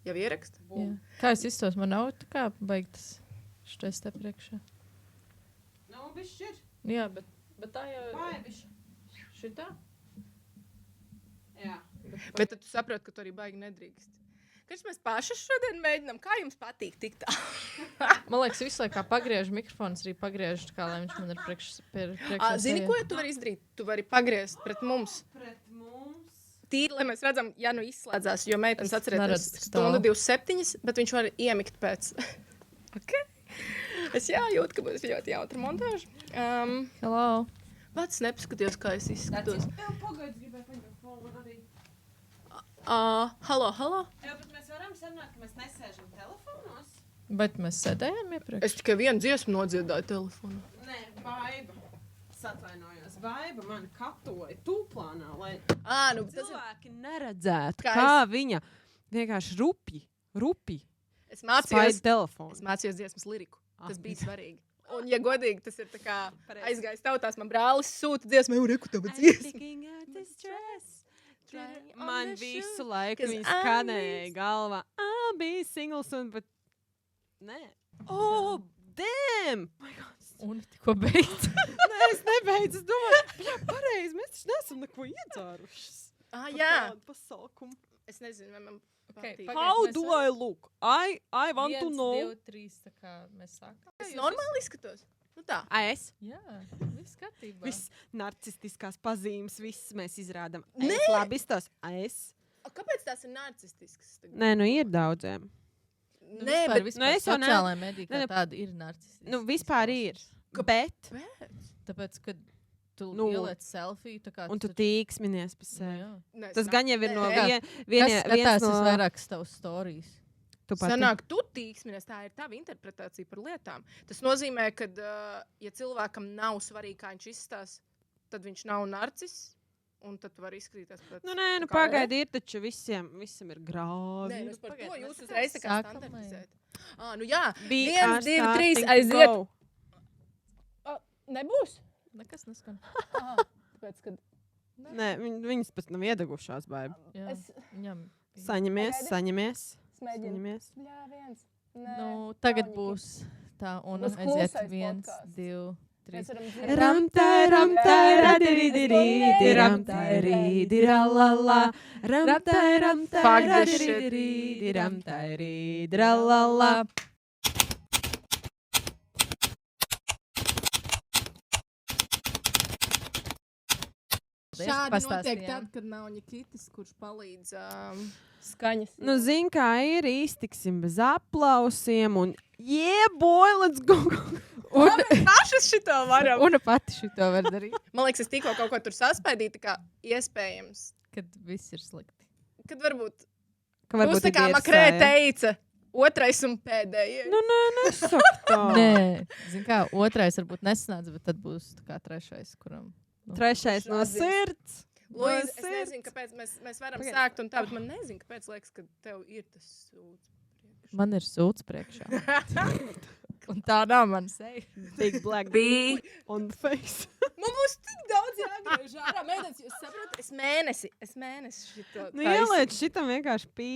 Jau ierakst? Kā es iztos? Man nav tā kā beigtas štais te priekšā. Nu, bišķi ir. Jā, bet tā jau... Vai, bišķi. Šitā? Jā. Bet tad tu saproti, ka tu arī baigi nedrīkst. Kas mēs paši šodien mēģinām? Kā jums patīk tik tā? Man liekas, visu laiku kā pagriežu mikrofons, arī pagriežu, kā lai viņš man ir priekšā. Zini, ko tu vari izdarīt? Tu vari pagriezt pret mums. Tīri, lai mēs redzam, ja nu izslēdzās, jo meitenes atcerēties stundu 27, bet viņš var iemikt pēc. Okay. Es jūt, ka būs ļoti jautra montāža. Hello. Pats nepaskatījos, kā es izskatos. Pagaidz, gribēju paņemt fonu arī. Halo. Jā, bet mēs varam sarunāt, ka mēs nesēžam telefonos? Bet mēs sēdējām iepriekš? Es tikai vienu dziesmu nodziedāju telefonu. Nē, Baiba. Atvainojos. Baiba man katoja tūplānā, lai cilvēki neredzētu, kā viņa vienkārši rupi es mācījos telefonu. Es mācījos dziesmas liriku. Tas bija svarīgi. Un, ja godīgi, tas ir tā kā aizgājis tautās, man brālis sūta dziesmu, reku tev dziesmu. Man visu laiku viņa skanēja galvā. Bija singles un, bet... Nē. Oh, damn! My God. Un tikko beidz. Nē, es nebeidzu. Es domāju, pareizi, mēs taču nesam neko iedzārušas. Jā. Pasaukumu. Es nezinu, vai man patīk. How do I look? I want to know. 1, 2, 3, tā kā mēs sākam. Es normāli izskatos. Nu tā. Es? Jā, viss kārtībā. Viss narcistiskās pazīmes, viss mēs izrādam. Nē! Es labi izstos. Kāpēc tās ir narcistiskas? Nē, nu ir daudziem. Nē, bet vispār es jau ne- sociālajā medijā kā tāda ir narcistiska. Nu, vispār ir. Bet, Tāpēc, kad tu Nu, ieliec selfiju, tā kā un tu tīksminies pa Nu, sevi. jā. Nē, Tas gan jau ir no Kas viens skatās no... uz vairākas tavas storijas? Tu pati. Sanāk, tu tīksminies, tā ir tava interpretācija par lietām. Tas nozīmē, ka, ja cilvēkam nav svarīgi, kā viņš izstās, tad viņš nav narcis, un tad tu vari izskatīties pēc... Nu, nē, nu tā kā, pagaidi ir, taču visiem ir grāvi. Nē, nu par pagaid, to mēs jūs tā kā uzreiz tā kā sākam, standartizēt. Nu jā, We 1, are 2, 3, starting to aiziet. go. Nebūs? Nekas neskan. Tāpēc, kad... Nē, viņas pēc nav iedegušās, baiba. Jā, Es- viņam. Pagaidi. Saņemies. Smēģinu. Jā, viens. Nē, Nu, tagad Tauniņi. būs tā, un Būs aiziet klusais 1, podcasts. 2, 3. Mēs varam dzirdēt. Ramtai, ramtai, radiridiri, ramtai, ridiralala. Ramtai, ramtai, Fuck this shit. radiridiri, ramtai, ridiralala. Šādi notiek tad, kad nav Nikitis, kurš palīdz skaņas. Nu, zin, kā ir, iztiksim bez aplausiem un boy, let's go. Un pašas šito varam. Un pati šito var darīt, Man liekas, es tikko kaut ko tur saspēdīju, tā kā iespējams. kad viss ir slikti. Kad varbūt Ka būs varbūt tā kā ir Makrē iesāja. teica, otrais un pēdējais. Nu, nesaka tā. Nē, zin kā, otrais varbūt nesanāca, bet tad būs tā kā trešais, kuram. Trešais no sirds. Luīza, es sirds. nezinu, kāpēc mēs varam Pagaid. sākt un tā, bet man nezinu, kāpēc liekas, ka tev ir tas sūds. Man ir sūds priekšā. Un tā nav man seja. Big black bee on the face. Man būs tik daudz jāgriež ārā. Mēdens, jūs saprotat, es mēnesi šito Nu, ieliec šitam vienkārši pī.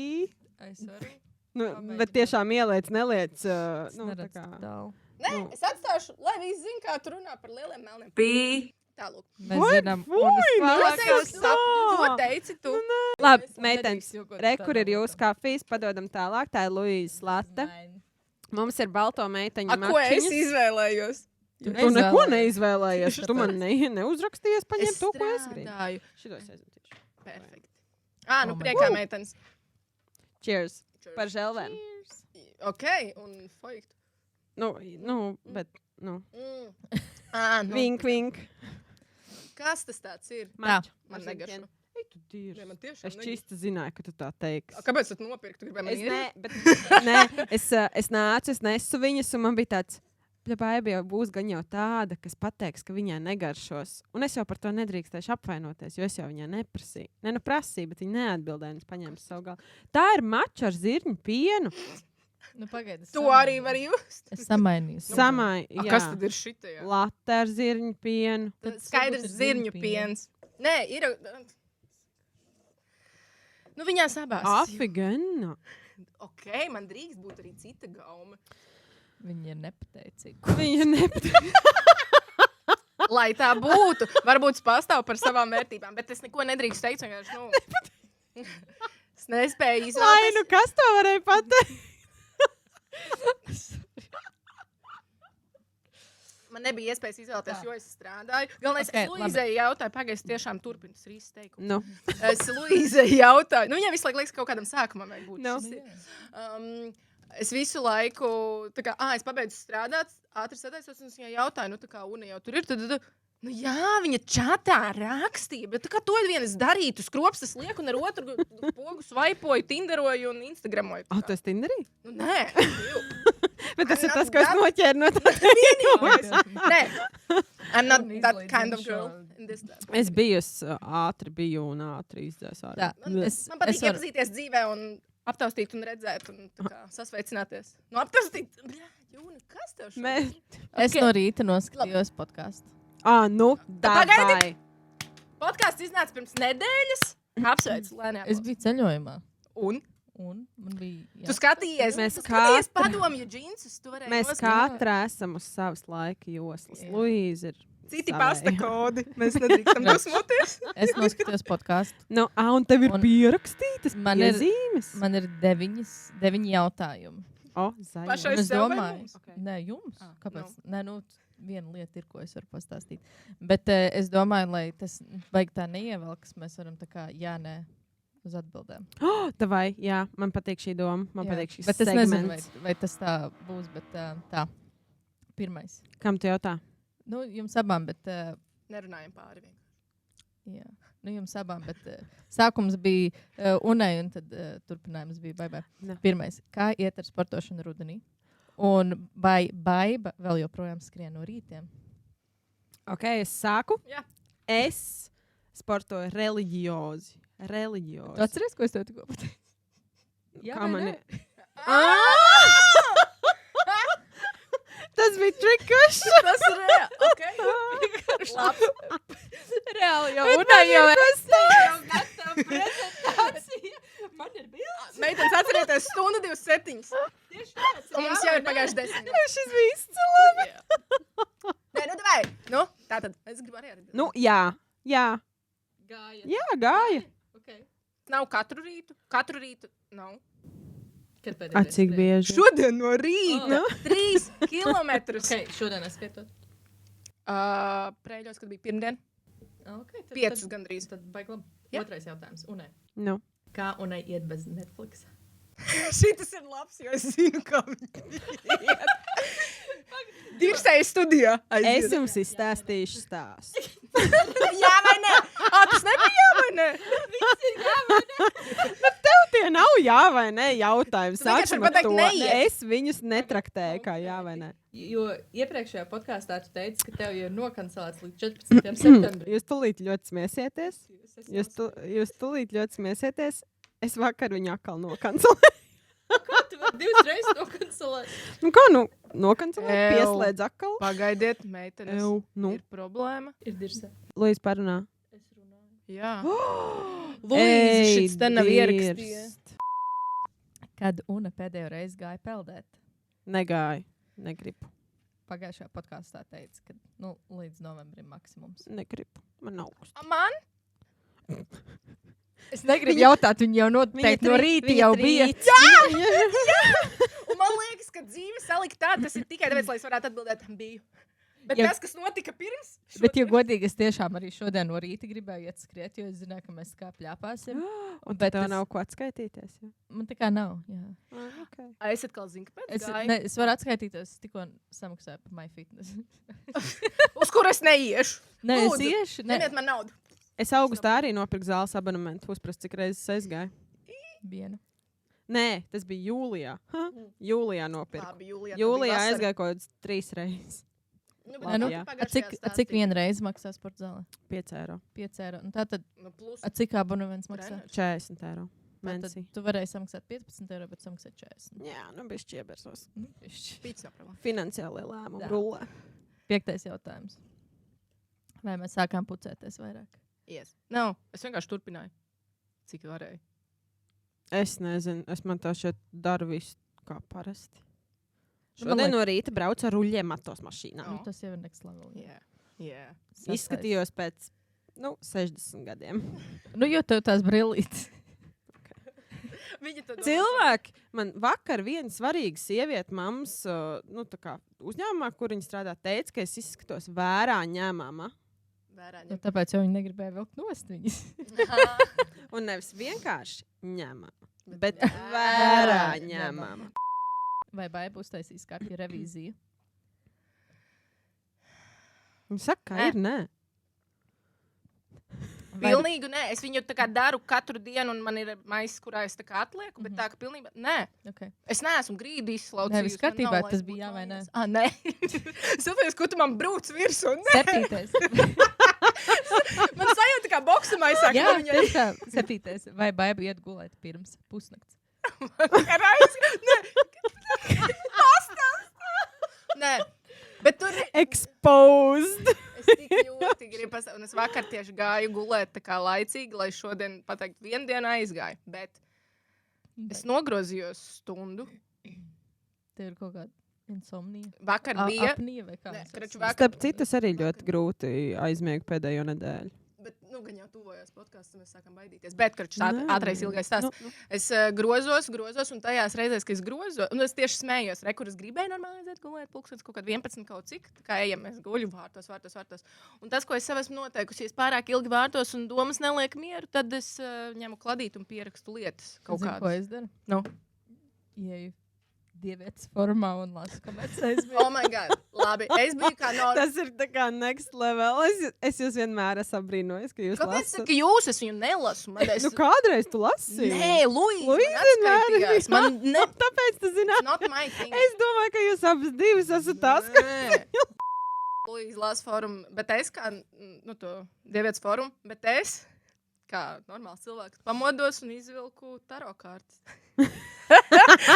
Es varu. Nu, Pamēģināt. bet tiešām ieliec, neliec. Es Nu, tā neredzu kā. tik tālu. Nē, Nu. es atstāšu, lai visi zina, kā tu runā par lieliem melniem. Pī. Tālūk. Mēs Vai, zinām, fuj, un nu, To tas teici tā. tu. To teici tu. Labi, Es meitenes, nedrīkst jokot re, tādā kur ir veidā. jūsu kafijas, padodam tālāk. Tā ir Luīzes late. Mums ir balto meiteņu A, ko es mačiņas. izvēlējos? Tu neko neizvēlējies. Tu man neuzrakstījies paņemt to, ko es gribu. strādāju. Šito es aizmetīšu. Perfekti. Nu Oh my priekā God. meitenes. Cheers. Par želvēm. Ok, un fojkt. Nu, bet, nu. Nu. Vink, vink. Kas tas tāds ir? Mač. Man Mačiņ negaršo. pien. Ei, tu dirzi. Ne, man tiešām Es čista zināju, ka tu tā teiksi. Kāpēc tu nopirki? Tu gribēji man Es, iedot? ne, bet, nē, es nācu, es nesu viņas, un man bija tāds, ja baiba jau būs gan jau tāda, kas pateiks, ka viņai negaršos. Un es jau par to nedrīkstēšu apvainoties, jo es jau viņai neprasīju. Ne, nu prasīju, bet viņa neatbildēja, un es paņēmu savu galu. Tā ir mača ar zirņu pienu. Nu, pagaidi. Tu arī vari just. Es samainīju. Samai, jā. Kas tad ir šitajā? Latte ar zirņu pienu. Tad Skaidrs varbūt ir zirņu zirņu piens. Nē, ir... Nu, viņās abās. Afigena. Ok, man drīkst būt arī cita gauma. Viņi ir nepateicīgi. Viņa nepatīk. Lai tā būtu, varbūt es pastāvu par savām vērtībām, bet es neko nedrīkst teikt. Es nespēju izvēlēties. Lai, nu kas to varēja pateikt? Man nebija iespējas izvēlēties, jo es strādāju. Galvenais, Okay, es Luīzei jautāju, pagaidzi tiešām turpinu Rīsas teikumu. Nu. Es Luīzei jautāju, viņai visu laiku liekas, ka kaut kādam sākumam vajag būt. Nu. Es visu laiku, tā kā, es pabeidzu strādāt, ātri sataisos, un es viņai jautāju, nu tā kā Una jau tur ir, tad nu jā, viņa čatā rakstīja, bet tā kā to vien es darītu, skropstas lieku un ar otru pogu svaipoju, tinderoju un instagramoju. Tu esi Tinderī? Nu nē, Bet tas ir tas, ko es noķēru no tā. nē. I'm not that kind of girl. Es biju un ātri izdzēsu ārā. Man patīk iepazīties dzīvē un aptaustīt un redzēt un tā kā sasveicināties. Nu, aptaustīt, Jūna, kas tev šodien? Es no rīta noskatījos podkāstu. Nu, davai. Pagaidi. Podkāsts iznāca pirms nedēļas. Apsveicu, Lēnē. Es biju ceļojumā. Un Man bija... tu skatījies, Mēs skatījies padomju džinsus. Mēs katra esam uz savas laika joslas. Luīza ir citi savējā. pasta kodi. Mēs nedrīkstam dusmoties. Es noskatījos podkāstu. Nu, un tev ir pierakstītas Man ir- piezīmes? Man ir 9 jautājumi. Zaļo. Pašai Un es sev vai domāju, mums? Okay. Nē, jums. Kāpēc? nu. Nē, viena lieta ir, ko es varu pastāstīt. Bet es domāju, lai tas baigi tā neievelkas, mēs varam tā kā jā, nē, uz atbildēm. Davai, jā, man patīk šī doma. Man Jā. patīk šis Bet es nezinu, segments. vai tas tā būs, bet tā. Pirmais. Kam tu jautā? Nu, jums abām, bet... Nerunājam pāri vienkārši. Jā. Nu, jums abām, bet sākums bija Unai, un tad turpinājums bija Baibai. Ne. Pirmais. Kā iet ar sportošanu rudenī? Un vai Baiba vēl joprojām skrien no rītiem? Ok, es sāku. Jā. Es sportoju reliģiozi. Tu atceries, ko es tev tikko pateicu? Jā, Kā vai man nē? ir? Tas bija trikuši. Tas ir reāli. Okay. Labi. Reāli, jau Bet Unai man jau ir gatava prezentācija. Man ir bildes. Meitenes, atcerieties, stundu 27. Un mums jau ir pagājuši 10. Šis bija izcili. Nē, nu, davai. Nu, tātad, es gribu arī atbildēt. Nu, jā. Gāja. Jā, gāja. Okay. Nav katru rītu. Katru rītu nav. Kad A, cik bieži? Šodien no rīta. Oh. 3 kilometrus. Okay, šodien es skaitot. Prēļos, kad bija pirmdien. Okay, 5 gandrīz. Tad baiglam. Jā. Otrais jautājums. Unai. Nu. Kā Unai iet bez Netflix? Šitas ir labs, jo es zinu, kā viņi iet. Dirsēja studijā. Es jums izstāstīšu stāstu. Jā vai nē? Tas nebija jā vai nē? Tev tie nav jā vai nē jautājumi. Tu vienkārši Sāksim vari ar pateikt to. neiet. Es viņus netraktēju kā jā vai nē. Jo iepriekšējā podkāstā tu teici, ka tev jau ir nokancelēts līdz 14. septembrim. Jūs tulīt ļoti smiesieties. Jūs tulīt ļoti smiesieties. Es vakar viņu atkal nokancelēju. Kā tu vari 2 reizes nokancelēt? Nu kā nu? Nokancelēju, Ew. pieslēdz atkal. Pagaidiet, meitenes. Nu. Ir problēma. Ir dirsa. Luīs parunā. Es runāju. Jā. Luīzi, šits te nav ierakstījis. Kad Una pēdējo reizi gāja peldēt? Negāju. Negribu. Pagājušajā podkāstā teica, ka līdz novembrim maksimums. Negribu. Man augstu. Man? Es negribu jautāt, viņa jau noteikti no rīta jau bija. Un man liekas, ka dzīve salika tā, tas ir tikai tāpēc, lai es varētu atbildēt, biju. Bet Ja- tas, kas notika pirms, Bet, ja godīgi, es tiešām arī šodien no rīta gribēju iet skriet, jo es zināju, ka mēs kā pļāpāsim. Un Bet tev es- nav ko atskaitīties. Ja? Man tā kā nav. Jā. Okay. es atkal zinu, kāpēc Es, gāju. ne, es varu atskaitīties, es tikko samaksāju par MyFitness. Uz kur es neiešu. Nē, es Lūdzu, iešu. Ne, Ņemiet man naudu. Es augustā arī nopirku zāles abonementu. Uzprast, cik reizes aizgāju. vienu. Nē, tas bija jūlijā. Jūlijā nopirku. Labi, Jūlijā. Jūlijā aizgāju kaut kādas 3 reizes. Nu, Labi, Nu, jā. Cik viena reize maksā sporta zāle? 5 eiro. 5 eiro. Un tātad, Nu, plus. cik abonements maksā? 40 eiro. Tātad Mēnesī. tu varēji samaksāt 15 eiro, bet samaksāt 40. Jā, nu bija šķiebersos. Pišķi. Pīts nav problēma. Finansiālie lēmumi Jā. rullē. 5. jautājums. Vai mēs sākām pucēties vairāk? Yes. Nav, es vienkārši turpināju. Cik varēju. Es nezinu, man tā šeit daru visu kā parasti. Šodien no rīta braucu ar ruļļiem matos mašīnā. Nu, tas jau ir next level. Jā. Izskatījos pēc 60 gadiem. Nu, jo tev tās brillītes. Cilvēki, man vakar viena svarīga sieviete mammas uzņēmumā, kur viņa strādā, teica, ka es izskatos vērā ņēmama. Nu, tāpēc jau viņi negribēja vilkt nost viņas. Un nevis vienkārši ņēmama, bet vērā ņēmama. Vai Baiba uztaisīs kāpju revīziju? Viņa saka, ka ir, nē. Pilnīgi nē. Es viņu tā kā daru katru dienu, un man ir maisis, kurā es tā kā atlieku, bet tā ka pilnībā nē. Okay. Es neesmu grīdi izslaucījusi. Nē, viss kārtībā, tas bija jā vai nē? Nē. Saprotiet, ko tu man brūc virsū? 7. Man sajūta kā boksa maisā. Jā, tiešām 7. Vai Baiba iet gulēt pirms pusnakts? Nē. Bet tur ir exposed. Es tik ļoti gribu pastāvēt. Un es vakar tieši gāju gulēt tā kā laicīgi, lai šodien pateikt vienu dienu aizgāju. Bet es nogrozījos stundu. Tev ir kaut kāda insomnija? Vakar bija. Apnija vai kā? Starp citus arī ļoti grūti aizmiegu pēdējo nedēļu. Bet, gan jau tuvojās podkāsts, un mēs sākam baidīties. Bet, karč, ātrais ilgais stāsts. Es grozos, un tajās reizēs, ka es grozo, un es tieši smējos, kur es gribēju normāli aiziet gulēt, pulkstens kaut kād 11 kaut cik, tā kā ejam, es guļu vārtos. Un tas, ko es sev esmu noteikusi, ja es pārāk ilgi vārtos un domas neliek mieru, tad es ņemu kladīti un pierakstu lietas kaut kādas. Ko es daru? Nu? Ieju dievietes formā un lasu, kāpēc aizmirst. Oh my God, labi. Es biju kā Tas ir tā kā next level. Es jūs vienmēr esmu apbrīnojis, ka jūs Kāpēc lasat. ka jūs? Es viņu nelasu. Nu kādreiz tu lasīji? Nē, Luīza vienmēr. man ne... Tāpēc tu zināt. Not my thing. Es domāju, ka jūs abas divas esat tas, ka... Luīza lasa forumu, bet es kā, to dievietes forumu, bet es, kā normāls cilvēks, pamodos un izvilku taro kārtas.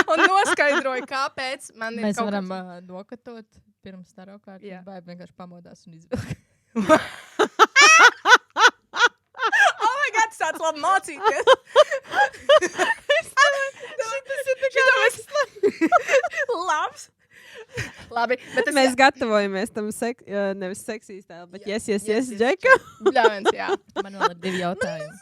Un noskaidroju, kāpēc man ir Mēs kaut varam nokatot pirms taro kārtas. Baiba vienkārši pamodās un izvilka. Oh my God, tas tāds labi mācīties. Šitas ir labs. Labi, bet Mēs gatavojamies tam nevis seksīs tēlu, bet yes, Džeka. Bļāvens, jā. Man vēl ir 2 jautājumi.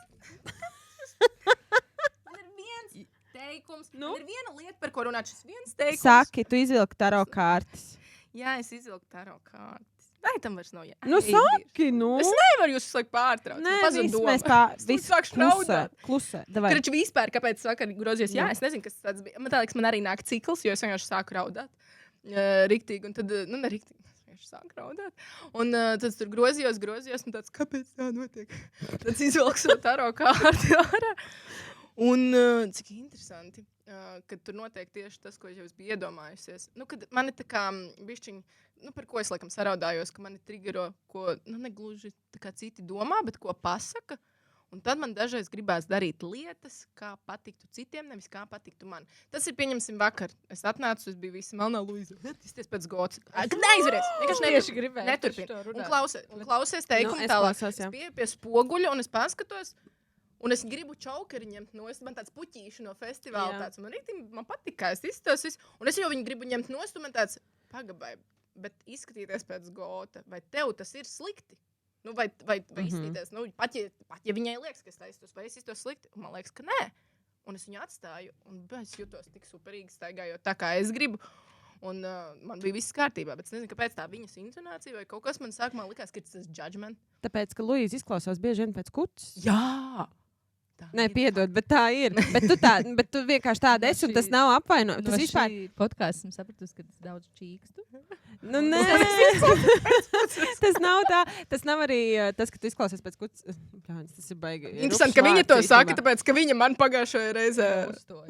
Man ir viens teikums. Man ir viena lieta, par ko runāt. Šis viens teikums. Saki, tu izvilki taro kārtas. Jā, es izvilku taro kārtas. Vai tam vairs nav jā? Nu, saki, nu. Es nevaru jūs uzlikt pārtraukt. Nē, Viss sākšu raudāt. Klusē. Kraču vispār, kāpēc es vakar grozījos? Jā, es nezinu, kas tas bija. Man tā liekas, man arī nāk cikls, jo es vienkārši sāku raudāt. Riktīgi, un tad, neriktīgi. Sāk raudāt. Un tad tur grozījos, un tāds, kāpēc tā notiek? Tad izvilku savu taro kārti ārā. Un cik interesanti, kad tur notiek tieši tas, ko es jau biju iedomājusies. Kad man ir tā kā bišķiņi, par ko es laikam saraudājos, ka mani triggero, ko, negluži tā kā citi domā, bet ko pasaka. Un tad man dažreiz gribās darīt lietas, kā patiktu citiem, nevis kā patiktu man. Tas ir, pieņemsim, vakar. Es atnācu, es biju visi melnā Luīza. Izties pēc gods. Neizvarēs. Vienkārši gribēju. Neturpin. Un klausies teikumu tālāk. Es biju pie spoguļa un es paskatos. Un es gribu čaukeri ņemt nost. Man tāds puķīši no festivāla tāds. Man patīk, kā es izstos visu. Un es jau viņu gribu ņemt nost. Un man tāds pagabai, bet izskatīties pēc gota. Vai tev tas ir slikti? Vai izskatīties, pat ja viņai liekas, ka es taistos, vai es iztos slikti, man liekas, ka nē. Un es viņu atstāju, un es jutos tik superīgi staigājot tā, kā es gribu. Un man bija viss kārtībā, bet es nezinu, kāpēc tā viņas intonācija vai kaut kas man sākumā likās, ka tas judgment. Tāpēc, ka Luīza izklausās bieži vien pēc kutas. Jā! Nē, piedod, bet tā ir. Bet tu vienkārši tāda esi, un tas nav apvainojums. Tas vispār podkāsts esmu sapratusi, ka tas daudz čīkstu. Nu, nē, tas nav tā. Tas nav arī tas, ka tu izklausies pēc kutas. Tas ir baigi. Interesanti, ka viņa to saka, tāpēc, ka viņa man pagājušajā reizē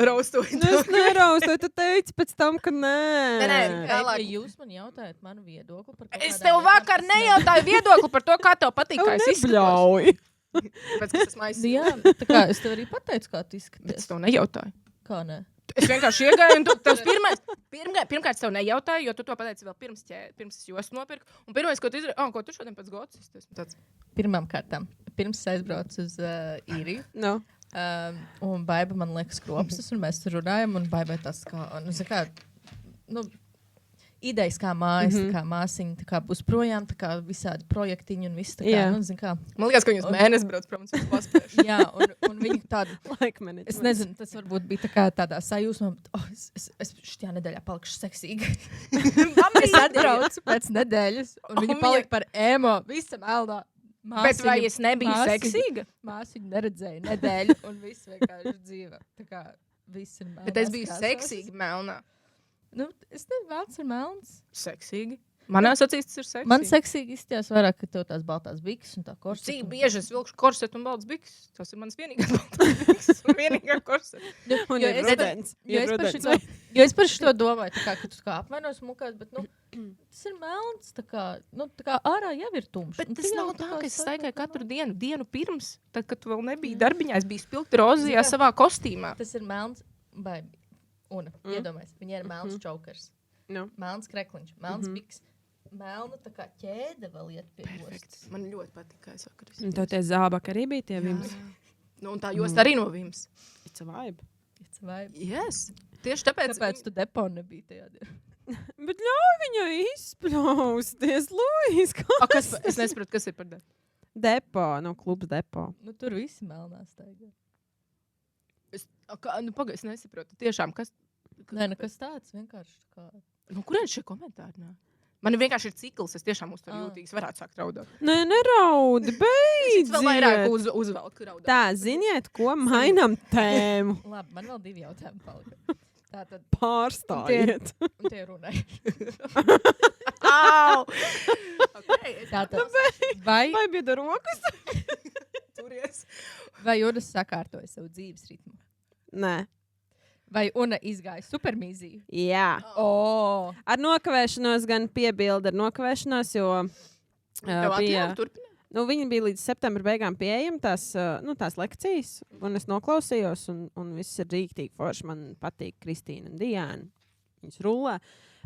raustoja. Es neraustoju, tu teici pēc tam, ka nē. Nē, ja jūs man jautājat manu viedokli par to, es tev vakar nejautāju viedokli par to, kā tev patīk, kā es izskatos. Pēc, ka tas maisīs. Jā, tā kā es tev arī pateicu, kā tu izskaties. Es tev nejautāju. Kā ne? Es vienkārši iegāju, un tas pirmkārt es tev nejautāju, jo tu to pateici vēl pirms es jostu nopirku. Un pirmais, ko tu izdarīji, ko tu šodien pēc gods izties? Pirmām kārtām, pirms es aizbraucu uz īriju, Un Baiba man liekas kropsas, un mēs tur runājam, un Baibai tas idejas kā mājas, tā kā māsiņa, tā kā būs projām, tā kā visādi projektiņi un viss tā kā, kā. Man liekas, ka viņus mēnesi brauc prom, un paspējuši. Jā, un viņi tādu, laikmanīt. Es nezinu, tas varbūt bija tā kā tādā sajūsmā, es šajā nedēļā palikšu seksīga. Es atbraucu pēc nedēļas, un viņi palika par emo, visa melnā. Bet vai es nebiju seksīga? Māsiņu neredzēju nedēļu, un viss vienkārši dzīve. Tā kā viss ir melnās. Bet es biju seksīga melnā. Es nezinu, melns ir melns. Seksīgi. Manās acīs tas ir seksīgi. Man seksīgi izstījās vairāk, ka tev tās baltās bikses un tā korseta. Cik bieži es vilkšu korsetu un baltas bikses? Tas ir mans vienīgais baltās bikses un vienīgā korseta. Jo es par šo domāju, tā kā, ka tu kā apvainos mukās, bet, tas ir melns, tā kā ārā jau ir tumšs. Bet tas nav tā, ka es staigāju katru dienu pirms, tad, kad tu vēl nebija darbiņā, es biju spilgti rozijā savā kostīmā. Tas ir melns, Baibi. Un, iedomājies, viņa ir melns čaukars. Melns krekliņš, melns biks. Melna tā kā ķēde vēl iet pie ostas. Man ļoti patīk, kā es vakaras. Un tev tie zābaki arī bija tie Vims? Un tā josta arī no Vims. It's a vibe. Yes. Tieši tāpēc. Kāpēc tu depo nebija tajā dienā? Bet ļauj viņai izplausties, Luīs. Es nesaprotu, kas ir par depo. Depo, klubs depo. Tur visi melnās taigā. Pagaid, es nesaprotu. Tiešām, kas? Nē, kas tāds vienkārši kā. Kurien šie komentāri nāk? Man vienkārši ir cikls, es tiešām uz to jūtīgs varētu sākt raudāt. Nē, neraudi, beidziet. Vēl vairāk uzvelku raudāt. Tā, ziniet, ko mainam tēmu. Labi, man vēl 2 jautājumi palika. Tātad pārstājiet. Un tie runāja. Tātad, vai bieda rokas? Turies. Vai Una sakārtoja savu dzīves ritmu? Nē. Vai Una izgāja supermīziju? Jā. Ar nokavēšanos gan piebilda ar nokavēšanos, jo bija... Viņi bija līdz septembra beigām pieejami tās lekcijas, un es noklausījos, un viss ir rīktīgi forši. Man patīk Kristīna un Diāna. Viņas rullē.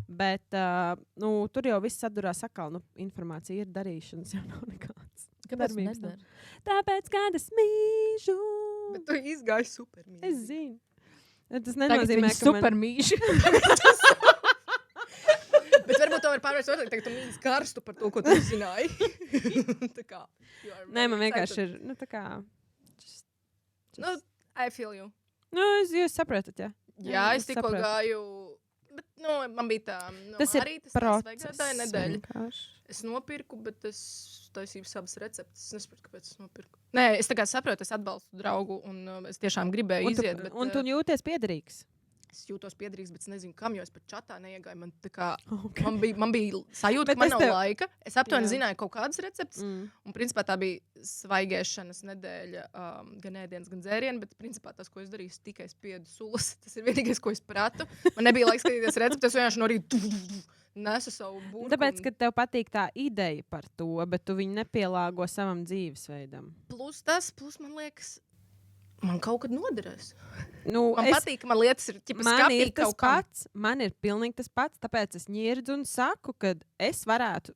Bet tur jau viss sadurās atkal. Informācija ir darīšanas, jau nav nekāds. Kāpēc nedara? Tāpēc, kad es mīžu. Bet tu izgāji supermīži. Es zinu. Tas nenozīmē, ka supermīži. Bet varbūt to var pārvērst otrāk, tagad tu mīzi karstu par to, ko tu zināji. Nē, man vienkārši ir, tā kā... I feel you. Jūs saprotat, jā? Jā, es tikko gāju... Bet, man bija tā... Tas ir process. Nedēļa. Es nopirku, bet es taisīju savas receptes. Es nesaprotu, kāpēc es nopirku. Nē, es tā kā saprotu, es atbalstu draugu, un es tiešām gribēju iziet. Un tu jūties piederīgs? Es jūtos piederīgs, bet es nezinu, kam, jo es pat čatā neiegāju. Man bija sajūta, ka man nav laika. Es aptuveni zināju kaut kādas receptes. Un principā tā bija svaigēšanas nedēļa, gan ēdienas, gan dzērienu. Bet principā tas, ko es darīju, tikai spiedu sulas. Tas ir vienīgais, ko es pratu. Man nebija laiks skatīties receptes. Es vienkārši no rīta nesu savu burku. Tāpēc, ka tev patīk tā ideja par to, bet tu viņu nepielāgo savam dzīvesveidam. Plus man liekas... Man kaut kad noderēs. Man patīk, ka man lietas ir skapīgi kaut pats. Man ir pilnīgi tas pats, tāpēc es ņirdzu un saku, ka es varētu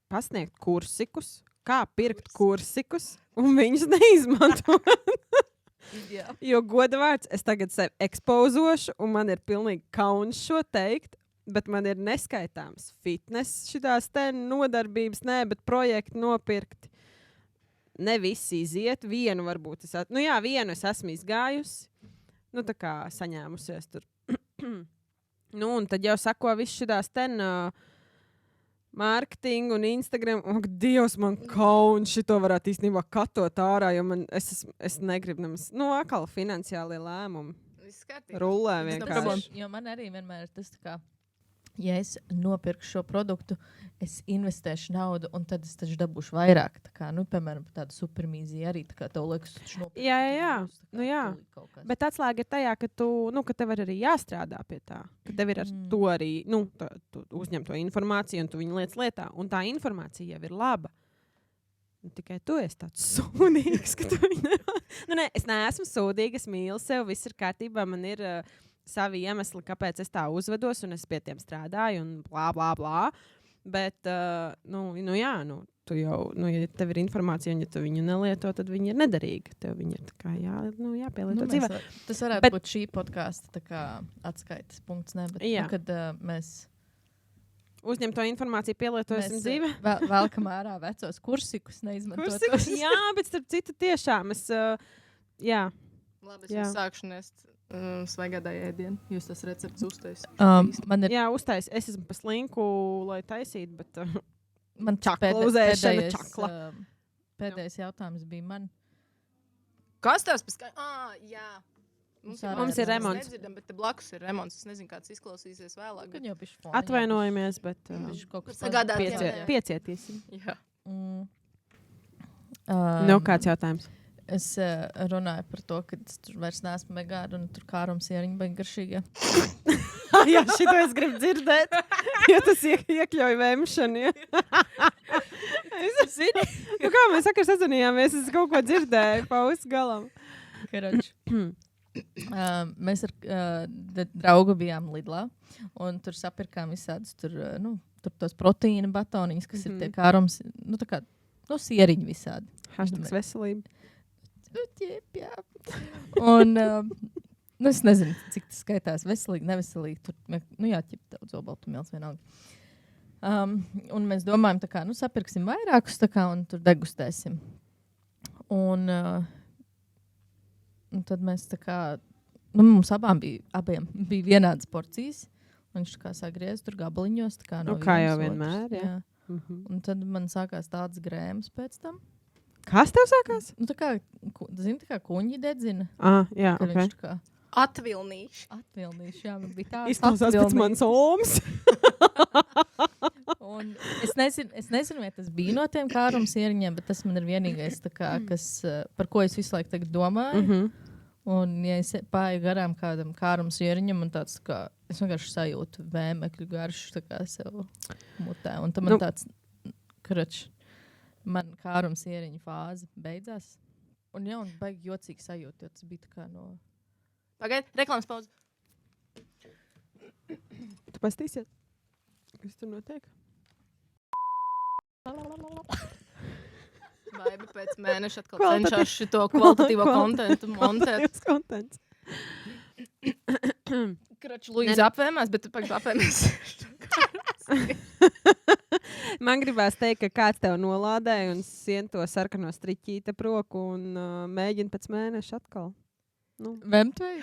pasniegt kursikus, kā pirkt kursikus, un viņus neizmantot. Jo goda vārds, es tagad sevi ekspozošu, un man ir pilnīgi kauns šo teikt, bet man ir neskaitāms fitness šitās te nodarbības, bet projekti nopirkti. Ne visi iziet, vienu varbūt vienu es esmu izgājusi, tā kā saņēmusies tur. Un tad jau sako viss šitās mārketingu un Instagram. Dievs, man kauns šito varētu īstenībā katot ārā, jo es negribu nemaz, atkal finansiālie lēmumi. Rullē vienkārši. Jo man arī vienmēr ir tas tā kā, ja es nopirku šo produktu, es investēšu naudu, un tad es taču dabūšu vairāk. Tā kā, piemēram, tādu supermīziju arī, tā kā tev liekas, tu taču nopirku. Jā. Bet atslēga ir tajā, ka ka tev arī jāstrādā pie tā. Ka tev ir ar to arī, tu uzņem to informāciju, un tu viņu lietā. Un tā informācija jau ir laba. Tikai tu esi tāds sūdīgs, ka tu viņu nē, es neesmu sūdīga, es mīlu sev, viss ir kārtībā, man ir... savi iemesli, kāpēc es tā uzvedos, un es pie tiem strādāju, un blā, blā, blā. Bet, tu jau, ja tev ir informācija, un ja tu viņu nelieto, tad viņa ir nederīga. Tev viņa ir tā kā jāpielieto dzīvē. Tas varētu būt šī podkāsta tā kā atskaites punkts, ne? Bet, kad mēs uzņem to informāciju, pielietosim dzīvē. Velkam ārā vecos kursikus, neizmantot tos. Jā, bet starp citu tiešām es, jā. Labi, es sākšu nest svaigādāju ēdienu. Jūs tas recepts uztais. Jā, uztais. Es esmu pa slinku, lai taisītu, bet man čakla uzēšana čakla. Pēdējais jautājums bija man. Kas tās pēc kā? Jā. Mums ir remonts. Mēs nedzirdam, bet te blakus ir remonts. Es nezinu, kāds izklausīsies vēlāk. Atvainojamies, bet piecietīsim. Jā. Kāds jautājums? Es runāju par to, ka es tur vairs neesmu vegāna un tur kārums ieriņi baigi garšīgi. Jā, šito es gribu dzirdēt, jo tas iekļauj vēmšanu. Es zinu. Kā mēs sakam sazvanījāmies, es kaut ko dzirdēju paus galam. Mēs ar draugu bijām Lidlā un tur sapirkām visādus tur tos proteīna batoniņus, kas ir tie kārums, tā kā, sieriņi visādi. Hashtags veselība. Jā. Un es nezinu, cik tas skaitās veselīgi, neveselīgi. Tur, ķip daudz obaltumvielas vienalga. Un mēs domājam, tā kā, sapirksim vairākus, tā kā, un tur degustēsim. Un tad mēs tā kā, mums abiem bija vienādas porcijas. Viņš tā kā sagriez tur gabaliņos, tā kā no kā jau vienas vienmēr, jā. Un tad man sākās tāds grēms pēc tam. Kas tev sākās? Tā kā, zini, tā kā kuņģi dedzina. Jā, ok. Viņš tā kā Atvilnīši, jā, man bija tāds. Izklausās pēc manas omas. Un es nezinu, vai tas bija no tiem kārums ieriņiem, bet tas man ir vienīgais, tā kā, kas, par ko es visu laiku tagad domāju. Un, ja es pāju garām kādam kārums ieriņam, un tāds, kā, es vienkārši sajūtu vēmekļu garšu, tā kā sev mutē. Un tam man tāds, man kārums ieriņa fāze beidzās. Un baigi jocīgi sajūta, jo tas bija tā kā no... Pagaid, reklāmas pauze. Tu pastīsies? Kas tur notiek? Baiba pēc mēneša atkal cenšas šito kvalitatīvo kontentu montēt. Luīza apvēmās, bet tu pagaid apvēmās. Man gribās teikt, ka kāds tev nolādēja un sien to sarkano striķīta roku un mēģina pēc mēneša atkal. Vemtvei?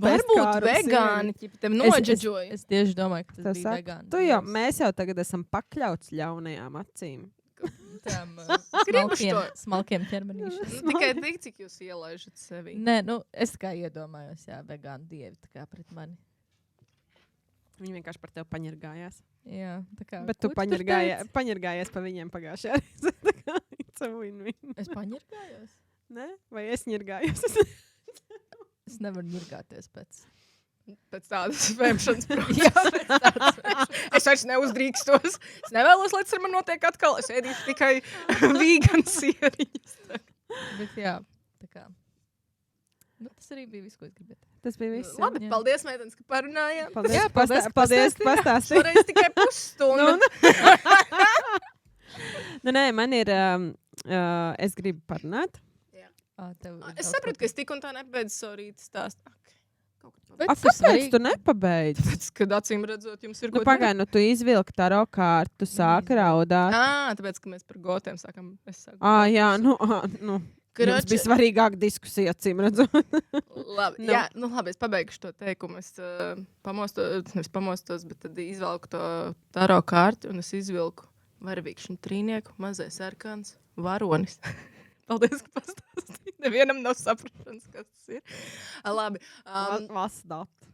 Varbūt vegāni, tev noģeģoja. Es tieši domāju, ka tas bija vegāni. Mēs jau tagad esam pakļauts ļaunajām acīm. Smalkiem ķermenīšiem. Tikai tik, cik jūs ielaižat sevi. Nē, es kā iedomājos, vegāni dievi tā kā pret mani. Viņi vienkārši par tevi paņirgājās. Jā, tā kā. Bet tu paņirgājies pa viņiem pagājušajā reizē. Tā kā it's a win-win. Es paņirgājos? Ne? Vai es ņirgājos? Es nevaru ņirgāties pēc tādas vēmšanas procesa. Es vairs neuzdrīkstos. Es nevēlos, lai tas ar man notiek atkal. Es ēdīšu tikai vīgan sieriņas. Bet jā, tā kā. Tas arī bija viss, ko es gribēju. Tas bija viss. Labi, paldies, meitenes, ka parunājām. Paldies, ka pastāstīji. Šoreiz tikai pusstundu. Nē, man ir, es gribu parunāt. Es sapratu, ka es tik un tā nepabeidzu savu rīta stāstu. Kāpēc tu nepabeidzi? Tāpēc, kad acīm redzot, jums ir ko pagaidi, tu izvilki tā rokārtu, tu sāki raudāt. Tāpēc, ka mēs par gotiem sākam. Jā, Jums bija svarīgāka diskusija, acīm redzot. Labi, jā, labi, es pabeigšu to teikumu. Es pamostos, bet tad izvelku to taro kārti un es izvilku varavīkšņu trīnieku, mazais sarkans, varonis. Paldies, ka pastāstīji. Nevienam nav saprašanas, kas tas ir. Labi.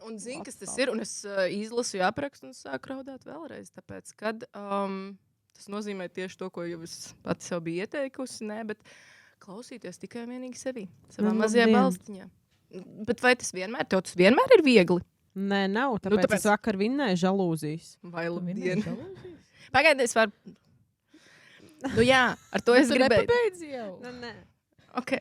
Un zini, kas tas ir, un es izlasu aprakstu un sāku raudāt vēlreiz, tāpēc, kad tas nozīmē tieši to, ko jau es pati sev biju ieteikusi, bet klausīties tikai vienīgi sevi, savā mazajā balstiņā. Bet vai tas vienmēr ir viegli? Nē, nav, tāpēc es vakar vinnēju žalūzijas. Vai labdien. Pagaidies var... jā, ar to es gribēju. Tu nepabeidzi jau? Nē. Ok.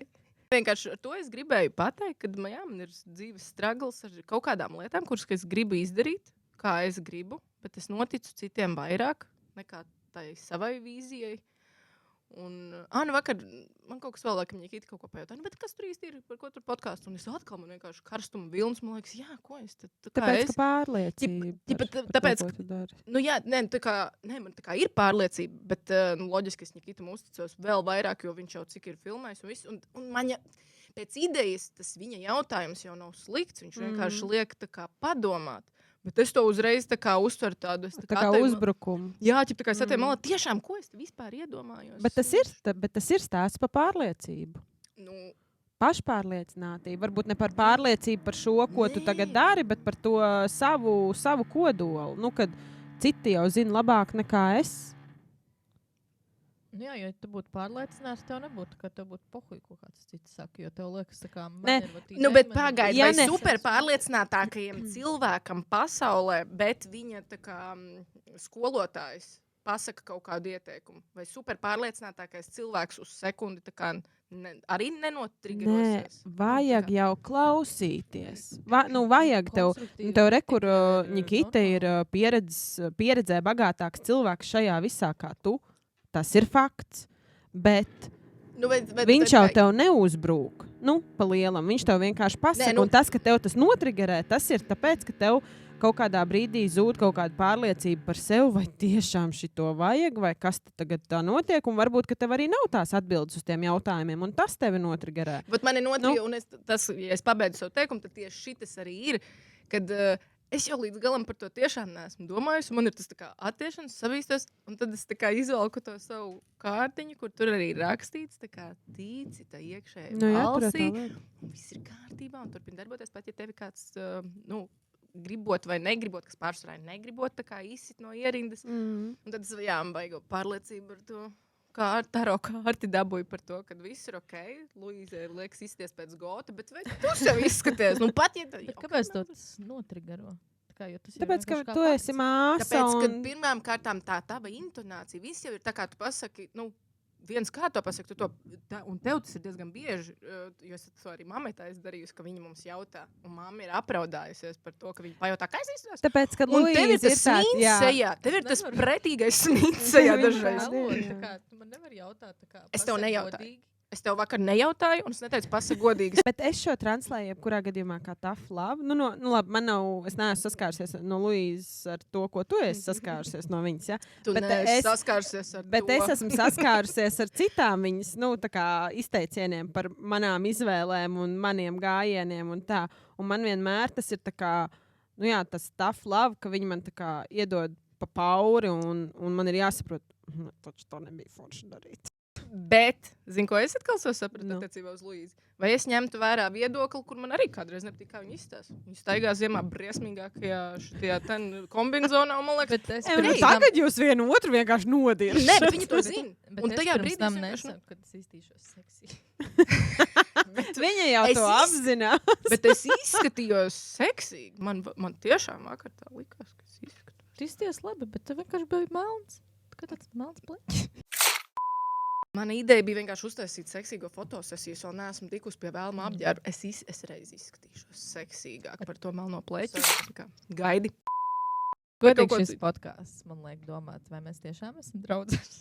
Vienkārši ar to es gribēju pateikt, ka man ir dzīves struggles ar kaut kādām lietām, kuras es gribu izdarīt, kā es gribu, bet es noticu citiem vairāk nekā tai savai vīzijai. Nu vakar man kaut kas vēl, laikam, Nikita kaut ko pajautā. Bet kas tur īsti ir, par ko tur podkāstu? Un es atkal man vienkārši karstuma vilns, man liekas, jā, ko es tad... Tāpēc, ka pārliecība. Tāpēc, man tā kā ir pārliecība, bet loģiski es Nikitam uzticos vēl vairāk, jo viņš jau cik ir filmējis un viss. Un man pēc idejas tas viņa jautājums jau nav slikts, viņš vienkārši liek tā kā padomāt. Bet es to uzreiz tā kā uztveru tādu... Tā kā uzbrukumu. Jā, tā kā es atēju malā, tiešām, ko es vispār iedomājos? Bet tas ir stāsts par pārliecību. Pašpārliecinātība. Varbūt ne par pārliecību par šo, ko tu tagad dari, bet par to savu kodolu. Kad citi jau zina labāk nekā es. Jā, jo tu būtu pārliecināts, tev nebūtu, ka tev būtu pohuj, ko kāds cits saka, jo tev liekas, tā kā... bet pagaidi, vai super pārliecinātākajiem cilvēkam pasaulē, bet viņa tā kā skolotājs pasaka kaut kādu ieteikumu, vai super pārliecinātākais cilvēks uz sekundi tā kā arī nenotrigerosies? Vajag jau klausīties. Vajag tev rekur, Nikita ir pieredzē bagātāks cilvēks šajā visā kā tu. Tas ir fakts, bet viņš jau tev neuzbrūk. Pa lielam. Viņš tev vienkārši pasaka. Un tas, ka tev tas notrigerē, tas ir tāpēc, ka tev kaut kādā brīdī zūd kaut kāda pārliecība par sevi, vai tiešām šito vajag, vai kas tagad tā notiek. Un varbūt, ka tev arī nav tās atbildes uz tiem jautājumiem, un tas tevi notrigerē. Bet mani notrigerē, un ja es pabeidzu savu teikumu, tad tieši šitas arī ir, kad... Es jau līdz galam par to tiešām neesmu domājusi. Man ir tas tā kā attiešanas savīstos, un tad es tā kā izvelku to savu kārtiņu, kur tur arī rakstīts, tā kā tīci, tā iekšēji balsī. Un viss ir kārtībā, un turpin darboties, pat ja tevi kāds, gribot vai negribot, kas pārsvarā negribot, tā kā izsit no ierindas. Un tad es, man baigo pārliecību ar to. Kā ar taro kārti dabūju par to, ka viss ir ok. Luīze liekas izsties pēc gota, bet vai tu sev izskaties? Kāpēc to tas notrigero? Tāpēc, ka tu esi māsa. Tāpēc, ka pirmām kārtām tā tava intonācija, viss jau ir tā, kā tu pasaki, viens kā to pasaka, un tev tas ir diezgan bieži, jo es to arī mammai tā darījusi, ka viņa mums jautā, un mamma ir apraudājusies par to, ka viņa pajautā, kā es izturos. Tāpēc, ka Luīze tev ir tas smīnsejā, tev ir tas pretīgais smīnsejā dažreiz. Tu man nevar jautāt, tā kā es tev nejautāju. Es tev vakar nejautāju, un es neteicu, pasaka godīgi. Bet es šo translēju, jebkurā gadījumā, kā tough love. Labi, man nav, es neesmu saskārusies no Luīzes ar to, ko tu esi saskārusies no viņas. Ja? Tu neesi saskārusies ar to. Bet es esmu saskārusies ar citām viņas, tā kā izteicieniem par manām izvēlēm un maniem gājieniem un tā. Un man vienmēr tas ir tā kā, tas tough love, ka viņi man tā kā iedod pa pauri un man ir jāsaprot, taču to nebija forši darīt. Bet, zinu, ko es atkal sapratu attiecībā uz Luīzi. Vai es ņemtu vērā viedokli, kur man arī kādreiz nepatīk, kā viņa izstāsta. Viņa staigā ziemā briesmīgākajā šajā kombinzonā, un man liekas, tagad jūs vienu otru vienkārši nodiršat. Nē, bet viņa to zina. Un tajā brīdī tam nesaku, kad es iztīšos seksīgi. Viņa jau to apzinās. Bet es izskatījos seksīgi. Man tiešām vakar tā likās, ka es izskatos. Tu izskaties labi, bet tev vienkārši bija melns. Kā tāds melns pleķis. Mana ideja bija vienkārši uztaisīt seksīgo fotosesiju, jo vēl neesmu tikusi pie vēlama apģērba. Es reiz izskatīšos seksīgāk par to melno pleķi. Gaidi. Godīgi šis podcasts, man liek domāt, vai mēs tiešām esam draudzes.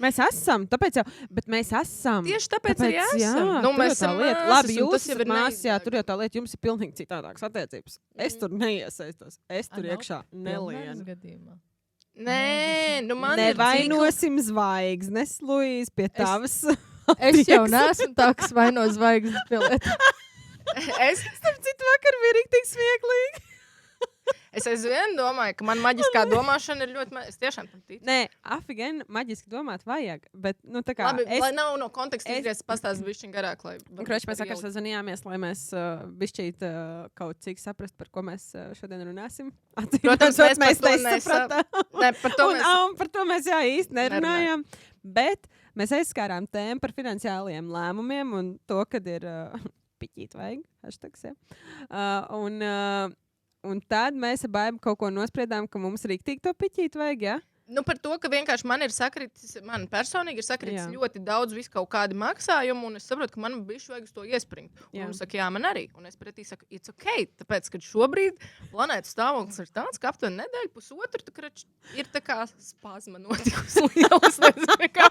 Mēs esam, tāpēc jau, bet mēs esam. Tieši tāpēc arī esam. Mēs esam lieta. Labi, jūs esat māsas, tur jau tā lieta, jums ir pilnīgi citādākas attiecības. Es tur neiesaistos. Es tur iekšā nelienu. Nē, man nevainosim zvaigznes, Luīze, pie tavas. Es jau neesmu tā, kas vaino zvaigznes pie lietas. Es, starp citu, vakar bija riktīgi smieklīgi. Es aizvien domāju, ka man maģiskā domāšana ir ļoti... Es tiešām tam ticu. Nē, afigen, maģiski domāt vajag, bet, tā kā... Labi, lai nav no konteksta izgriezts pastāst bišķiņ garāk, lai... Kroči, mēs vakar sazvanījāmies, lai mēs bišķīt kaut cik saprast, par ko mēs šodien runāsim. Protams, mēs par to nesapratām. Ne, par to mēs jā īsti nerunājām. Bet mēs aizskārām tēmu par finansiāliem lēmumiem un to, kad ir piķīt vajag, hashtags, ja. Un tad mēs ar Baibu kaut ko nospriedām, ka mums rīktīgi to piķīt vajag, ja? Nu, par to, ka vienkārši man personīgi ir sakritis ļoti daudz visu kaut kādi maksājumu, un es saprotu, ka man bišķi vajag uz to iespringt. Un viņš saka, jā, man arī. Un es pretī saku, it's ok, tāpēc, ka šobrīd planētas stāvoklis ir tāds, ka aptuveni nedēļu, pusotru, ir tā kā spazma notikusi lielas, nezinu kā.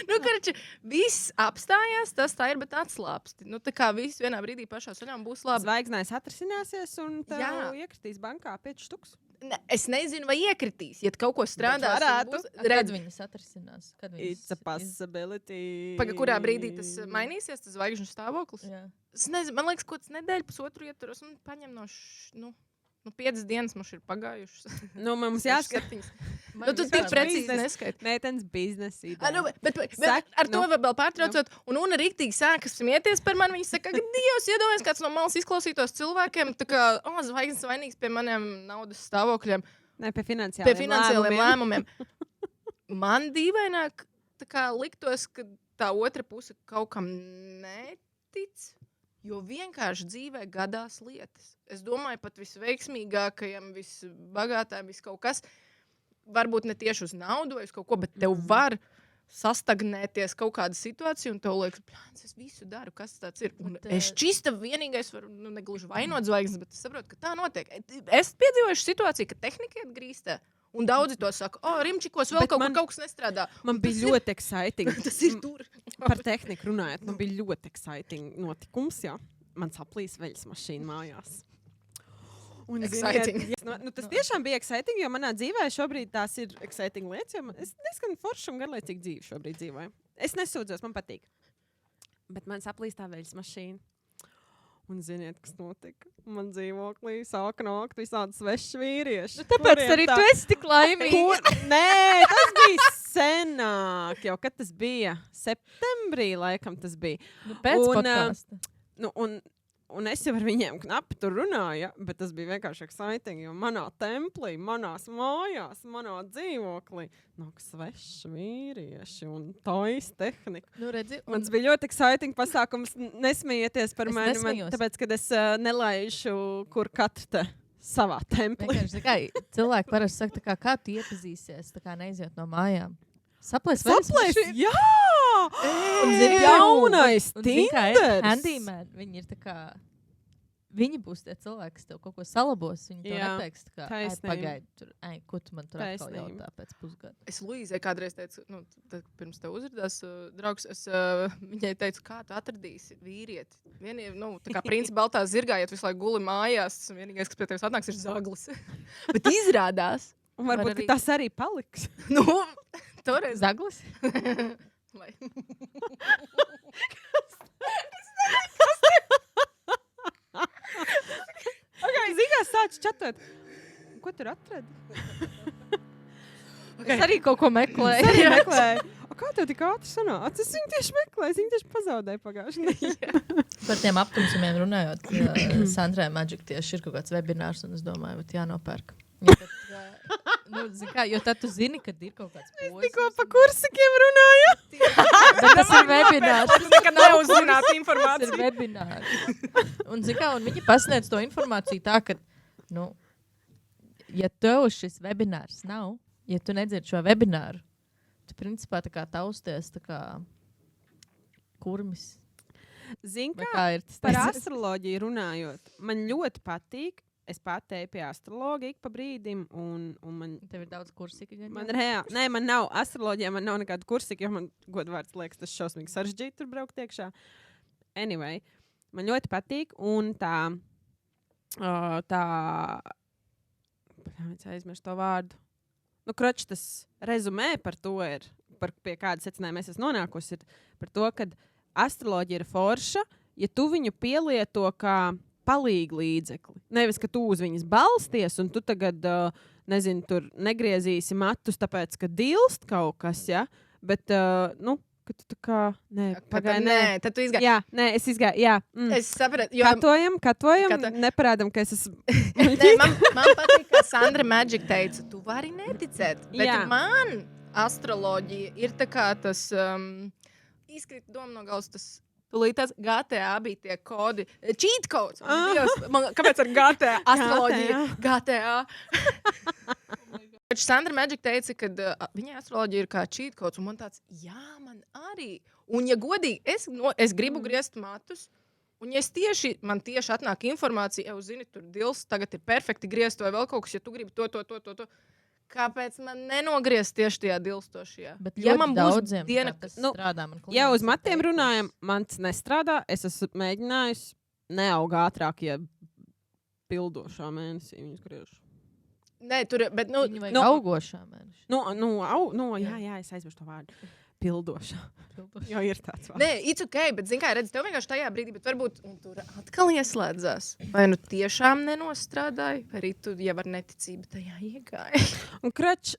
Nu, karači, viss apstājās, tas tā ir, bet atslāpsti. Nu, tā kā viss vienā brīdī pašā soļām būs labi. Zvaigznājs atrisināsies, un tev iekritīs bankā 5 štuks. Es nezinu, vai iekritīs. Ja kaut ko strādās, kad viņas atrisinās. It's a possibility. Paga, kurā brīdī tas mainīsies, tas zvaigžņu stāvoklis? Jā. Es nezinu, man liekas, kaut kāds nedēļu, pusotru ietturos un paņem no 5 dienas mums ir pagājušas. Nu, mums jāskatīt. Nu, tu tik precīzi neskaiti. Meitenes biznesa ideja. Bet ar to vēl pārtraucot, un riktīgi sākas smieties par mani. Viņi saka, ka Dievs iedomājas, kāds no malas izklausītos cilvēkiem, tā kā, zvaigznes vainīgs pie maniem naudas stāvokļiem. Ne, pie finansiāliem lēmumiem. Man dīvaināk, tā kā liktos, ka tā otra puse kaut kam netic. Jo vienkārši dzīvē gadās lietas. Es domāju, pat visveiksmīgākajam, visbagātājam, kaut kas, varbūt ne tieši uz naudu vai uz kaut ko, bet tev var sastagnēties kaut kāda situācija, un tev liekas, plāns, es visu daru, kas tāds ir. Un es čista vienīgais varu, negluži vainot zvaigznes, bet es saprotu, ka tā notiek. Es piedzīvoju situāciju, ka tehnika iet grīstē. Un daudzi to saka, Rimčikos vēl kaut kas nestrādā. Man bija ļoti exciting. Tas ir tur. Par tehniku runājot, man bija ļoti exciting notikums, jā. Man saplīs veļas mašīna mājās. Un, exciting. Tas tiešām bija exciting, jo manā dzīvē šobrīd tās ir exciting lietas, jo es diezgan forši un garlaicīgi dzīvi šobrīd dzīvoju. Es nesūdzos, man patīk. Bet man saplīs tā veļas mašīna. Un ziniet, kas notika? Man dzīvoklī sāka nākt visādi sveši vīrieši. Tāpēc arī tu esi tik laimīga. Nē, tas bija senāk. Jau kad tas bija? Septembrī laikam tas bija. Pēc podkāsta. Un es jau ar viņiem knapi tur runāju, bet tas bija vienkārši exciting, jo manā templī, manās mājās, manā dzīvoklī nāk sveši vīrieši un tojas tehnika. Nu, redzi, Mans bija ļoti exciting pasākums, nesmējieties par mani, tāpēc, kad es nelaišu, kur katru te savā templī. Cilvēki parasti saka, kā tu iepazīsies, tā kā neiziet no mājām. Saplēs, jā! Un jaunais Tinder! Handyman, viņi ir tā kā... Viņi būs tie cilvēki, kas tev kaut ko salabos. Viņi to neteiks, tā kā, pagaidi, ko tu man tur atkal jautā pēc pusgada. Es Luīzai kādreiz teicu, pirms tev uzradās draugs, viņai teicu, kā tu atradīsi vīrieti. Tā kā princi baltā zirgā, ja tu visu laiku guli mājās, vienīgais, kas pie tevis atnāks, ir zaglis. Bet izrādās. Un varbūt tas arī paliks. Toreiz zaglis? Lai. Zīgās sāc čatot. Ko tur atradi? Es arī kaut ko meklēju. Kā tev tik ātri sanāca? Es viņu tieši meklēju, es viņu tieši pazaudēju pagājušajā. Par tiem aptumsumiem runājot, Sandrai Magic tieši ir kaut kāds webinārs, un es domāju, ka jānopērk. Jo tad tu zini, kad ir kaut kāds posms. Es tikko pa kursikiem runāju. Bet tas ir webinārs. Tas nekad neuzzināt informāciju. Tas ir webinārs. Un viņi pasniedz to informāciju tā, ka, ja tev šis webinārs nav, ja tu nedzirdi šo webināru, tu principā tā kā tausties tā kā kurmis. Zini kā, par astroloģiju runājot, man ļoti patīk. Es patēju pie astrologa ik pa brīdim, un man... Tev ir daudz kursika? Man nav astroloģijā, man nav nekāda kursika, jo man godvārds liekas, tas šausmīgi sarežģīti tur braukt iekšā. Anyway, man ļoti patīk, un tā aizmirst to vārdu. Kroč, tas rezumē par to ir, pie kāda secinājuma es esmu nonākusi, ir par to, ka astroloģija ir forša, ja tu viņu pielieto kā palīgi līdzekli. Nevis, ka tu uz viņas balsties, un tu tagad, tur negriezīsi matus, tāpēc, ka dilst kaut kas, ja? Bet, ka tu tā kā... Nē, tad tu izgāji. Jā, es izgāju, jā. Es sapratu, jo... Katojam, neparādam, ka es esmu... man patīk, kā Sandra Magic teica, tu vari neticēt, bet man astroloģija ir tā kā tas... izkrita doma no galvas, tas... Tūlītās GTA bija tie kodi. Cheat codes! Kāpēc ar GTA? Astroloģija. GTA. Sandra Magic teica, ka viņai astroloģija ir kā cheat codes, un man tāds, jā, man arī. Un, ja godīgi, es gribu griezt matus, un ja man tieši atnāk informācija, zini, tur dils, tagad ir perfekti griezt vai vēl kaut kas, ja tu gribi to. Kāpēc man nenogriezt tieši tajā dilstošajā? Bet ja man būs daudziem diena, tas strādā, man klients Ja uz matiem teikuši. runājam, mans nestrādā, es esmu mēģinājusi neaug ātrāk, ja pildošā mēnesī viņus griežu. Nē, tur, bet, Viņu vajag augošā mēneša. Jā, es aizmirstu to vārdu. Pildošā. Jo ir tāds vārds. Nē, it's ok, bet, zini kā, redz, tev vienkārši tajā brīdī, bet varbūt tur atkal ieslēdzās. Vai nu tiešām nenostrādāja, vai arī tu jau ar neticību tajā iegāja. Un krač,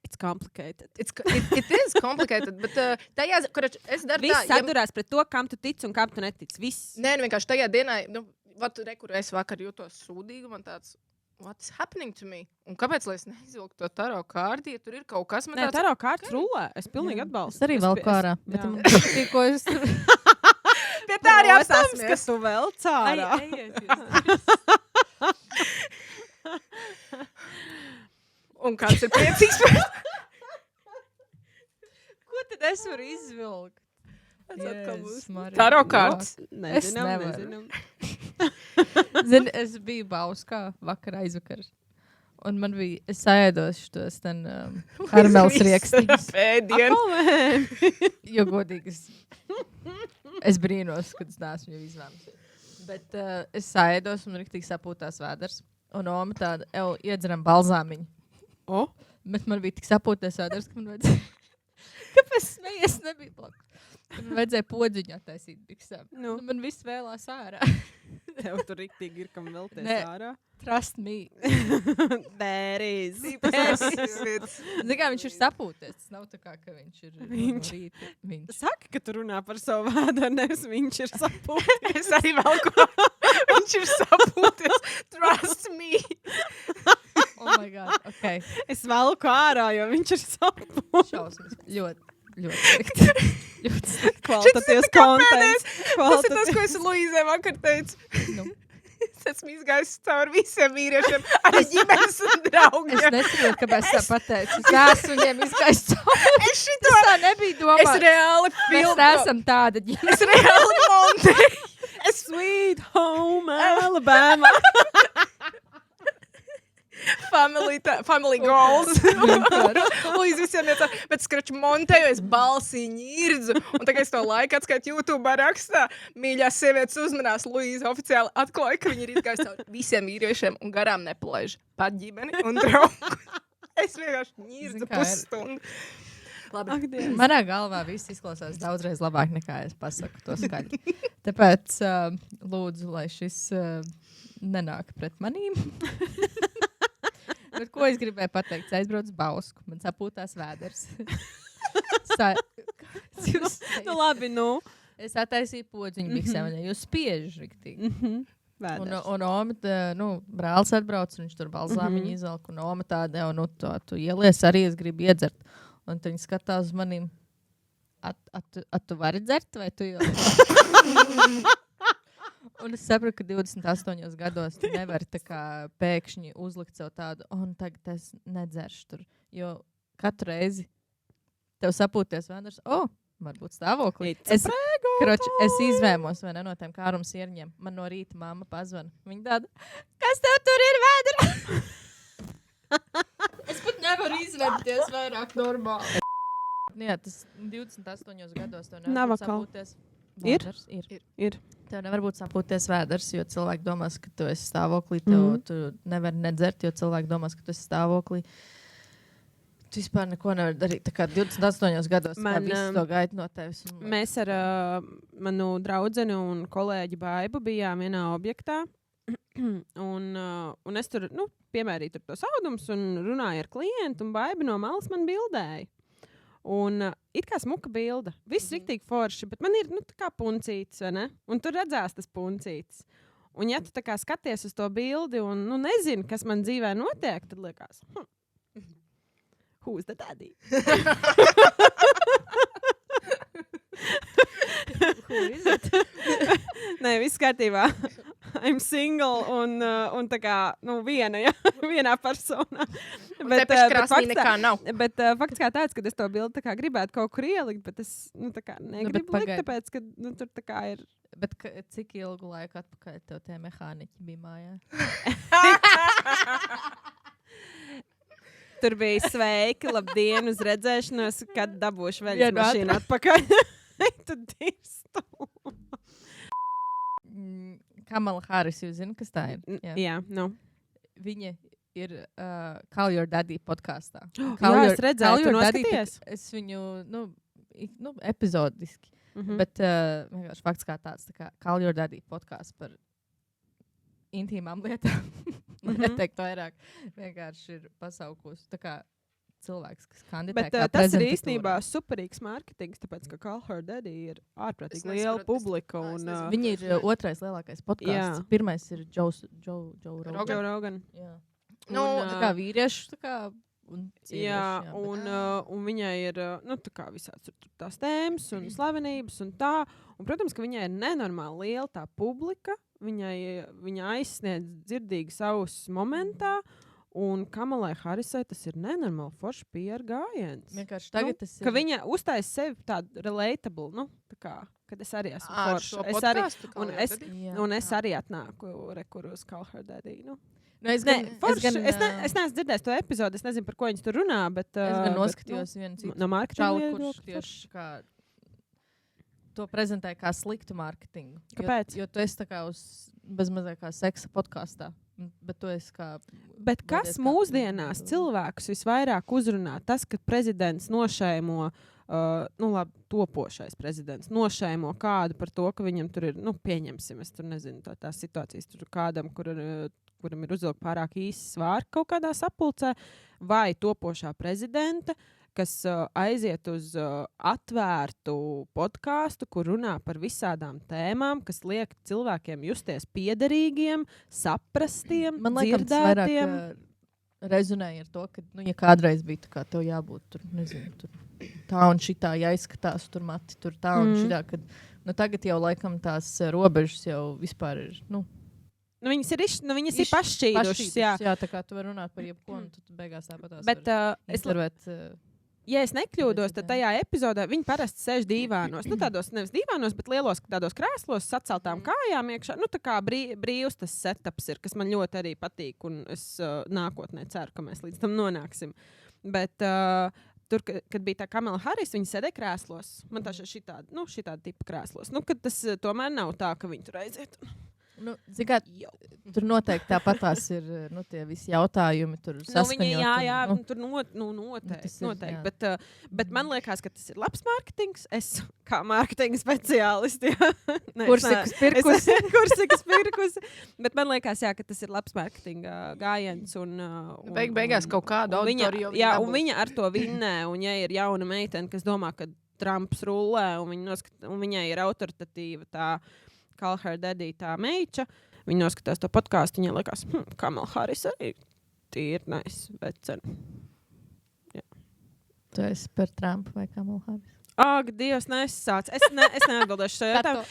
it's complicated. It is complicated, bet tajā, krač, es daru Viss tā. sadurās pret to, kam tu tici un kam tu netici. Viss. Nē, nu vienkārši tajā dienā, kur es vakar jūtos sūdīgi, man tāds, what's happening to me? Un kāpēc, lai es neizvilku to taro kārti, ja tur ir kaut kas, man Nē, tāds... taro kārtas rulē. Es pilnīgi atbalstu. Es arī vēl kārā. Bet jā. man patīk, ko es tur... Pie tā arī Protams, apstāsimies. ka tu vēl cārā. Un kāds ir priecīgs par... Ko tad es varu izvilkt? Taro kārtas. Nezinām, nevaru. nezinām. Zini, es biju Bauskā aizvakar. Un man bija, es ēdos tos karamels riekstīgus. Pēdienu. Jo godīgi, es brīnos, kad es neesmu jau izvēlējusies. Bet es ēdos un riktīgi sapūtās vēders. Un Oma tāda, iedzeram balzāmiņu. O? Bet man bija tik sapūties vēders, ka man vajadzēja... Kāpēc smejies nebija blakus? Man vajadzēja podziņu attaisīt biksēm. Nu. Man viss vēlās ārā. Tev tur riktīgi ir, kam vēlties Nē. ārā. Trust me. There is. Zini, kā viņš ir sapūties. Tas nav tā kā, ka viņš ir Viņš. no rīta. Viņš. Saki, ka tu runā par savu vēdu, nevis viņš ir sapūtis. Es arī vēl ko. Viņš ir sapūties. Trust me. Oh my god, ok. Es velku ārā, jo viņš ir sapūtis. Šausmas. Ļoti slikti. Ļoti slikti. Kvalitatīvs kontents. Tas ir tas, ko es Luīzē vakar teicu. Nu, Es esmu izgājis cauri visiem vīriešiem, arī ģimenes un es draugiem. nesaprotu, kāpēc tā pateicu. Es neesmu viņiem izgājis cauri. Es šito... Tas tā nebija domāts. Es reāli Mēs filmu. neesam tāda ģimene. Es reāli montēju. Sweet home Alabama. Family goals. Līdz visiem iet, bet skraču montēju, es balsī ņirdzu. Un tagad es to laiku atskaitu YouTube rakstā. Mīļās sievietes uzmanās, Luīza oficiāli atklāja, ka viņi ir izgājis cauri visiem vīriešiem un garām neplaiž. Pat ģimeni un draugu. Es vienkārši ņirdzu Zini, kā ir. pusstundu. Ak, Dievs. Manā galvā viss izklausās daudzreiz labāk nekā es pasaku to skaļi. Tāpēc lūdzu, lai šis nenāk pret manīm. Bet ko es gribēju pateikt? Es aizbraucu Bausku, man sapūtās vēders. Nu labi, nu. Es attaisīju podziņu biksēm, un jūs spiež riktīgi. Vēders. Un Oma, brālis atbrauc, un viņš tur balzāmiņu izvelk, un Oma tāda, tu ielies arī, es gribu iedzert. Un tad viņi skatās uz manīm, tu vari dzert, vai tu jau? Un es saprotu, ka 28 gados tu nevari tā kā pēkšņi uzlikt sev tādu, un tagad es nedzeršu tur. Jo katru reizi tev sapūties vēders, varbūt stāvoklī. Es izvēmos, vai ne, no tiem kārums ierņiem. Man no rīta mamma pazvana. Viņa tāda, kas tev tur ir vēdera? Es pat nevaru izvērties vairāk normāli. Jā, tas 28 gados tev Nav nevar būt atkal. sapūties. Ir? Vēders. Ir. Tev nevar būt sapūties vēders, jo cilvēki domās, ka tu esi stāvoklī. Tu nevari nedzert, jo cilvēki domās, ka tu esi stāvoklī. Tu vispār neko nevari darīt. Tā kā 28 gados visu to gaida no tevis. Mēs ar manu draudzeni un kolēģi Baibu bijām vienā objektā. un es tur, piemērīju tur tos audumus un runāju ar klientu, un Baiba no malas man bildēja. Un it kā smuka bilde. Viss riktīgi forši, bet man ir, tā kā puncītis, vai ne? Un tur redzās tas puncītis. Un ja tu tā kā skaties uz to bildi un, nezini, kas man dzīvē notiek, tad liekas, who's the daddy? Nē, viss kārtībā. I'm single un tā kā, vienā personā. Bet krāsnī nekā nav. Bet fakts kā tāds, ka es to bildi tā kā gribētu kaut kur ielikt, bet es, tā kā negribu likt, tāpēc, ka, tur tā kā ir. Bet cik ilgu laiku atpakaļ tev tie mehāniķi bija mājā? Tur bija sveiki, labdien, uz redzēšanos, kad dabūšu veļas mašīnu atpakaļ. Tu dirstu. Kamala Harris, jūs zināt, kas tā ir? Jā, Viņa ir Call Your Daddy podkāstā. Jā, es redzēju, tu noskaties? Es viņu, epizodiski. Bet vienkārši fakts kā tāds, tā kā Call Your Daddy podkāsts par intīmām lietām. Neteikt vairāk. Vienkārši ir pasaukus. Tā kā cilvēks, kas kandidē bet tas ir īstenībā superīgs mārketings, tāpēc, ka Call Her Daddy ir ārprātīgi liela publika. Viņi ir otrais lielākais podkāsts. Pirmais ir Joe Rogan. Jā. Tā kā vīrieši, tā kā un sievieši. Un viņai ir, tā kā visāds tur tās tēmas un slavenības un tā. Un, protams, ka viņai ir nenormāli liela tā publika. Viņa aizsniedz dzirdīgi savus momentā. Un Kamalai Harrisai tas ir nenormāli forši PR gājiens. Vienkārši tagad tas ir. Ka viņa uztais sevi tādu relatable, tā kā, kad es arī esmu forši. Es arī atnāku kur uz Call Her Daddy, Es neesmu dzirdējis to epizodi, es nezinu, par ko viņas tur runā, bet... Es gan noskatījos vienu citu čalu, kurš tieši kā to prezentē kā sliktu mārketingu. Kāpēc? Jo tu esi tā kā bezmazliet kā seksa podkāstā. Bet tu esi kā... Bet kas mūsdienās cilvēkus visvairāk uzrunā? Tas, ka prezidents nošēmo, topošais prezidents nošēmo kādu par to, ka viņam tur ir, pieņemsim, es tur nezinu, tā situācijas tur kādam, kuram ir uzvilkt pārāk īsi svārki kaut kādā sapulcē, vai topošā prezidenta, kas aiziet uz atvērtu podkāstu, kur runā par visādām tēmām, kas liek cilvēkiem justies piederīgiem, saprastiem, dzirdētiem. Man liekas, tas vairāk rezonēja ar to, ka, ja kādreiz bija tā kā tev jābūt tur, nezinu, tur tā un šitā jāizskatās, tur mati, tur tā un šitā, kad, tagad jau laikam tās robežas jau vispār ir, viņas ir paššķīdušas, jā. Jā, tā kā tu vari runāt par jebko, un tu beigās tāpatās bet, ja es nekļūdos, tad tajā epizodē viņi parasti sēž dīvānos. Tādos nevis dīvānos, bet lielos tādos krēslos, saceltām kājām iekšā. Tā kā brīvs tas setups ir, kas man ļoti arī patīk, un es nākotnē ceru, ka mēs līdz tam nonāksim. Bet tur, kad bija tā Kamala Harris, viņa sēdēja krēslos. Man tā šitāda tipa krēslos. Kad tas tomēr nav tā, ka viņi tur aiziet. Tur noteikti tāpatās ir tie visi jautājumi, tur saskaņot. Tur noteikti. Bet man liekas, ka tas ir labs mārketings. Es kā mārketinga speciālisti. Kursikas pirkusi. Bet man liekas, ka tas ir labs mārketinga gājiens. Beigās kaut kādu auditoriju. Un viņa ar to vinnē. Un ja ir jauna meitene, kas domā, ka Trumps rullē, un viņai ir autoritatīva tā Call Her Daddy tā meiča, viņa noskatās to podkāstu, viņai liekas, Kamala Harris arī tīri nice vecena. Tu esi par Trumpu vai Kamalu Harris? Ak, Dievs, nesāc. Es neatbildēšu šo jautājumu.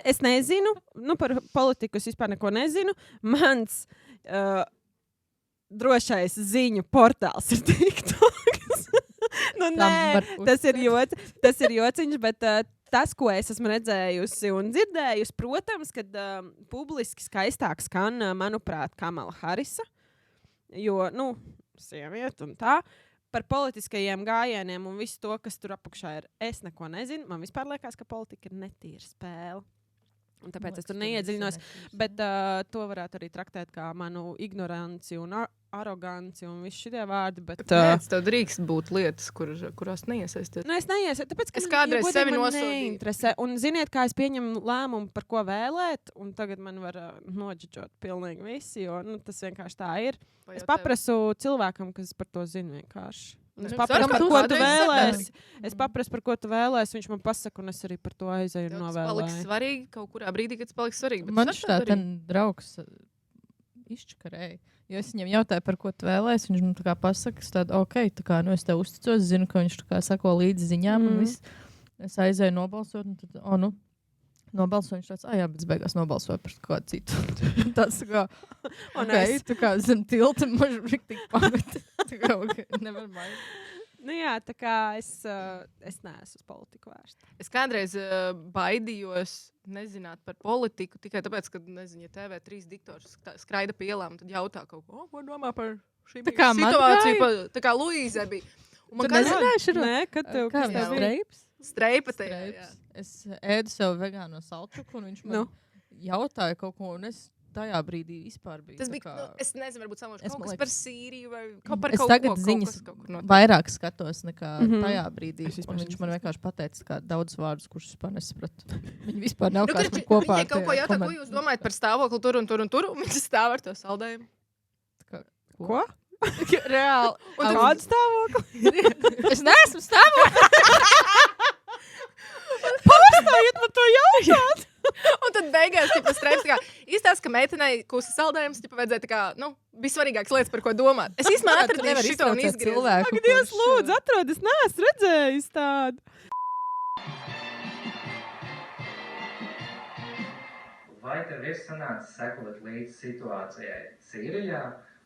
Es nezinu, par politiku es vispār neko nezinu. Mans drošais ziņu portāls ir TikToks. Tas ir jociņš, bet tas, ko es esmu redzējusi un dzirdējusi, protams, kad publiski skaistāk skan, manuprāt, Kamala Harrisa, jo, sieviete un tā, par politiskajiem gājieniem un visu to, kas tur apakšā ir, es neko nezinu. Man vispār liekas, ka politika ir netīra spēle. Un tāpēc es tur neiedziļinos, bet to varētu arī traktēt kā manu ignoranci un aroganci un visi šitie vārdi. Kāpēc tev drīkst būt lietas, kurās neiesaisties? Es neiesaistos, tāpēc, ka es kādreiz sevi nosodīju. Un ziniet, kā es pieņemu lēmumu, par ko vēlēt, un tagad man var nodžidžot pilnīgi visi, jo tas vienkārši tā ir. Es paprasu cilvēkam, kas par to zina vienkārši. Es paprasu, par ko tu vēlēsi, viņš man pasaka, un es arī par to aizēju un novēlēju. Tas paliks svarīgi kaut kurā brīdī, kad tas paliks svarīgi. Man šķiet, draugs izčakarēja. Jo es viņam jautāju, par ko tu vēlēsi, viņš man tā kā pasaka, es tev uzticos, zinu, ka viņš tā kā sako līdzi ziņām un viss. Es aizēju nobalsot, un tad, nobalsoju, viņš tāds, jā, bet beigās nobalsoju par kādu citu. Tas kā, tu kā zem tilta, mažu riktīgi pameti. Tā kā, nevar mainīt. Nu jā, tā kā es neesmu uz politiku vērsta. Es kādreiz baidījos nezināt par politiku, tikai tāpēc, ka, ja TV3 diktors skraida pie ielām, tad jautā kaut ko domā par šī situāciju. Tā kā Luīze bija. Tu nezināji, Nē, kad tev kā bija streips? Streipa tajā, jā. Es ēdu sev vegāno salčuku, un viņš man jautāja kaut ko, un es tajā brīdī vispār biju. Tas bija, es nezinu, varbūt samošu kaut kas par Sīriju vai par es kaut tagad ko. Ziņas vairāk skatos nekā tajā brīdī. Un viņš man vienkārši pateica kā daudz vārdus, kurus vispār nesapratu. Viņi vispār nav kāds man kopā. Viņai kaut ko jautā, ko jūs domājat par stāvokli tur un tur un tur, un viņš stāv ar to saldējumu. Ko? Reāli. Kādu stāvokli? Es neesmu stāvokli. Pārstājiet man to jautāt! Un tad beigās streips izstāsta, ka meitenei kūsa saldējums, vajadzēja tā kā, visvarīgākas lietas, par ko domāt. Es īstenībā atradīšu šito un izgriezu. Ak, Dievs, lūdzu, atrod, es neesmu redzējis tādu. Vai tev ir sanācis sekot līdz situācijai Sīrijā?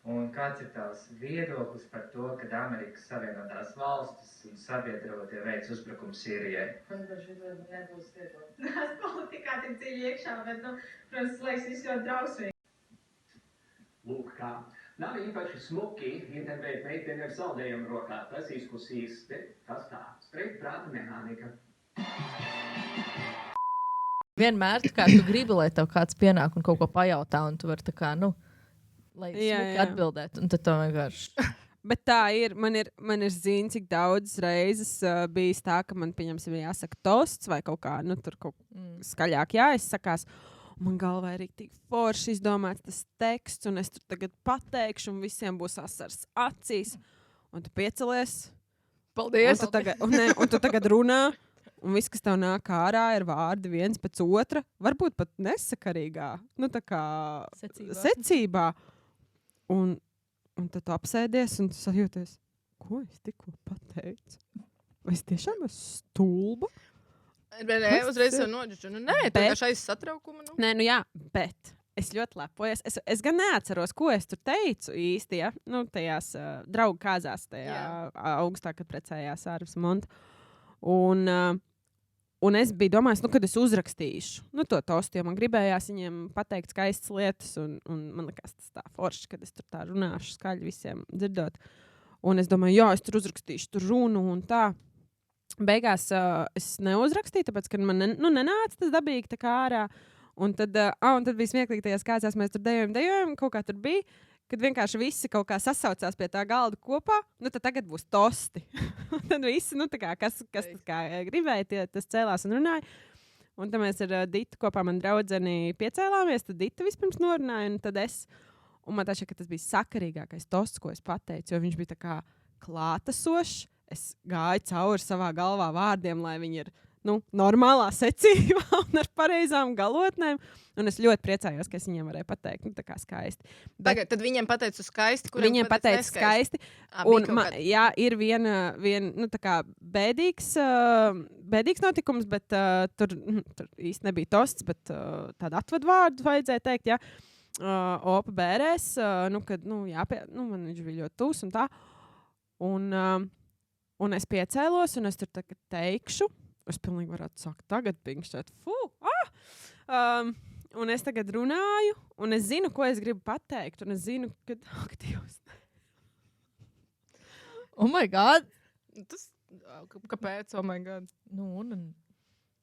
Un kāds ir tavs viedoklis par to, kad Amerikas Savienotās valstis un sabiedrotie veic uzbrukumu Sīrijai? Man par šo nebūs viedoklis. Nās politikā tik dziļi iekšā, bet, protams, liekas, viss ļoti drausmīgi. Lūk kā. Nav īpaši smuki intervēt meiteni ar saldējumu rokā. Tas izkusīs, bet tas tā. Streit prāta mehānika. Vienmēr, kā tu gribi, lai tev kāds pienāk un kaut ko pajautā, un tu vari tā kā, lai smuki atbildēt, un tad to vienkārši. Bet tā ir, man ir zini, cik daudz reizes bijis tā, ka man, pieņemsim, jāsaka tosts vai kaut kā, tur kaut skaļāk jāizsakās. Man galvā ir riktīgi forši izdomāts tas teksts, un es tur tagad pateikšu, un visiem būs asars acīs. Un tu piecelies. Paldies! Un tu tagad runā, un viss, kas tev nāk ārā, ir vārdi viens pēc otra, varbūt pat nesakarīgā, tā kā secībā. Un tad tu apsēdies un tu sajūties, ko es tikko pateicu? Vai es tiešām esmu stulba? Uzreiz jau noģiču. Nē, tā kā šais satraukuma. Nē, jā, bet es ļoti lepojos. Es gan neatceros, ko es tur teicu īsti, ja? Tajās draugu kāzās, tajā augustā, kad precējās Ārvis Monta. Un es biju domājis, kad es uzrakstīšu to tostu, jo man gribējās viņiem pateikt skaistas lietas, un man likās tas tā forši, kad es tur tā runāšu skaļi visiem dzirdot. Un es domāju, jā, es tur uzrakstīšu tur runu un tā. Beigās es neuzrakstīju, tāpēc, ka man nenāca tas dabīgi tā kā ārā. Un tad bija smieklīgi tajās kāzās, mēs tur dejojam, kaut kā tur bija. Kad vienkārši visi kaut kā sasaucās pie tā galda kopā, tad tagad būs tosti. Tad visi, kas kā gribēja, tas cēlās un runāja. Un tad mēs ar Ditu kopā man draudzeni piecēlāmies, tad Dita vispirms norunāja, un tad es. Un man tā šķiet, ka tas bija sakarīgākais tosts, ko es pateicu, jo viņš bija tā kā klātesošs. Es gāju cauri savā galvā vārdiem, lai viņi ir normālā secībā un ar pareizām galotnēm. Un es ļoti priecājos, ka es viņiem varēju pateikt, tā kā skaisti. Tagad, tad viņiem pateicu skaisti, kuriem viņiem pateicu skaisti. Un ir viena tā kā bēdīgs notikums, bet tur īsti nebija tosts, bet tādu atvadvārdu vajadzēja teikt, ja. Opa bērēs, kad, man viņš bija ļoti tūs un tā. Un es piecēlos, un es tur tagad teikšu. Es pilnīgi varētu sākt tagad pinkšķēt. Un es tagad runāju, un es zinu, ko es gribu pateikt, un es zinu, ka Dievs. Oh my God! Kāpēc? Oh my God!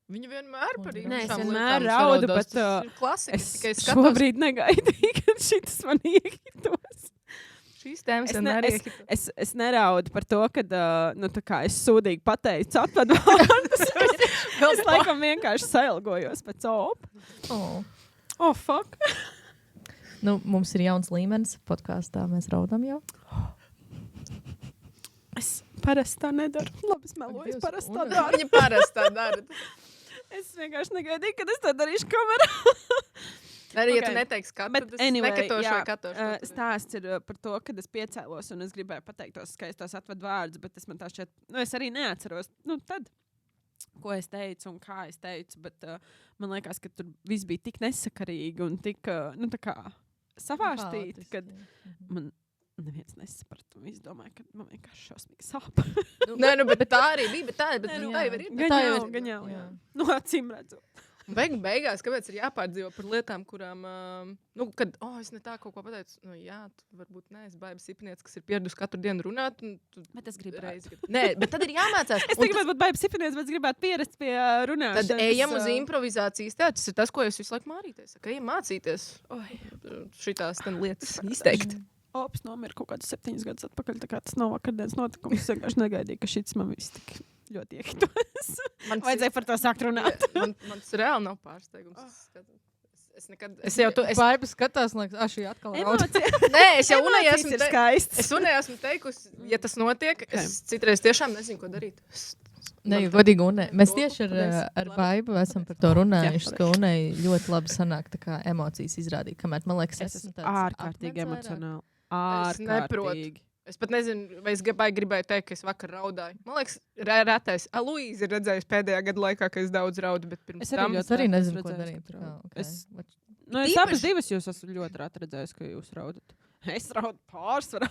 Viņa vienmēr par Nē, es vienmēr raudu, bet es šobrīd negaidīju, kad šitas man iekritos. Šīs tēmas vienmēr iekritos. Es neraudu par to, kad tā kā es sūdīgi pateicu atvadu vārdus. Es laikam vienkārši sailgojos pēc opa. Oh, fuck. Mums ir jauns līmenis podkāstā, mēs raudam jau. Es parasti tā nedaru. Labi, es meloju, es parasti tā daru. Viņa parasti tā dara. Es vienkārši negaidīju, kad es to darīšu kamerā. Arī, ja tu neteiksi katru, tad anyway, nekatošu vai katošu. Stāsts ir par to, kad es piecēlos un es gribēju pateikt tos skaistos atvadu vārdus, bet man tā šķiet, es arī neatceros. Tad. ko es teicu un kā es teicu, bet man liekas, ka tur viss bija tik nesakarīgi un tik, nu tā kā savārstīti, kad man neviens nesaprata. Es domāju, ka man vienkārši šausmīgi sāp. Nē, nu, bet tā arī bija, bet tā jau ir. Gan jau, jā. Nu, acīm redzot. Beigās, kāpēc ir jāpārdzīvo par lietām, kurām, nu, kad, es ne tā kaut ko pateicu, nu, jā, tu varbūt neesi baibas sipinieks, kas ir pieradusi katru dienu runāt. Bet es gribētu. Nē, bet tad ir jāmācās. Es negribētu būt baibas sipinieks, bet es gribētu pierast pie runāšanas. Tad ejam uz improvizācijas teātris. Tas ir tas, ko es visu laiku mārīties. Ka ejam mācīties šitās lietas izteikt. Ops nomira kaut kādus 7 gadus atpakaļ, tā kā tas nav vakardienas notikums. Es vienkārši negaidīju, ka šits man viss tik ļoti iehitos. Vajadzēja par to sākt runāt. Man tas reāli nav pārsteigums. Es nekad... Baiba skatās, liekas, šī atkal raud. Nē, es jau unai esmu teikusi, ja tas notiek, es citreiz tiešām nezinu, ko darīt. Nē, godīgi Unai. Mēs tieši ar Baibu esam par to runājuši, ka Unai ļoti labi sanāk tā kā emocijas izrādīt, kamēr, man liekas, es esmu tāds ārkārtīgi emocionāli. Es neprotu. Es pat nezinu, vai es gribēju teikt, ka es vakar raudāju. Man liekas, retais. Luīza ir redzējusi pēdējā gada laikā, ka es daudz raudu, bet pirms tam... Es arī nezinu, ko darīt. Es abas divas jūs esmu ļoti rāt redzējusi, ka jūs raudat. Es raudu pārsvarā.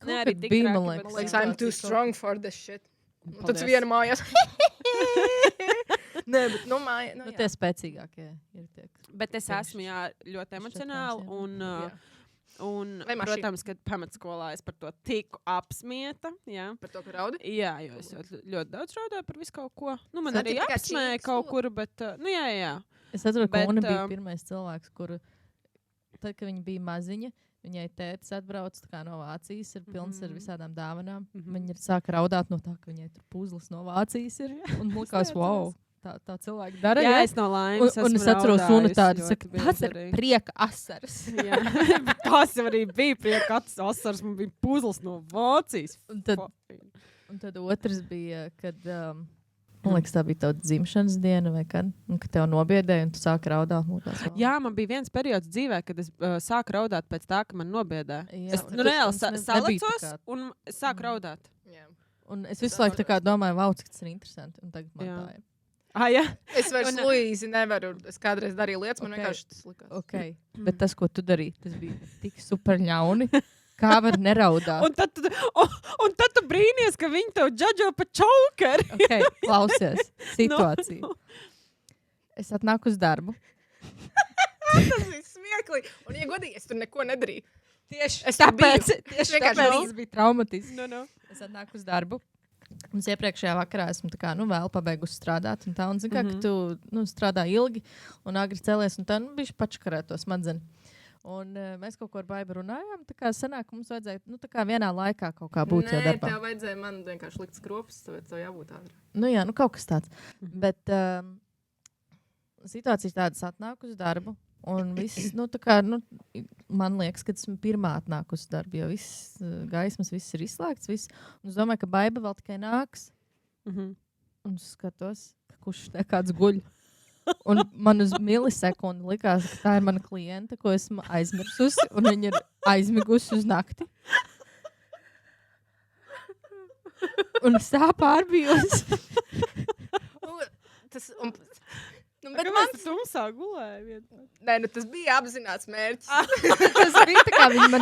Nē, arī tik bija, traki, man liekas, I'm too strong for this shit. Tad viena mājās. Nē, bet nu māja... Nu, tie spēcīgākie ir tie. Bet es esmu, ļoti emocionāli un protams, kad pamatskolā es par to tiku apsmieta. Jā. Par to, ka raudi? Jā, jo es ļoti daudz raudāju par visu kaut ko. Nu, man arī apsmēja kaut kur, bet, jā. Es atceru, ka Una bija pirmais cilvēks, kuru, tad, kad viņa bija maziņa, viņai tētis atbrauc no Vācijas, ir pilns ar visādām dāvanām. Viņa sāka raudāt no tā, ka viņai tur puzles no Vācijas ir. Un likās, wow. Tā cilvēki dara. Jā, es no laimes esmu un es atceros Unu tādu, saka, tas ir arī. Prieka asaras. Tas jau arī bija prieka asaras, man bija puzles no Vācijas. Un tad otrs bija, kad, man liekas, tā bija tauta dzimšanas diena, vai kad tev nobiedēja un tu sāki raudāt. Jā, man bija viens periods dzīvē, kad es sāku raudāt pēc tā, ka man nobiedēja. Es reāli salecos un es sāku raudāt. Jā. Un es visu laiku tā kā domāju, wow, cik tas ir interesanti. Un tagad man tā ir. Jā. Es vairs Luīzi nevaru. Es kādreiz darīju lietas, man vienkārši tas likās. Okay. Bet tas, ko tu darīji, tas bija tik super ļauni. Kā var neraudāt? un tad tu brīnies, ka viņi tev džadžo pa čaukeri. Okay, klausies. Situācija. Es atnāku uz darbu. Tas bija smieklīgi. Un, ja godīgi, es tur neko nedarīju. Tieši tāpēc tas bija traumatiski. No. Es atnāku uz darbu. Un iepriekšējā vakarā esmu tā kā, vēl pabeigusi strādāt. Un tā, un zin kā, ka tu strādā ilgi un agri cēlies, un tā, bišķi pačkarē to smadzen. Un mēs kaut ko ar Baibu runājām, tā kā sanāk, mums vajadzēja, tā kā vienā laikā kaut kā būt jau darbā. Nē, tev vajadzēja man vienkārši likt skropus, tev jābūt ātrāk. Nu jā, kaut kas tāds. Bet situācija tādas atnāk uz darbu. Un viss, tā kā, man liekas, ka esmu pirmā atnākusi darbu, jo viss gaismas, viss ir izslēgts, viss. Un es domāju, ka Baiba vēl tikai nāks. Un skatos, ka kurš te kāds guļ. Un man uz milisekundi likās, ka tā ir mana klienta, ko esmu aizmirsusi, un viņa ir aizmigusi uz nakti. Un es tā pārbijos. Bet man tas tumsā gulēja. Nē, tas bija apzināts mērķis. Tas bija tā kā viņi man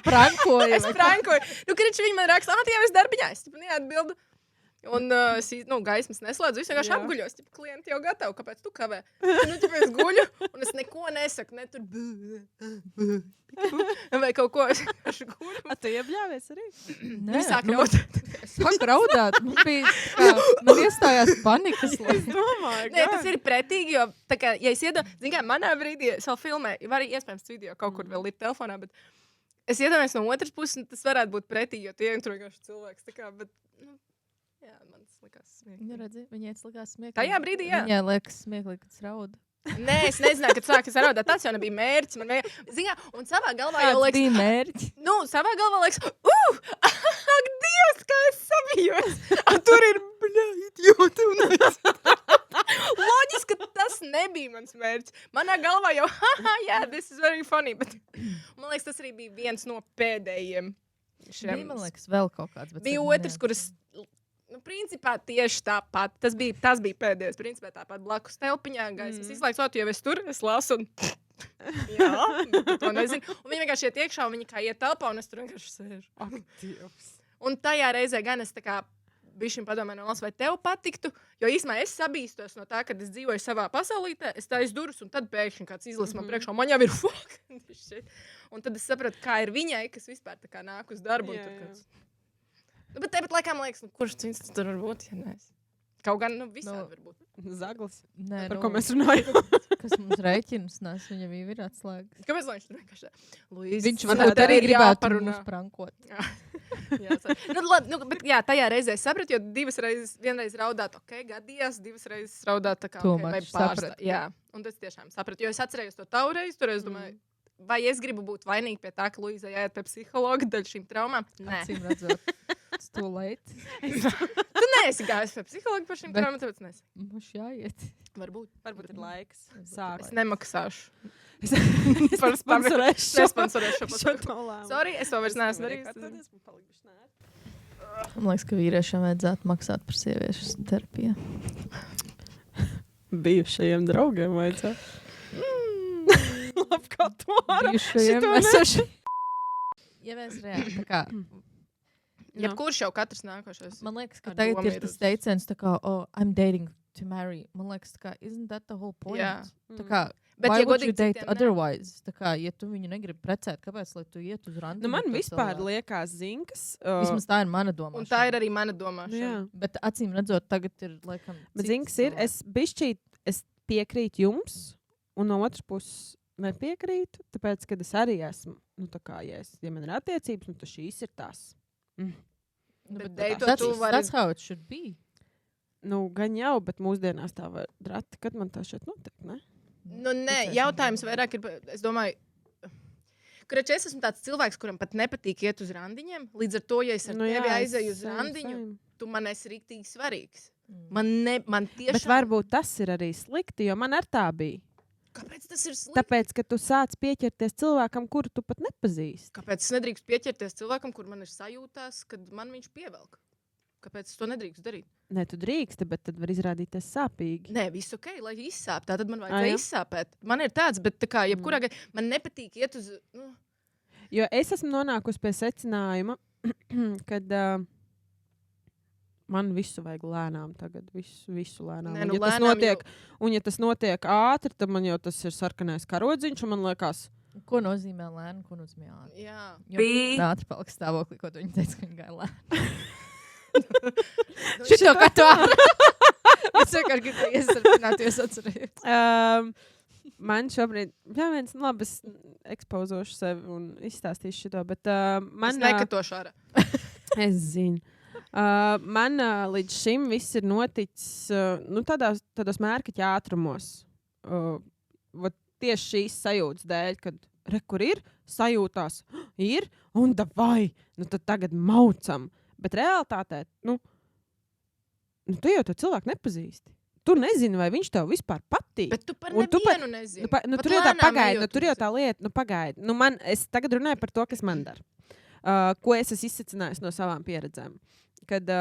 prankoja. Es prankoju. Krič, viņi man raksta, jā, es darbiņā. Es neatbildu. Un gaismas neslēdzu. Es vienkārši apguļos. Klienti jau gatavi. Kāpēc tu kavē? Es guļu, un es neko nesaku. Ne tur vai kaut ko. Es vienkārši guļu. Tu iebļāvies arī? Nē, es sāku raudāt. Man iestājās panikas. Es domāju, nē, tas ir pretīgi, jo, tā kā, ja es zin kā, manā brīdī es vēl filmēju, var iespējams video kaut kur vēl ir telefonā, bet es iedomājos no otras puses, un tas varētu būt pretīgi, jo tie ir vienkārši cilvēks, tā kā, bet, jā, man tas likās smieklīgi. Ja redzi, viņai tas likās smieklīgi. Tajā brīdī, jā. Viņai liekas smieklīgi, kad es raudu. Nē, es nezināju, kad sākas raudāt. Tas jau nebija mērķis. Ziniet, un savā galvā jau liekas, bija mērķis. Savā galvā liekas, ak, Dievs, kā es sabijos. Tur ir, idiotu. Loģiski, ka tas nebija mans mērķis. Manā galvā jau, this is very funny. Bet, man liekas, tas arī bija viens no pēdējiem. Bija, man liekas, vēl kaut kāds. Bija otrs, kuras Nu, principā tieši tāpat. Tas bija pēdējais. Principā tāpat blakus telpiņā gaisa. Es izlaiku sotu, jau es tur, es lasu un... Jā, to nezinu. Un viņi vienkārši iet iekšā, un viņi kā iet telpā, un es tur vienkārši sēžu. Ak, Dievs. Un tajā reizē gan es tā kā bišķiņ padomāju no malas, vai tev patiktu, jo īsumā es sabīstos no tā, kad es dzīvoju savā pasaulītē, es taisu durvis, un tad pēkšņi kāds izlasa man priekšā, un man jau ir fuck. Un tad es sapratu, kā ir viņai, kas vispār tā kā nāk uz darbu. Jā, un tur kāds... Nu, bet tāpat laikā man liekas, kurš cits tur var būt, ja neesi. Kaut gan, visādi var būt. Zaglis. Nē, Par ko mēs runājam? Kas mums rēķinus nes, viņam jau ir atslēgas. Kāpēc viņš tur vienkārši? Luīz, Viņš varbūt arī gribētu mūs prankot. Bet jā, tajā reizē es sapratu, jo vienreiz raudāt, gadījās, 2 reizes raudāt, tā kā, vai pārsta. Jā, un tas tiešām sapratu, jo es atcerējos to taureiz, toreiz domāju, vai es gribu būt vainīga pie tā, ka Luīza jāiet pie psihologa daļ šīm traumām? Nē. Acīm redzot. It's too late. Tu neesi gājis pie psihologa par šīm traumām, tāpēc nesi. Mums jāiet. Varbūt ir laiks. Es Sākt. nemaksāšu. Par sponsorēšu. Nesponsorēšu šo to lēmumu. Sorry, es to vairs neesmu darījis. Man liekas, ka vīriešiem vajadzētu maksāt par sieviešu terapiju. Bijušajiem draugiem vajadzētu. Labi, kā to varam. Bijušajiem esošiem. Ja mēs reāli, tā kā... Jebkurš jau katrs nākošais. Man liekas, ka Ar tagad domu ir ir tas uz- teiciens, tā kā, I'm dating to marry. Man liekas, tā kā, isn't that the whole point? Jā. Tā kā, Bet, why ja would you godīgi date citiem ne? otherwise? Tā kā, ja tu viņu negribi precēt, kāpēc, lai tu iet uz randu? Nu, man vispār liekas, zinkas. Vismaz tā ir mana domāšana. Un tā ir arī mana domāšana. Jā. Bet acīm redzot, tagad ir, laikam, Bet cits zinkas ir, cilvēks. es piekrītu jums, un no otras puses nepiekrītu, tāpēc, kad es arī esmu, nu, tā kā, ja man ir attiecības, nu, tad šīs ir tās. Nu, Bet bet deitot that's, tu vari- that's how it should be. Nu, gan jau, bet mūsdienās tā var drati, kad man tā šeit notiek, ne? Nu, nē, jautājums vairāk ir, es domāju, kurš es esmu tāds cilvēks, kuram pat nepatīk iet uz randiņiem. Līdz ar to, ja es ar tevi aizēju uz randiņu, tu man esi rīktīgi svarīgs. Man tiešām... Bet varbūt tas ir arī slikti, jo man ar tā bija. Kāpēc tas ir slikti? Tāpēc, ka tu sāc pieķerties cilvēkam, kuru tu pat nepazīsti. Kāpēc es nedrīkstu pieķerties cilvēkam, kur man ir sajūtās, kad man viņš pievelk? Kāpēc es to nedrīkstu darīt? Nē, tu drīksti, bet tad var izrādīties sāpīgi. Nē, viss ok, lai izsāp. Tā tad man vajadzēja izsāpēt. Man ir tāds, bet tā kā jebkurā gadījumā man nepatīk iet uz... Nu, Jo es esmu nonākusi pie secinājuma, kad man visu vajag lēnām tagad. Visu lēnām. Nē, Un nu, ja tas lēnām notiek, un ja tas notiek ātri, tad man jau tas ir sarkanais karodziņš, un man liekas, Ko nozīmē lēni, ko nozīmē ātri? jā. Jo ātri paliks stāvoklī, ko tu viņa teica, ka viņa gāja lēni. Šito Šito kā tu ātri. Es vienkārši gribēju iesarpināt, jo es atcerējos. man šobrīd, jā, viens, nu, labi, es ekspozošu sevi un izstāstīšu šito, bet man... Es nekatošu ārā. Es zinu. Man līdz šim viss ir noticis nu, tādos mērķa ātrumos. Tieši šīs sajūtas dēļ, kad kur ir sajūtās, ir un davai, nu tad tagad maucam. Bet realitātē, nu tu jau to cilvēku nepazīsti. Tu nezini, vai viņš tev vispār patīk. Bet tu par Un tu nevienu nezini. tur jau tā pagaidi, tur jau tā lieta, pagaidi. Es tagad runāju par to, kas man dara. Ko es esmu izsacinājusi no savām pieredzēm. Kad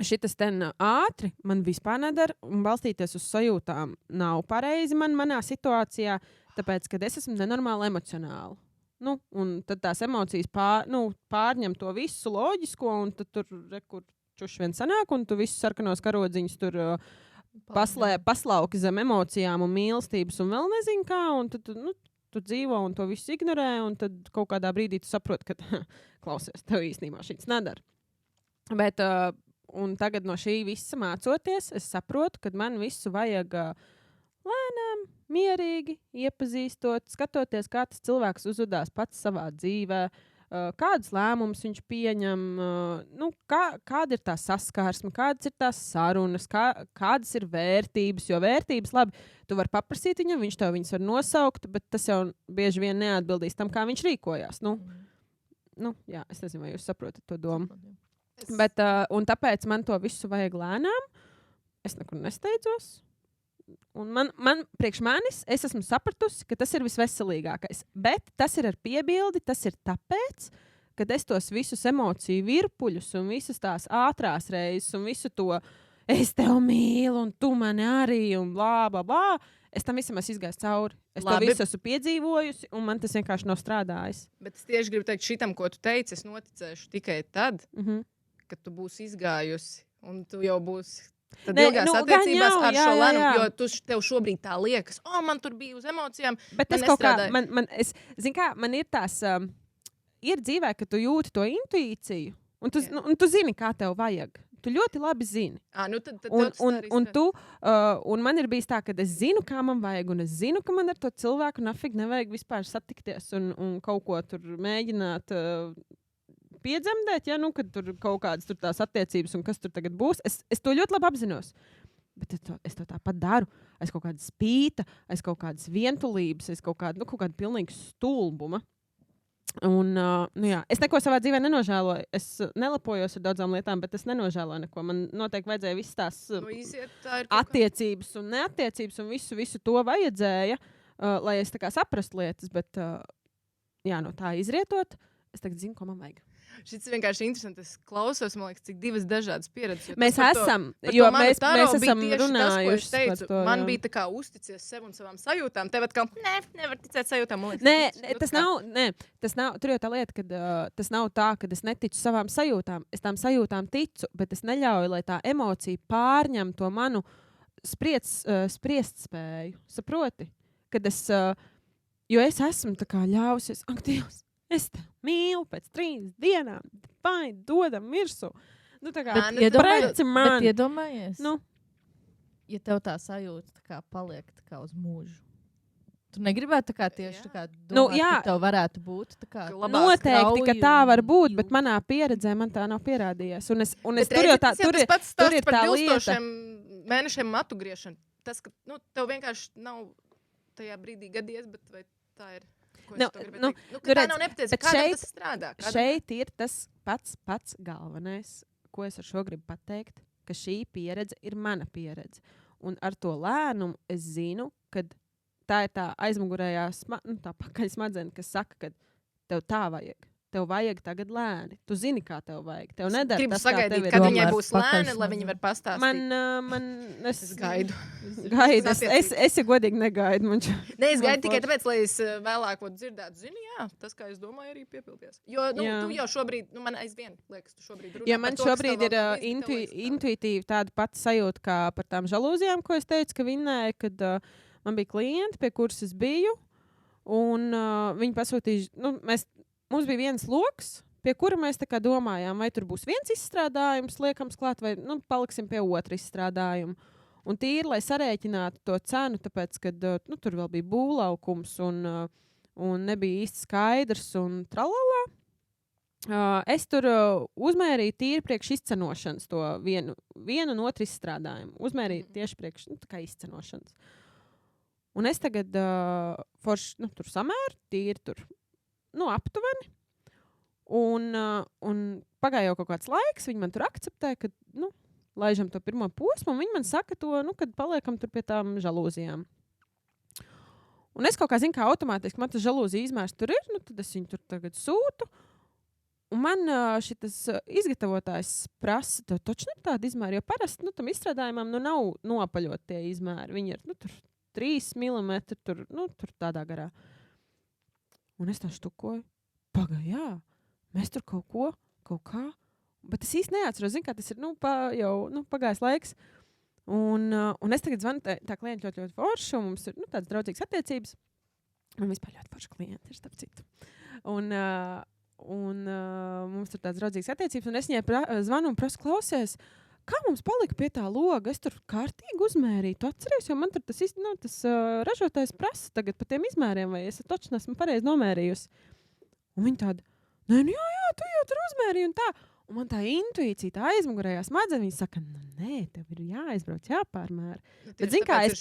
šitas ten ātri man vispār nedara un balstīties uz sajūtām nav pareizi manā situācijā, tāpēc, kad es esmu nenormāli emocionāli. Nu, un tad tās emocijas pārņem to visu loģisko, un tad tur rekur čuši vien sanāk, un tu visus sarkanos karodziņus tur paslauki zem emocijām un mīlestības un vēl nezinu kā, un tad tu dzīvo un to visu ignorē, un tad kaut kādā brīdī tu saproti, ka klausies, tev īstenībā šis nedara. Bet, un tagad no šī visa mācoties, es saprotu, ka man visu vajag lēnām, mierīgi, iepazīstot, skatoties, kā tas cilvēks uzvedās pats savā dzīvē, kādus lēmumus viņš pieņem, kāda ir tā saskarsme, kādas ir tās sarunas, kādas ir vērtības. Jo vērtības, labi, tu vari paprasīt viņam, viņš tev viņas var nosaukt, bet tas jau bieži vien neatbildīs tam, kā viņš rīkojās. Jā, es nezinu, vai jūs saprotat to domu. Bet, un tāpēc man to visu vajag lēnām. Es nekur nesteidzos. Un man priekš manis, es esmu sapratusi, ka tas ir visveselīgākais. Bet tas ir ar piebildi, tas ir tāpēc, kad es tos visus emociju virpuļus un visas tās ātrās reizes un visu to es tev mīlu un tu mani arī un blā, blā, blā, es tam visam esmu izgājis cauri. Es to visu esmu piedzīvojusi un man tas vienkārši nav strādājis. Bet es tieši gribu teikt, šitam, ko tu teici, es noticēšu tikai tad, kad tu būsi izgājusi un tu jau būsi ilgās attiecībās ar šo lēnumu, jo tev šobrīd tā liekas, man tur bija uz emocijām. Bet tas kaut kā, man ir tās, ir dzīvē, ka tu jūti to intuīciju, un tu zini, kā tev vajag. Tu ļoti labi zini. Un man ir bijis tā, ka es zinu, kā man vajag, un es zinu, ka man ar to cilvēku nafig nevajag vispār satikties un kaut ko tur mēģināt piedzemdēt, kad tur kaut kādas tur tās attiecības un kas tur tagad būs. Es to ļoti labi apzinos. Bet es to tāpat daru. Es kaut kāda spīta, es kaut kādas vientulības, es kaut kāda pilnīga stulbuma. Un, es neko savā dzīvē nenožēloju. Es nelepojos ar daudzām lietām, bet es nenožēloju neko. Man noteikti vajadzēja visas tās attiecības un neattiecības un visu to vajadzēja, lai es tā kā saprastu lietas, bet no tā izrietot, es tagad zinu, ko man vajag. Šis vienkārši interesanti. Es klausos, man liekas, cik divas dažādas pieredzes. Mēs esam runājuši par to. Man bija tā kā uzticies sev un savām sajūtām. Tev atkal, nevar ticēt sajūtām. Tas nav, tur jau tā lieta, ka tas nav tā, ka es neticu savām sajūtām. Es tām sajūtām ticu, bet es neļauju, lai tā emocija pārņem to manu spriest spēju. Saproti? Kad jo es esmu tā kā ļausies, ak, Dievs, es te mīlu pēc 3 dienām, dodam virsū. Bet iedomājies, ja tev tā sajūta tā kā paliek tā kā uz mūžu. Tu negribētu tā kā tieši tā kā domāt, ka tev varētu būt tā kā noteikti, ka tā var būt, bet manā pieredzē man tā nav pierādījies. Un es tur jau tā, tur ir tā lieta. Mēnešiem matu griešana. Tas, ka tev vienkārši nav tajā brīdī gadies, bet vai tā ir... tā nav nepatiesa. Kādam tas strādā? Šeit ir tas pats galvenais, ko es ar šo gribu pateikt, ka šī pieredze ir mana pieredze. Un ar to lēnumu es zinu, ka tā ir tā aizmugurējā tā pakaļ smadzenes, kas saka, ka tev tā vajag. Tev vajag tagad lēni. Tu zini, kā tev vajag. Tev nedara tas, kā tev ir. Kad viņai būs lēni, lai viņa var pastāstīt. Es gaidu. Es godīgi negaidu. Es gaidu tikai tāpēc, lai es vēlāk dzirdētu. Zini, tas, kā es domāju, arī piepildies. Jo tu jau šobrīd, man aizvien liekas, tu šobrīd runā man šobrīd ir intuitīvi tāda pati sajūta, kā par tām žalūzijām, ko es teicu, ka vinnēja, kad man bija klienti, pie kuras es biju, un viņi pasūtīja, mums bija viens loks, pie kura mēs tā kā domājām, vai tur būs viens izstrādājums, liekams klāt, vai paliksim pie otra izstrādājuma. Un tīri, lai sarēķinātu to cenu, tāpēc, kad tur vēl bija būvlaukums un nebija īsti skaidrs un tralalā. Es tur uzmērīju tīri priekš izcenošanas to vienu un otru izstrādājumu. Uzmērīju tieši priekš tā kā izcenošanas. Un es tagad tur samēru, tīri tur aptuveni. Un pagāja jau kaut kāds laiks, viņi man tur akceptē, ka, laižam to pirmo posmu, un viņi man saka to, kad paliekam tur pie tām žalūzijām. Un es kaut kā zinu, kā automātiski, man tas žalūzija izmērs tur ir, tad es viņu tur tagad sūtu. Un man šitas izgatavotājs prasa, tev taču ne tāda izmēra, jo parasti, tam izstrādājumam, nav nopaļot tie izmēri. Viņi ir, tur 3 mm, tur tādā garā. Un es tā štukoju, pagā, mēs tur kaut kā, bet es īsti neatceros, zinu, kā tas ir, pagājis laiks. Un es tagad zvanu, tā klienta ļoti, ļoti forša, un mums ir, tādas draudzīgas attiecības. Un vispār ļoti forša klienta ir, starp citu. Un mums ir tādas draudzīgas attiecības, un es viņai zvanu un prasu klausies, kā mums palika pie tā loga? Es tur kārtīgi uzmērīju. Tu atceries, jo man tur tas ražotājs prasa tagad par tiem izmēriem, vai es taču nesmu pareizi nomērījusi. Un viņi tāda, jā, tu jau tur uzmērīji un tā. Un man tā intuīcija, tā aizmugurējā smadzenes, viņi saka, nē, tev ir jāizbrauc, jāpārmēra. Bet zini kā, es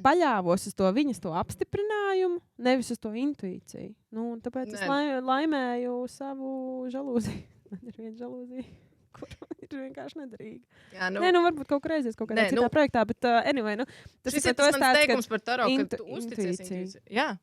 paļāvos uz to viņas to apstiprinājumu, nevis uz to intuīciju. Un tāpēc es laimēju savu žalūziju. Man ir viena žalūzija, kur ir vienkārši nederīga. Jā, varbūt kaut kā reizies kaut kādā citā projektā, bet anyway, tas ir tas mans teikums par taro, ka tu uzticies intuīcijai. Jā.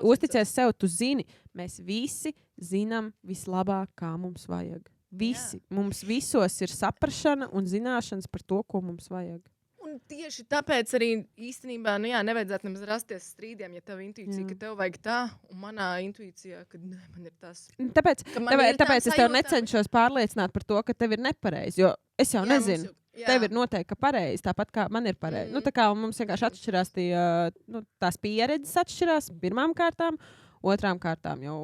Uzticies sev, tu zini, mēs visi zinām vislabāk, kā mums vajag. Visi. Jā. Mums visos ir saprašana un zināšanas par to, ko mums vajag. Un tieši tāpēc arī īstenībā, nevajadzētu nemaz rasties strīdiem, ja tev intuīcija, ka tev vajag tā, un manā intuīcijā, ka man ir tas. Tāpēc es tev necenšos pārliecināt par to, ka tev ir nepareizi, jo es jau nezinu. Tev ir noteikti pareizi, tāpat kā man ir pareizi. Tā kā mums vienkārši atšķirās tās pieredzes atšķirās pirmām kārtām, otrām kārtām jau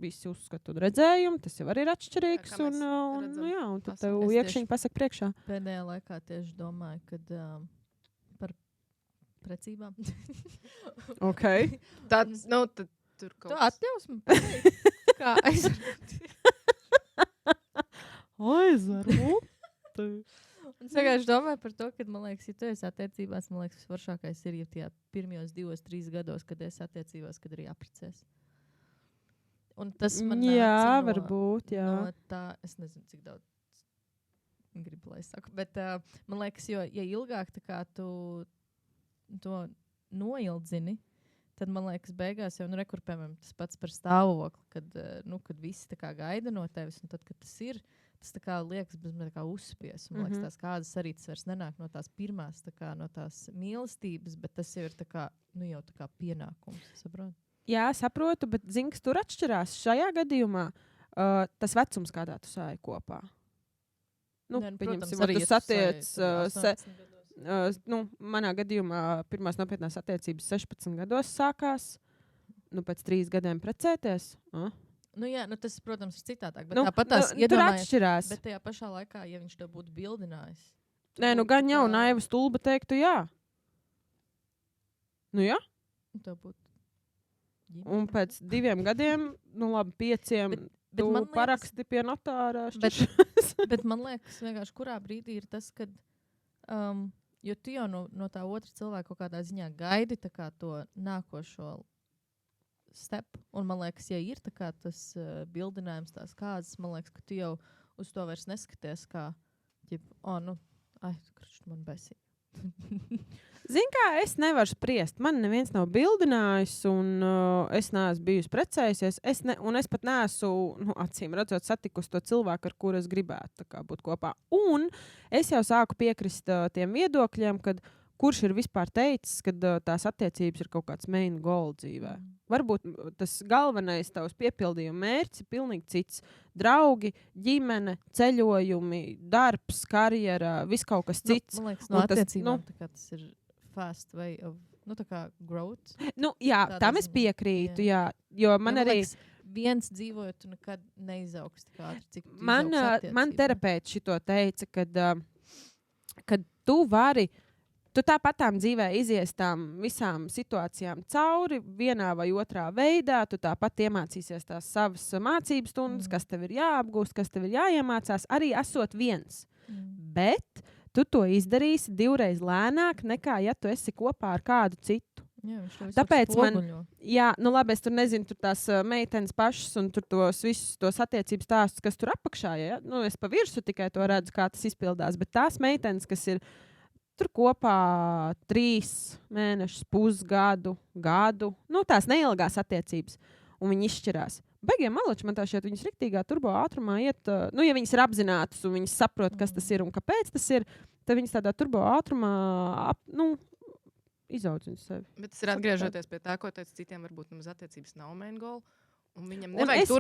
visi uzskatu un redzējumu, tas jau arī ir atšķirīgs, un tad tev iekšķiņi pasaka priekšā. Pēdējā laikā tieši domāju, kad par precībām. Ok. Tad tur kaut kas. Tu atļausmi? Kā aizvarot? Aizvarot? Es vienkārši domāju par to, ka, man liekas, ja tu esi attiecībās, man liekas, visvaršākais ir, ja tajā pirmajos 2-3 gados, kad esi attiecībās, kad arī apprecēs. Un tas man varbūt, jā. No tā, es nezinu, cik daudz gribu, lai es saku, bet man liekas, jo, ja ilgāk tā kā tu to noildzini, tad, man liekas, beigās jau, rekurpējumam tas pats par stāvokli, kad visi tā kā gaida no tevis, un tad, kad tas ir, tas tā kā liekas, bez man tā kā uzspies, un man liekas, tās kādas arī tas vairs nenāk no tās pirmās, tā kā no tās mīlestības, bet tas jau ir tā kā, jau tā kā pienākums, saprot? Jā, saprotu, bet zini, kas tur atšķirās šajā gadījumā, tas vecums, kādā tu sāji kopā. Pieņemsim, vai tu satiec, manā gadījumā pirmās nopietnās attiecības 16 gados sākās, pēc 3 gadiem precēties. Tas, protams, ir citādāk, bet tāpat tās tur atšķirās. Bet tajā pašā laikā, ja viņš to būtu bildinājis. Gan jau naiva stulba teiktu jā. Jā. Tā būtu. Un pēc 2 gadiem, 5, tu paraksti pie notāra. Bet man liekas, vienkārši kurā brīdī ir tas, kad, jo tu jau no tā otra cilvēka kaut kādā ziņā gaidi tā kā to nākošo step. Un man liekas, ja ir tā kā tas bildinājums, tās kāzas, man liekas, ka tu jau uz to vairs neskaties kā, man besī. Zini kā, es nevaru spriest. Man neviens nav bildinājis, un es neesmu bijusi precējusies. Un es pat neesmu, acīm redzot, satikusi to cilvēku, ar kuru es gribētu būt kopā. Un es jau sāku piekrist tiem viedokļiem, kad kurš ir vispār teicis, ka tās attiecības ir kaut kāds main goal dzīvē. Varbūt tas galvenais tavs piepildījuma mērķis ir pilnīgi cits. Draugi, ģimene, ceļojumi, darbs, karjera, viss kaut kas cits. Man liekas, no attiecībām tas ir fast way of, tā kā growth. Jā, tam es piekrītu, jā. Jo man arī... Liekas, viens dzīvojot, tu nekad neizaugs tik ātri, cik tu man terapeits šito teica, kad tu vari... Tu tāpatām dzīvē izies tām visām situācijām cauri, vienā vai otrā veidā. Tu tāpat iemācīsies tās savas mācību stundas, kas tev ir jāapgūst, kas tev ir jāiemācās, arī esot viens. Bet tu to izdarīsi 2 reizes lēnāk, nekā ja tu esi kopā ar kādu citu. Tāpēc man, labi, es tur nezinu, tur tās meitenes pašas un tur visus tos attiecības stāstus, kas tur apakšā, ja? Es pa virsu tikai to redzu, kā tas izpildās, bet tās meitenes, kas ir tur kopā 3 mēnešus, pusgadu, gadu, tās neilgās attiecības, un viņi izšķirās. Beigiem maloči, man tā šķiet, viņas riktīgā turbo ātrumā iet, ja viņas ir apzinātas un viņas saprot, kas tas ir un kāpēc tas ir, tad viņas tādā turbo ātrumā, izaudzina sevi. Bet tas ir atgriežoties pie tā, ko teica citiem, varbūt mums attiecības nav main goal. Un viņam nevajag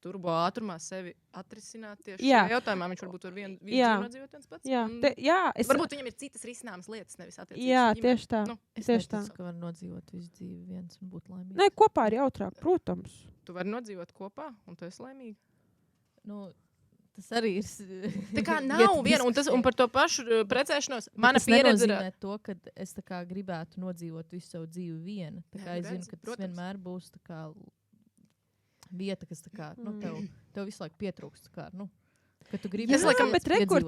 turbo ātrumā sevi atrisināt tieši šajā jautājumā. Viņš varbūt var vienu dzīvi nodzīvot viens pats. Varbūt viņam ir citas risināmas lietas, nevis attiecības. Jā, tieši tā. Es neteicu, ka var nodzīvot visu dzīvi viens un būt laimīgs. Nē, kopā ir jautrāk, protams. Tu vari nodzīvot kopā un tu esi laimīga. Tas arī ir. Tā kā nav viena, un par to pašu precēšanos. Mana pieredze ir to, ka es tā kā gribētu nodzīvot visu savu dzīvi viena. Tā kā es zinu, ka tas vienmēr būs tā kā vieta, kas tā kā, tev visu laiku pietrūkst. Kā, ka tu gribi... Bet rekur,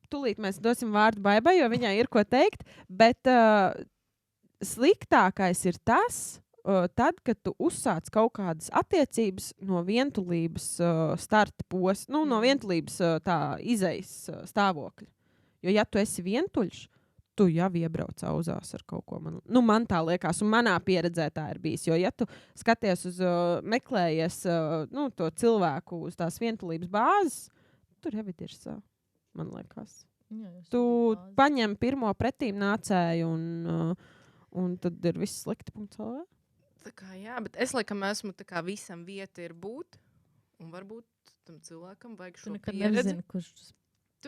tūlīt mēs dosim vārdu Baibai, jo viņai ir ko teikt, bet sliktākais ir tas, tad, kad tu uzsāc kaut kādas attiecības no vientulības starta posma, no vientulības tā izejas stāvokļa. Jo ja tu esi vientuļš, tu jau iebrauc auzās ar kaut ko. Man tā liekas, un manā pieredzē tā ir bijis. Jo, ja tu skaties uz meklējies to cilvēku uz tās vientulības bāzes, tur jau ir savu, man liekas. Jā, Tu paņem pirmo pretīm nācēju un tad ir viss slikti. Tā kā jā, bet es laikam esmu tā kā visam vieta ir būt, un varbūt tam cilvēkam vajag šo Tu nekad pieredzi. nezini, kurš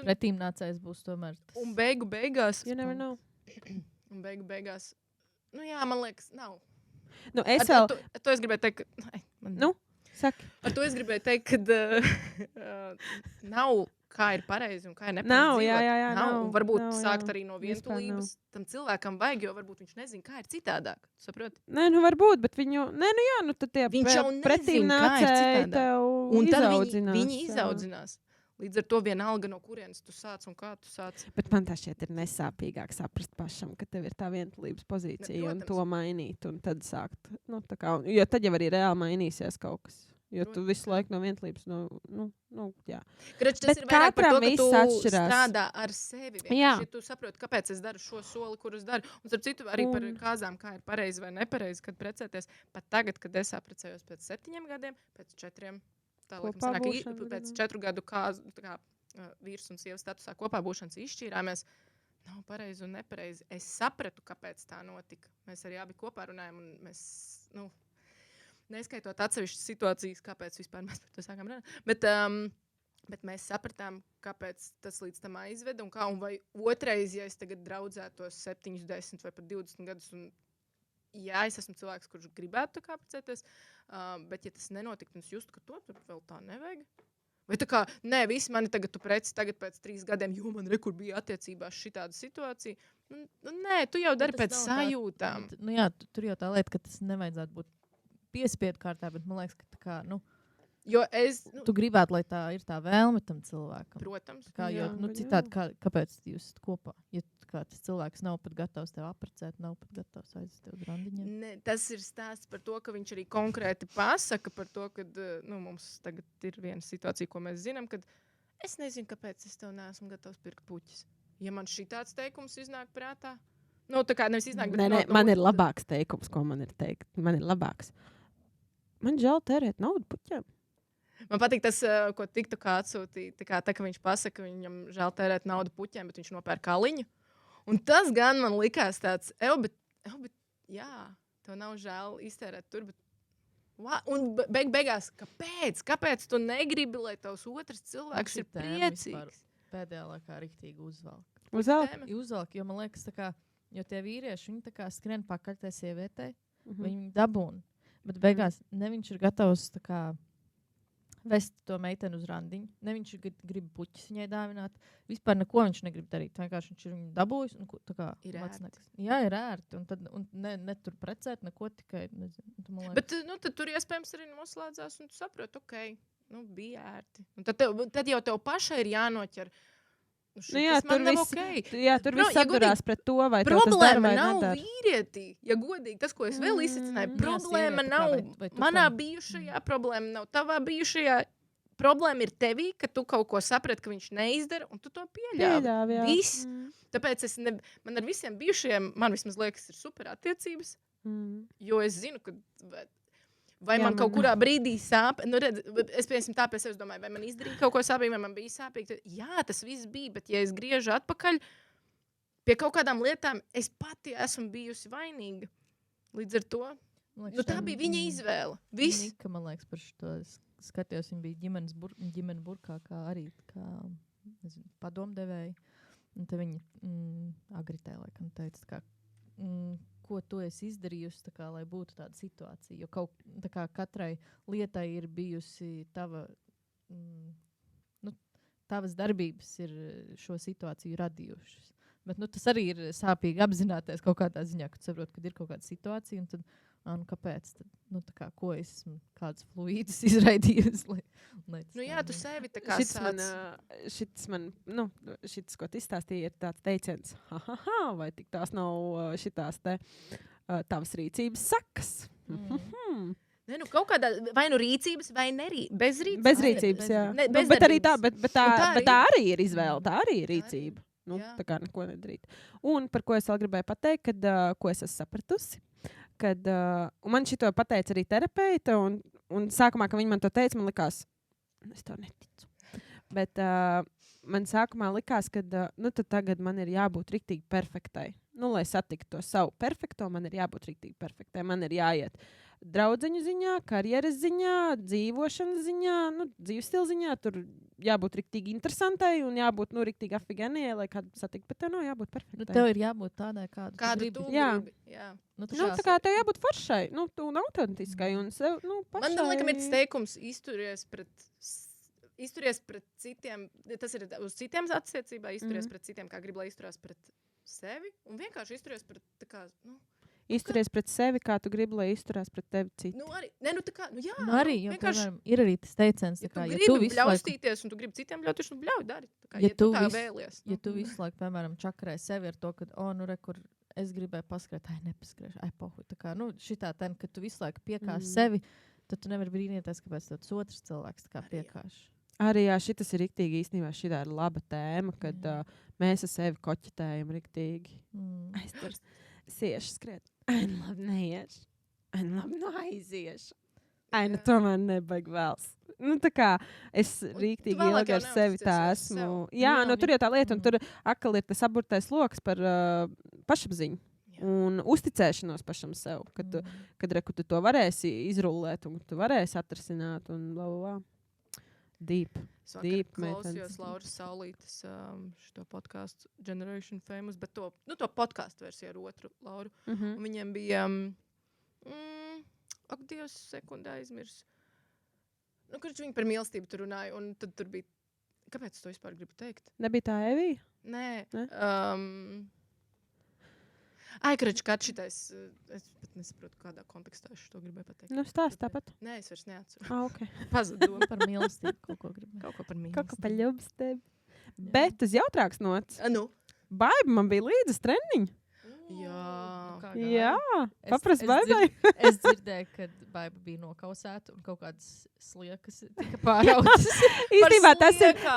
pretīm nācējs būs tomēr tas. Un beigās, You never know. nu jā, man liekas, nav. Nu, es Ar vēl... to es gribēju teikt, Saki. Ar to es gribēju teikt, ka nav kā ir pareizi un kā ir nepareizi Nav, dzīvot. jā, Nav. Un varbūt nav, sākt jā. arī no Vispār vientulības. Tam cilvēkam vajag, jo varbūt viņš nezina, kā ir citādāk. Saproti? Nē, varbūt, bet viņu... tad tie Viņš jau pretīm nezina, kā ir nācēji citādāk. tev Un tad izaudzinās. viņi izaudzinās. Līdz ar to vienalga, no kurienes tu sāc un kā tu sāc. Bet man tā šķiet ir nesāpīgāk saprast pašam, ka tev ir tā vientulības pozīcija un protams. to mainīt. Un tad sākt, jo tad jau arī reāli mainīsies kaut kas. Jo tu visu laiku no vientulības, jā. Krač, tas Bet ir vairāk par to, katram ka tu viss atšķirās. strādā ar sevi. Jā. Vienkārši, ja tu saproti, kāpēc es daru šo soli, kur es daru. Un starp citu arī par kāzām, kā ir pareizi vai nepareizi, kad precēties. Pat tagad, kad es apprecējos pēc 7 gadiem, pēc 4, tā laikam Kopā sanāk, būšana, pēc 4 gadu vīrs un sievas statusā kopā būšanas izšķīrāmies. Nav pareizi un nepareizi. Es sapratu, kāpēc tā notika. Mēs arī abi kopā runājam un mēs, neskaitot atsevišķas situācijas, kāpēc vispār mēs par to sākām runāt. Bet mēs sapratām, kāpēc tas līdz tam aizveda. Un vai otrais, ja es tagad draudzētos 7, 10 vai pat 20 gadus, un jā, es esmu cilvēks, kurš gribētu tā kā precēties, bet ja tas nenotiktu, es justu, ka to tur vēl tā nevajag. Vai tā kā, nē, visi mani tagad tu preci tagad pēc 3 gadiem, jo man rekur bija attiecībās šitāda situācija. Nē, tu jau dari pēc sajūtām. Jā, tur jau tā lieta, ka tas nevajadzētu būt piespiedu kārtā, bet man liekas, ka tā kā, Jo es, tu gribētu, lai tā ir tā vēlme tam cilvēkam. protams, Kā, jo, Jā, citādi, kāpēc jūs esat kopā? Ja tas cilvēks nav pat gatavs tev apprecēt, nav pat gatavs aizvest tev uz randiņiem. ne, tas ir stāsts par to, ka viņš arī konkrēti pasaka par to, ka mums tagad ir viena situācija, ko mēs zinām, kad es nezinu, kāpēc es tev neesmu gatavs pirkt puķis. Ja man šitāds teikums iznāk prātā, tā kā nevis iznāk, bet... Nē, man ir labāks teikums, ko man ir teikt. Man ir labāks. Man žēl tērēt naudu puķiem. Man patīk tas, ko tiktu kā atsūtīja. Tā ka viņš pasaka, ka viņam žēl tērēt naudu puķiem, bet viņš nopērk kaliņu. Un tas gan man likās tāds, bet jā, tev nav žēl iztērēt tur, bet un beigās, kāpēc tu negribi, lai tavs otrs cilvēks ir priecīgs? Pēdējā laikā riktīgi uzvelk. Uzvelk? Jo man liekas, tā kā, jo tie vīrieši, viņi tā kā skrien pakaļ tai sievietei, viņi dabūna. Bet beigās ne viņš ir gatavs tā kā vest to meiteni uz randiņu. Ne viņš grib puķis viņai dāvināt. Vispār neko viņš negrib darīt. Vienkārši viņš ir viņu dabūjis. Un, tā kā, Ir ērti. Jā, ir ērti. Un, tad, ne tur precēt, neko tikai. Nezinu, bet tad tur iespējams arī noslēdzās un tu saproti, bija ērti. Un tad jau tev pašai ir jānoķer. Tur viss atdurās pret to, vai tev tas dara problēma vai nav nedara. vīrietī. Ja godīgi, tas, ko es vēl izsacināju, problēma nav manā bijušajā, problēma nav tavā bijušajā. Problēma ir tevī, ka tu kaut ko saprati, ka viņš neizdara, un tu to pieļāvi. Viss. Tāpēc man ar visiem bijušajiem, man vismaz liekas, ir super attiecības, jo es zinu, ka... Vai man kaut kurā brīdī sāp? Es piemēram tā pie sevis domāju, vai man izdarīja kaut ko sāpīgi, vai man bija sāpīgi. Jā, tas viss bija, bet ja es griežu atpakaļ pie kaut kādām lietām, es pati esmu bijusi vainīga. Līdz ar to tā bija viņa izvēle. Viss. Nika, man liekas, par šo skatījos, viņa bija ģimene burkā, kā arī padomdevēja. Un te viņa Agritē, laikam, teica, ko tu esi izdarījusi, kā, lai būtu tāda situācija. Jo katrai lietai ir bijusi tavas darbības ir šo situāciju radījušas. Bet tas arī ir sāpīgi apzināties kaut kādā ziņā, kad saprot, kad ir kaut kāda situācija, un tad, kāpēc? Tad, ko esmu kādus fluīdus izraidījusi? Jā, tu sevi tā kā Šitas, ko tu izstāstīji, ir tāds teiciens, vai tik tās nav šitās te tavas rīcības sakas? Ne, kaut kādā vai rīcības, vai bez rīcības. Bez rīcības, jā. Bet arī tā, bet tā arī ir izvēle, tā arī ir rīcība. Nu, Jā. tā kā neko nedarīt. Un par ko es vēl gribēju pateikt, kad, ko es esmu sapratusi, kad un man šito pateica arī terapeita, un sākumā, kad viņi man to teica, man likās, es to neticu. Bet man sākumā likās, ka nu, tagad man ir jābūt riktīgi perfektai. Nu, lai satiktu to savu perfekto, man ir jābūt riktīgi perfektai. Man ir jāiet draudzeņu ziņā, karjeras ziņā, dzīvošanas ziņā, nu, dzīvestila ziņā. Tur jābūt riktīgi interesantai un jābūt nu, riktīgi afigenijai, lai kādu satiktu. Bet tev nav jābūt perfektai. Nu, tev ir jābūt tādai, Kādu tu Jā. gribi. Jā. Nu, Nu, tā kā tev jābūt foršai, nu, un autentiskai. Un sev, nu, Man pašai. liekas, ir tas teikums, izturies pret citiem. Tas ir uz citiem attiecībā, izturies pret citiem, kā grib, lai izturās pret sevi. Un vienkārši izturies pret, tā kā, nu, Izturies pret sevi, kā tu gribi, lai izturās pret tevi citi. nu arī, ne, nu tā kā, nu jā. Nu, arī, jo, vienkārši, piemēram, ir arī tas teiciens, ja tā kā, tu ja gribi tu visu laiku, bļaustīties, un tu gribi citiem bļaut, nu bļauj, dari. Tā kā, Ja ja tu tu tā visu- vēlies. ja tu visu laiku, piemēram, čakarē sevi ar to, ka, nu, re, kur es gribēju paskriet, nepaskriešu, pohu. Tā kā, nu, šitā ten, ka tu visu laiku piekāši sevi, tad tu nevari brīnīties, kāpēc tev tas otrs cilvēks tā kā piekāši. Arī jā, šitas ir riktīgi īstenībā. Šī ir laba tēma, kad mēs ar sevi koķitējam riktīgi. Es tur siešu skriet. Ai, nu labi, neiešu. Ai, nu labi, nu aiziešu. Ai, nu tomēr nebaig vēls. Nu, tā kā es riktīgi vēlāk ilgi jau ar sevi tā neuzticies esmu. sev. Jā, Jā, nu tur jau tā lieta, un tur atkal ir tas aburtais loks par pašapziņu. Jā. Un uzticēšanos pašam sev, kad reku tu to varēsi izrullēt, un tu varēsi atrasināt, un bla, bla, bla. Deep. Es Deep vakar klausījos meitenes. Lauras Saulītes šo podkāstu Generation Famous, bet to podkāstu versiju ar otru Lauru. Un viņiem bija, ak, Dievs, sekundē aizmirs. Nu, kurš viņi par mīlestību tur runāja, un tad tur bija, kāpēc es to vispār gribu teikt? Nebija tā Evija? Nē. Ne? Aikaračs kāds šitais, es pat nesaprotu, kādā kontekstā es to gribēju pateikt. Nu, stāst tāpat. Nē, es vairs neatceru. Ok. Pazudu doma. Par mīlestību kaut ko gribēju. Kaut ko par Kaut kā mīlestību. paļubs tevi. Bet uz jautrāks nots. Nu. Baiba man bija līdzes treniņu. Jā. Jā, Es- paprast es baibai. Es dzirdēju, ka Baiba bija nokausēta un kaut kādas sliekas tika pārautas. Īstenībā tas ir, sliekām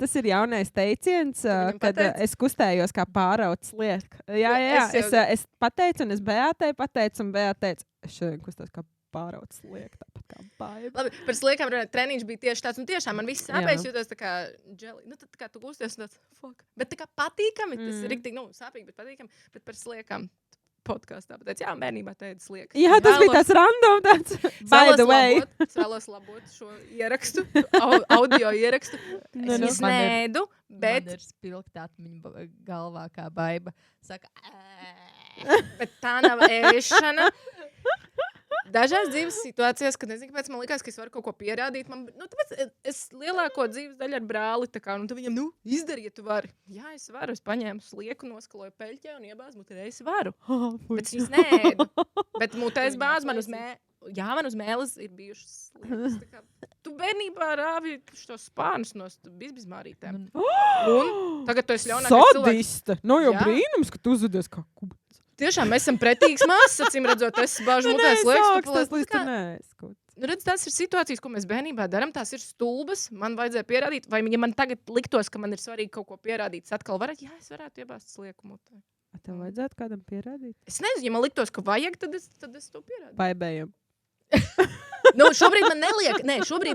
tas ir jaunais teiciens, viņam kad pateici? es kustējos kā pārauts liek. Jā, Es jau- es pateicu, un es Beātei pateicu, un Beāte teica, es šodien kustos kā pārauts liek, tāpat kā baiba. Labi, par sliekām runājot, treniņš bija tieši tāds, un tiešām man viss sāpēs, Jā. jūtos tā kā dželi. Nu, tad tā kā tu kusties, un tāds, fuck. Bet tā kā patīkami, tas ir riktīgi, nu, sāpīgi, bet patīkami. Bet par sliekām podkāstā pateicu, jā, bērnībā teica sliekas. Jā, tas bija tāds random, tāds, by the way. Es vēlos labot šo ierakstu, audio ierakstu. Nu, Es nu. izsnēdu, Bet bet, ir spilgta atmiņa galvā, kā Baiba saka, bet tā nav ēšana. Dažās dzīves situācijās, kad nezinu, kāpēc man likās, ka es varu kaut ko pierādīt, man, nu, tāpēc es lielāko dzīves daļu ar brāli, tā kā, nu, tu viņam, nu, izdari, ja tu vari. Jā, es varu, es paņēmu slieku, noskaloju peļķē un iebāzu mutē, es varu. Bet es viņas neēdu. Bet mutēs bāz man uz jā, man uz mēles ir bijušas sliekas. Tā kā, tu bērnībā rāvi šos spārnus no bizmārītēm. Un tagad tu esi ļaunākais cilvēks. Sadista. No jau Jā. brīnums, ka tu uzvedies kā kubats. Tiešām mēs esam pretīgas māsas, acīm redzot, es bāžu mutē sliekas. Tas līdz tu neeskot. Nu, redz, tās ir situācijas, ko mēs bērnībā darām. Tās ir stulbas. Man vajadzēja pierādīt, vai ja man tagad liktos, ka man ir svarīgi kaut ko pierādīt, es atkal varētu, jā, es varētu iebāzt slieku mutē. Tev vajadzētu kādam pierādīt? Es nezinu, ja man liktos, ka vajag, tad es to pierādītu. Baibējam. Nu, šobrīd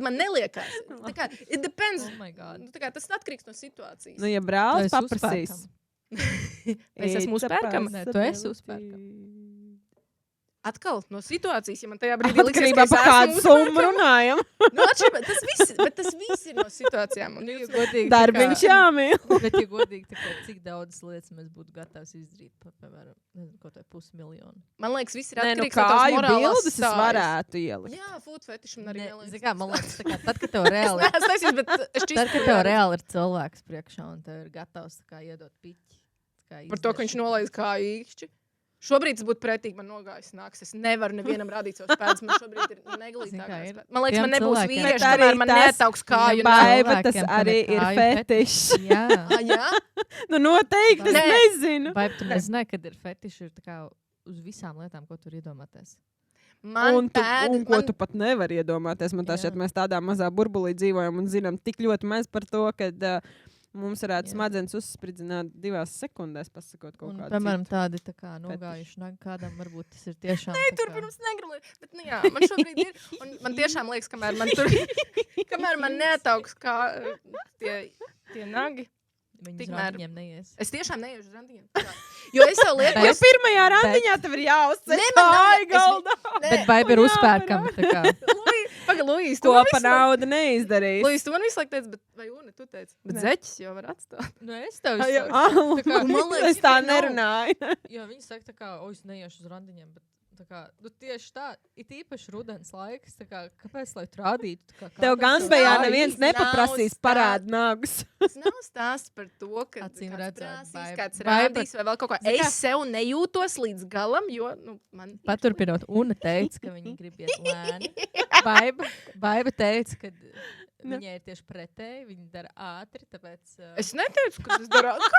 man neliekas. Tā kā, it depends. oh my god. Nu, tā kā, tas atkarīgs no situācijas. Nu, ja Tu brālis esi paprasīs. uzpērkama. Es esmu uzpērkama. Nē, tu esi uzpērkama. Atkal no situācijas, ja man tajā brīdī liksies, Atkarībā ka par es kādu esmu summu uzpērkama. runājam. Nu, atšķirībā, tas viss ir no situācijām. Un jūs Godīgi, Darbiņš jāmīl. Bet, ja godīgi, tā kā, cik daudz lietas mēs būtu gatavi izdarīt, pat, piemēram, nezinu, kaut vai 500 000. Man liekas, viss ir Nē, nu atkarīgs no tās kāju morālās bildes es stājas. varētu ielikt. Jā, food fetišam arī Ne, neliekas. zini kā, man liekas, tā kā, tad, kad tev reāli, Es taisīju, bet es tad, kad tev reāli ir cilvēks priekšā un tev ir gatavs tā kā iedot piķi. tā kā Par to, ka viņš izdarīt. nolaid kā īkšķi. Šobrīd tas būtu pretīgi, man nogājis nāks. Es nevaru nevienam rādīt savus pēdas. Man šobrīd ir Zini, neglītākās kā ir? pēdas. Man liekas, Tiem man nebūs cilvēkiem- vīrieši, Bet arī kamēr man tas- neataugs kāju. Viņam nav. Baiba, tas cilvēkiem, kam arī ir ir kāju fetišs. Jā. Ah, jā? Nu noteikti, es Nē. nezinu. Vai tu nezināji, kad ir fetiši ir tā kā uz visām lietām, ko tur iedomāties? Man Un, un ko man- tu pat nevari iedomāties. Man tā Jā. šķiet, mēs tādā mazā burbulī dzīvojam un zinām tik ļoti maz par to, ka Mums varētu smadzenes uzspridzināt 2 sekundēs, pasakot kaut kādu piemēram, tādi tā kā nogājuši nagi kādam, varbūt tas ir tiešām Nē, turpinums negribu. Bet, nu jā, man šobrīd ir. Un man tiešām liekas, kamēr man neataugs kā tie nagi. Viņi uz randiņiem neies. Es tiešām neiešu uz randiņiem. Jo es jau lieku, Jo pirmajā randiņā tev ir jāuzceļ galdā. Bet baiba ir uzpērkama. Pagaid, Luīs, Ko pa naudu neizdarīs. Luīs, tu man visu laiku teici, bet vai Una, tu teici? Bet zeķis jau var atstāt. Nu, es tev Man liekas, Es tā nerunāju. Jo viņi saka, tā kā, es neiešu uz randiņiem, bet tā kā, nu, tieši tā, it īpaši rudens laiks, tā kā, kāpēc, lai tu rādītu? Tev Gansbejā neviens nepaprasīs parādu nagus. Tas nav stāsts par to, ka Acīm kāds redzot, prasīs, kāds rādīs vai vēl kaut ko. Es sev nejūtos līdz galam, jo, nu, man... Paturpinot, Una teica, ka viņi grib iet lēni. Baiba teica, ka viņai ir tieši pretēji, viņi dara ātri, tāpēc... Es neteicu, ka tas dara ātri.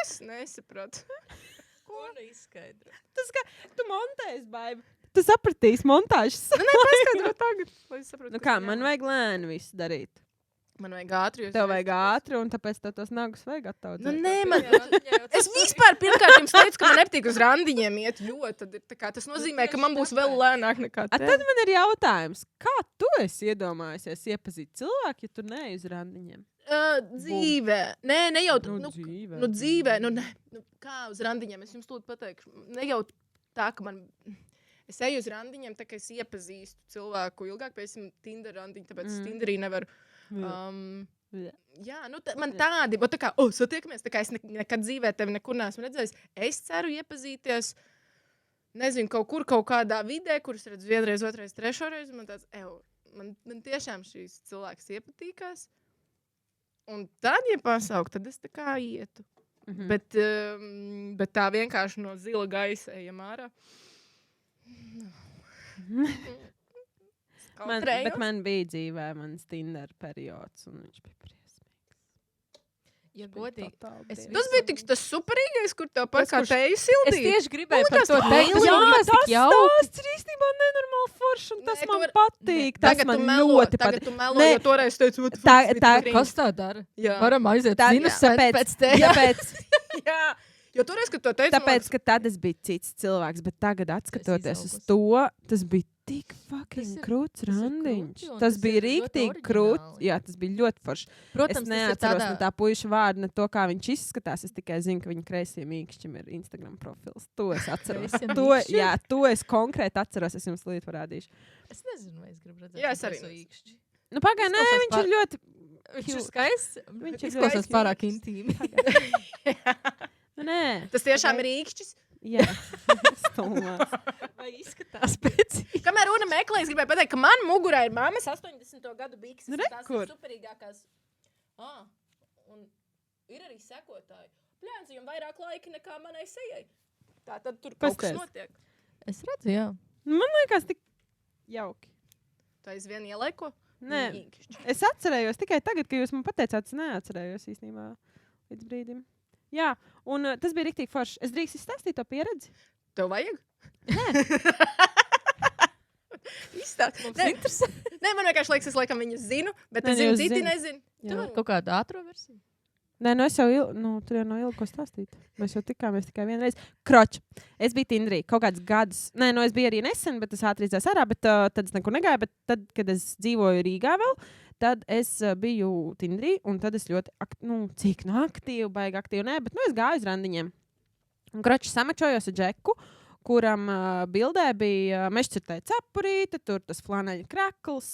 Es nesapratu. Ko neizskaidro? Tas kā, tu montēsi, Baiba. Tu sapratīs montāžas. Paskaidro tagad, lai es saprotu. Nu kā, man vajag lēni visu darīt. Man vajag ātri. Tev vajag ātri, un tāpēc tev tos nagus vajag attaudzēt. Nu nē, man... Es vispār pirmkārt jums teicu, ka man nepatīk uz randiņiem iet, jo tad ir tā kā tas nozīmē, ka man būs vēl lēnāk nekā tev. Tad man ir jautājums, kā tu esi iedomājusies iepazīt cilvēku, ja tu neej uz randiņiem? Dzīvē. Nē, ne jau dzīvē. Nu, dzīvē. Nu, kā uz randiņiem? Es jums lūdzu pateikšu. Ne jau tā, ka man... Es eju uz randiņiem, tā kā es iepazīstu cilvēku ilgāk, pēc Tinder randiņu, tāpēc es Tinderī nevaru... Jā, nu man tādi, tā kā, satiekamies, tā kā es nekad dzīvē tevi nekur neesmu redzējis. Es ceru iepazīties, nezinu, kaut kādā vidē, kuras redzu vienreiz, otrais, trešoreiz, man tāds, man tiešām šīs cilvēks iepatīkās. Un tad, ja pasaukt, tad es tā kā ietu. Bet tā vienkārši no zila gaisa ejam ārā. Bet man bija dzīvē mans Tinder periods, un viņš bija briesmīgs. Ja godīgi, Tas bija tik tas superīgais, kur tev pats kā teju sildīt. Es tieši gribēju par to teikt. Jā, tas stāsts ir īstenībā nenormāli forši, un tas man patīk. Tas man ļoti patīk. Tagad tu melo, jo toreiz teicu, Kas tā dara? Jā. Varam aiziet zinusēt pēc tevi. Tāpēc, Jā, jo toreiz, kad to teicu, tāpēc, ka tad es biju cits cilvēks, bet tagad, atskatoties uz to, tas bija tik fucking krūts randiņš. Tas bija rīktīgi krūts. Jā, tas bija ļoti forši. Protams, es neatceros ne tā puiša vārdu, ne to, kā viņš izskatās. Es tikai zinu, ka viņa kreisiem mīkšķim ir Instagram profils. To es atceros. To es konkrēti atceros. Es jums līdz parādīšu. Es nezinu, vai es gribu redzēt. Jā, es arī. Nu, pagaid, nē, viņš ir ļoti... Viņš ir skaists. Viņš ir izklausās pārāk intīmi. Nē. Tas tiešām ir īkšķis. Jā, stumās. Vai izskatās pēc? Kamēr Una meklē, es gribēju pateikt, ka man mugurā ir mammas 80. gadu bikses. Tās ir superīgākās. Un ir arī sekotāji. Pļēns, viņam vairāk laika nekā manai sejai. Tā tad tur kaut kas notiek. Es redzu, jā. Man liekas tik jauki. Tu aizvien ielaiko? Nē, es atcerējos tikai tagad, ka jūs man pateicāt, es neatcerējos īstenībā līdz brīdim. Jā, un tas bija riktīgi forši. Es drīkst izstāstīt to pieredzi? Tev vajag? Nē. Izstāst. Nē, man vienkārši liekas, es laikam viņu zinu, bet es zinu, citi nezinu. Tu vari kaut kādu ātro versiju? Nē, nu es jau tur jau nav ilgi ko stāstīt. Mēs jau tikāmies tikai vienreiz. Kroč, es biju Tinderī kaut kādus gadus. Nē, nu es biju arī nesen, bet tas ātri izdzēs ārā, bet tad es nekur negāju. Bet tad, kad es dzīvoju Rīgā vēl, tad es biju Tinderī, un tad es ļoti, aktīvi, baigi aktīvi, nē, bet es gāju uz randiņiem. Un kroči samačojos ar Džeku, kuram bildē bija mešķirtēja cepurīte, tur tas flaneļa krekls,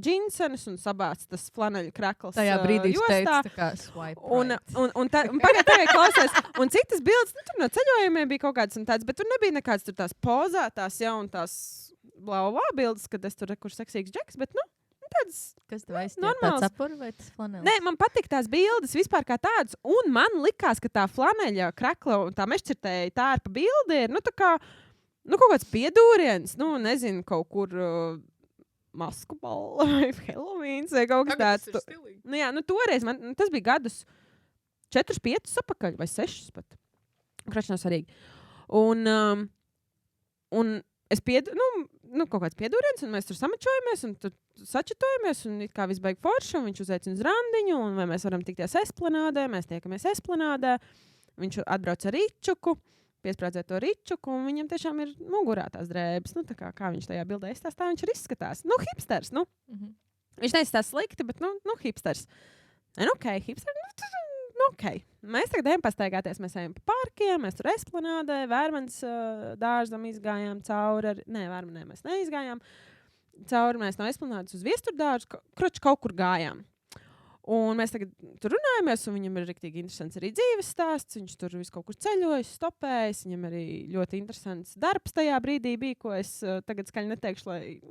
džinsenis un sabāts tas flaneļa krekls tajā brīdī jostā. Teica, tā kā swipe right. Un tagad klausies. Un citas bildes, tur no ceļojumiem bija kaut kādas un tāds, bet tur nebija nekāds tur tās pozētās, un tās blavā bildes, kad es tur kur seksīgs Džeks, bet, tādas kas tev aizstāv? Tā cepura vai tas flanels? Nē, man patīk tās bildes vispār kā tādas, un man likās, ka tā flaneļa krekla un tā mešķirtēja tērpa bilde ir, tā kā, kaut kāds piedūriens, nezinu, kaut kur masku balla vai Helovīns vai kaut kas tāds. Jā, toreiz man, tas bija gadus 4-5 apakaļ vai 6 pat. Krač nav svarīgi. Un es kaut kāds piedūriens, un mēs tur samačojamies, un tur sačatojamies, un it kā viss baigi forši, un viņš uzaicina uz randiņu, un vai mēs varam tikties esplanādē, mēs tiekamies esplanādē. Viņš atbrauc ar ričuku, piesprādzē to ričuku, un viņam tiešām ir mugurā tās drēbes. Nu, tā kā viņš tajā bildē izstāstā, viņš ir izskatās. Nu, hipsters, nu. Viņš neizstās slikti, bet, nu, hipsters. Hipsters, ok. Mēs tagad ejam pastaigāties, mēs ejam pa parkiem, mēs tur esplanādē, Vērmanas dārzam izgājām cauri. Vērmanē mēs neizgājām cauri, mēs no esplanādes uz Viesturdārzu, kaut kur gājām. Un mēs tagad tur runājamies, un viņam ir riktīgi interesants arī dzīves stāsts. Viņš tur visu kaut kur ceļojis, stopējis. Viņam arī ļoti interesants darbs tajā brīdī bija, ko es tagad skaļi neteikšu, lai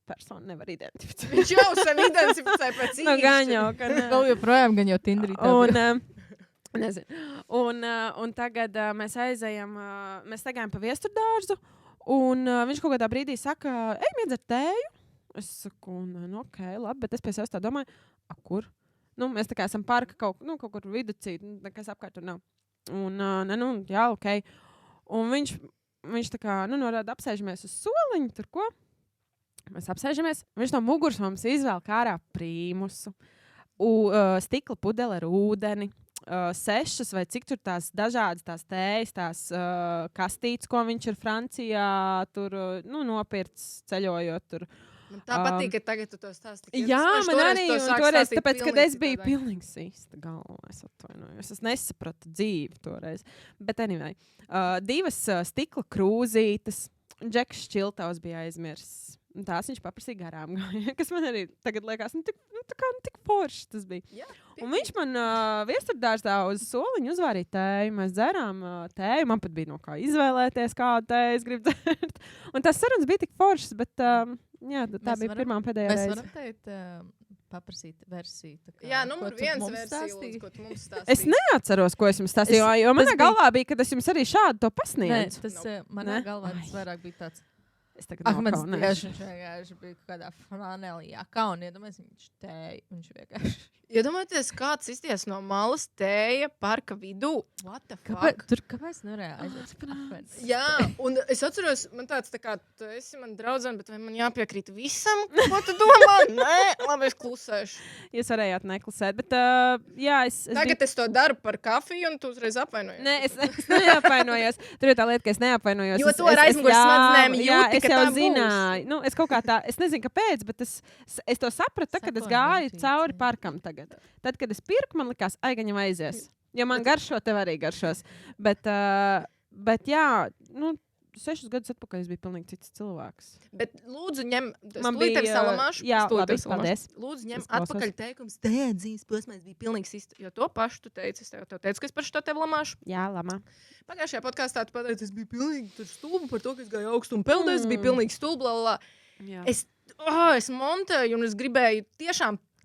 personu nevar identificēt. Viņš jau sen identificē pēc īsti. Gan jau, ka ne. Vēl joprojām, gan jau Tinderī. Nezinu. Un tagad mēs aizējam, mēs staigājam pa Viesturdārzu, un viņš kaut kādā brīdī saka, ejam iedzert tēju. Es saku, ok, labi, bet es pie sevis tā domāju, kur? Nu, mēs tā kā esam parka kaut kur viducī, nekas apkārt tur nav. Un, jā, ok. Un viņš tā kā, norāda, apsēžamies uz soliņu, tur ko? Mēs apsēžamies, viņš no muguras mums izvēl ārā prīmusu, stikla pudeli ar ūdeni, 6 vai cik tur tās dažādas tās tējas, tās kastītes, ko viņš ir Francijā, tur, nopirts ceļojot tur. Man tā patīk, ka tagad tu to stāsti. Jā, man arī toreiz, tāpēc, kad es biju pilnīgi sīsta galva, es atvainojos. Es nesapratu dzīvi toreiz. Bet anyway, 2 stikla krūzītes, Džeks Šķiltavs bija aizmirsis. Tās viņš paprasīja garām gāja, kas man arī tagad liekas, tik forši tas bija. Jā, un viņš man Viesturdārzā uz soliņu uzvārīja tēju. Mēs dzērām tēju, man pat bija no kā izvēlēties, kādu tēju es gribu dzert. Un tās sarunas bija tik foršas, bet jā, tā bija pirmā un pēdējā reize. Mēs varam teikt, paprasīt versiju. Jā, numur 1 versiju, ko tu mums stāstīji. Es neatceros, ko es jums stāstīju, jo manā galvā bija, kad es jums arī šādu to pasniedzu. Tas manā galvā tas vairāk bija tāds. Es tagad viņš vienkārši bija kādā flanelijā. Kā un iedomājies, viņš tēja. Viņš vienkārši. Iedomājieties, kāds izties no malas tēja parka vidū. What the fuck? Kāpēc nevarēja aiziet apvērts? Jā, un es atceros, man tāds tā kā, tu esi man draudzene, bet vai man jāpiekrīt visam, ko tu domā? Nē, labi, es klusēšu. Jūs varējāt neklusēt, bet jā, Tagad es to daru par kafiju, un tu uzreiz apvainojies. Nē, es neapvainojos. Tur ir tā lieta, ka es neapvainojos. Jo to ar aizmugures smadzenēm jūti, es jau zināju. Nu, es kaut kā tā, es nezinu, kāpēc, bet es to sapratu, kad es gāju cauri parkam tagad. Tad, kad es pirku, man likās, aigaņam aizies. Jo man garšo, tev arī garšos. Bet jā, 6 gadus atpakaļ es biju pilnīgi cits cilvēks. Bet lūdzu ņem, man bija salamāšu. Jā, labi, paldies. Lūdzu ņem atpakaļ teikums, dzīves posmais bija pilnīgs īsti, jo to pašu tu teici, es tev teicu, ka es par šo tev lamāšu. Jā, lamā. Pagājušajā podkāstā tu pateici, es biju pilnīgi stulba par to, ka es gāju augstu un peldēju, es biju pilnīgi stulba, es montēju un es gribēju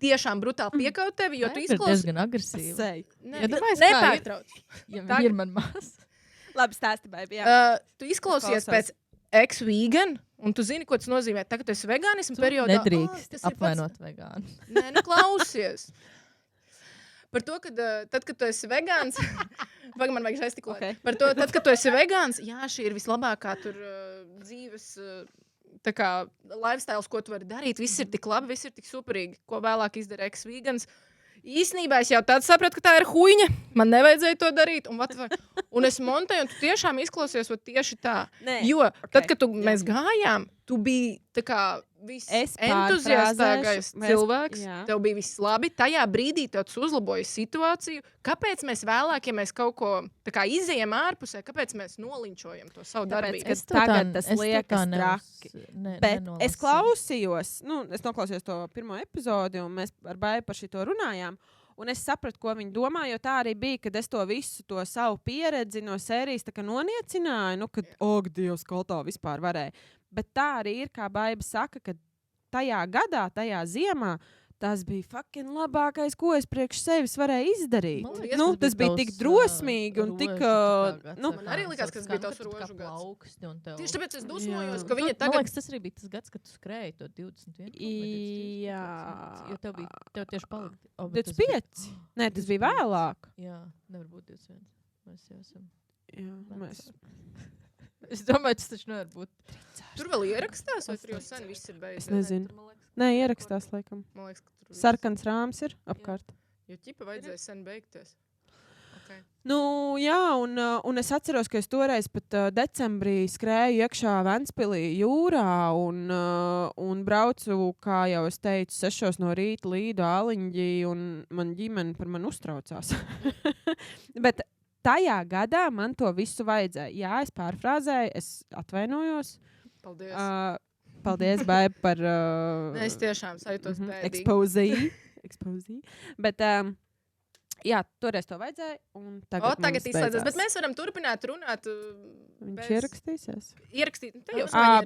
tiešām brutāli piekaut tevi, jo tu izklausies diezgan agresīvi. Nepārtrauc. Ja viņa ir man mās. Labi, stāsti, baby, jā. Tu izklausies pēc ex-vegan, un tu zini, ko tas nozīmē. Tagad tu esi vegānismu periodā. Nedrīkst apvainot vegānu. Nē, klausies. Par to, ka tad, kad tu esi vegāns, man vajag žestikulēt. Okay. Par to, tad, kad tu esi vegāns, jā, šī ir vislabākā tur dzīves tā kā lifestyles, ko tu vari darīt. Viss ir tik labi, viss ir tik superīgi, ko vēlāk izdara ex-vegans. Īsnībā es jau tādu sapratu, ka tā ir huīņa. Man nevajadzēja to darīt. Un es montēju, un tu tiešām izklausies tieši tā. Nē, jo tad, kad mēs gājām, tu biji tā kā entuziastākais cilvēks. Jā. Tev bija viss labi. Tajā brīdī tev uzlaboja situāciju. Kāpēc mēs vēlāk, ja mēs kaut ko tā kā izejam ārpusē, kāpēc mēs nolinčojam to savu darbību? Tagad tas liekas traki. Bet es klausījos, es noklausījos to pirmo epizodi, un mēs ar Baibu par šito runājām. Un es sapratu, ko viņi domā, jo tā arī bija, kad es to visu to savu pieredzi no sērijas tā kā noniecināju, kad, Dievs, kā tā vispār varēja. Bet tā arī ir, kā Baiba saka, ka tajā gadā, tajā ziemā, tas bija fucking labākais, ko es priekš sevis varēju izdarīt. Tas bija tik drosmīgi un tik... Man arī likās, ka tas bija tavs rožu gads. Tieši tāpēc es dusmojos, ka viņa tagad... Man liekas, tas arī bija tas gads, kad tu skrēji to 21. Jā. Jo tev tieši palika... 25? Nē, tas bija vēlāk. Jā, nevar būt 21. Mēs jau esam... Jā, mēs... Es domāju, tas taču nevar būt. Tur vēl ierakstās, vai tur jau sen viss ir beidzies? Es nezinu. Nē, ierakstās, laikam. Man liekas, ka tur viss. Sarkans rāms ir apkārt. Jo ķipa vajadzēja sen beigties. Okay. Nu, jā, un es atceros, ka es toreiz pat decembrī skrēju iekšā Ventspilī jūrā un braucu, kā jau es teicu, 6 no rīta līdu Āliņģī, un man ģimene par mani uztraucās. Bet tajā gadā man to visu vajadzēja. Jā, es pārfrāzēju, es atvainojos. Paldies. Paldies, Baiba, par Es tiešām sajūtos bēdīgi. Exposī. Bet... jā, toreiz to vajadzēja, un tagad izslēdzas. Bet mēs varam turpināt runāt. Viņš ierakstīsies. Ierakstīt.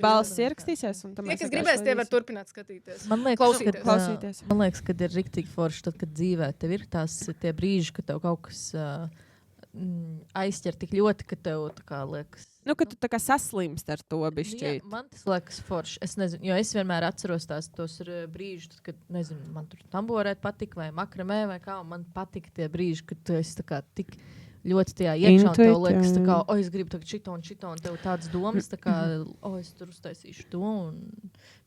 Balss ierakstīsies. Tie, kas gribēs, tie var turpināt skatīties. Man liekas, klausīties. Man liekas, ka ir riktīgi forši, tad, kad dzīvē tev ir tie brīži, kad tev kaut kas aizķer tik ļoti, ka tev tā kā liekas. Nu, ka tu tā kā saslimst ar to bišķīt. Jā, man tas liekas forši. Es nezinu, jo es vienmēr atceros tos brīžus, kad, nezinu, man tur tamborēt patika vai makramē vai kā, un man patika tie brīži, kad tu esi tā kā tik ļoti tajā iekšā, un tev liekas tā kā, es gribu tagad šito, un tev tādas domas, tā kā, es tur uztaisīšu to, un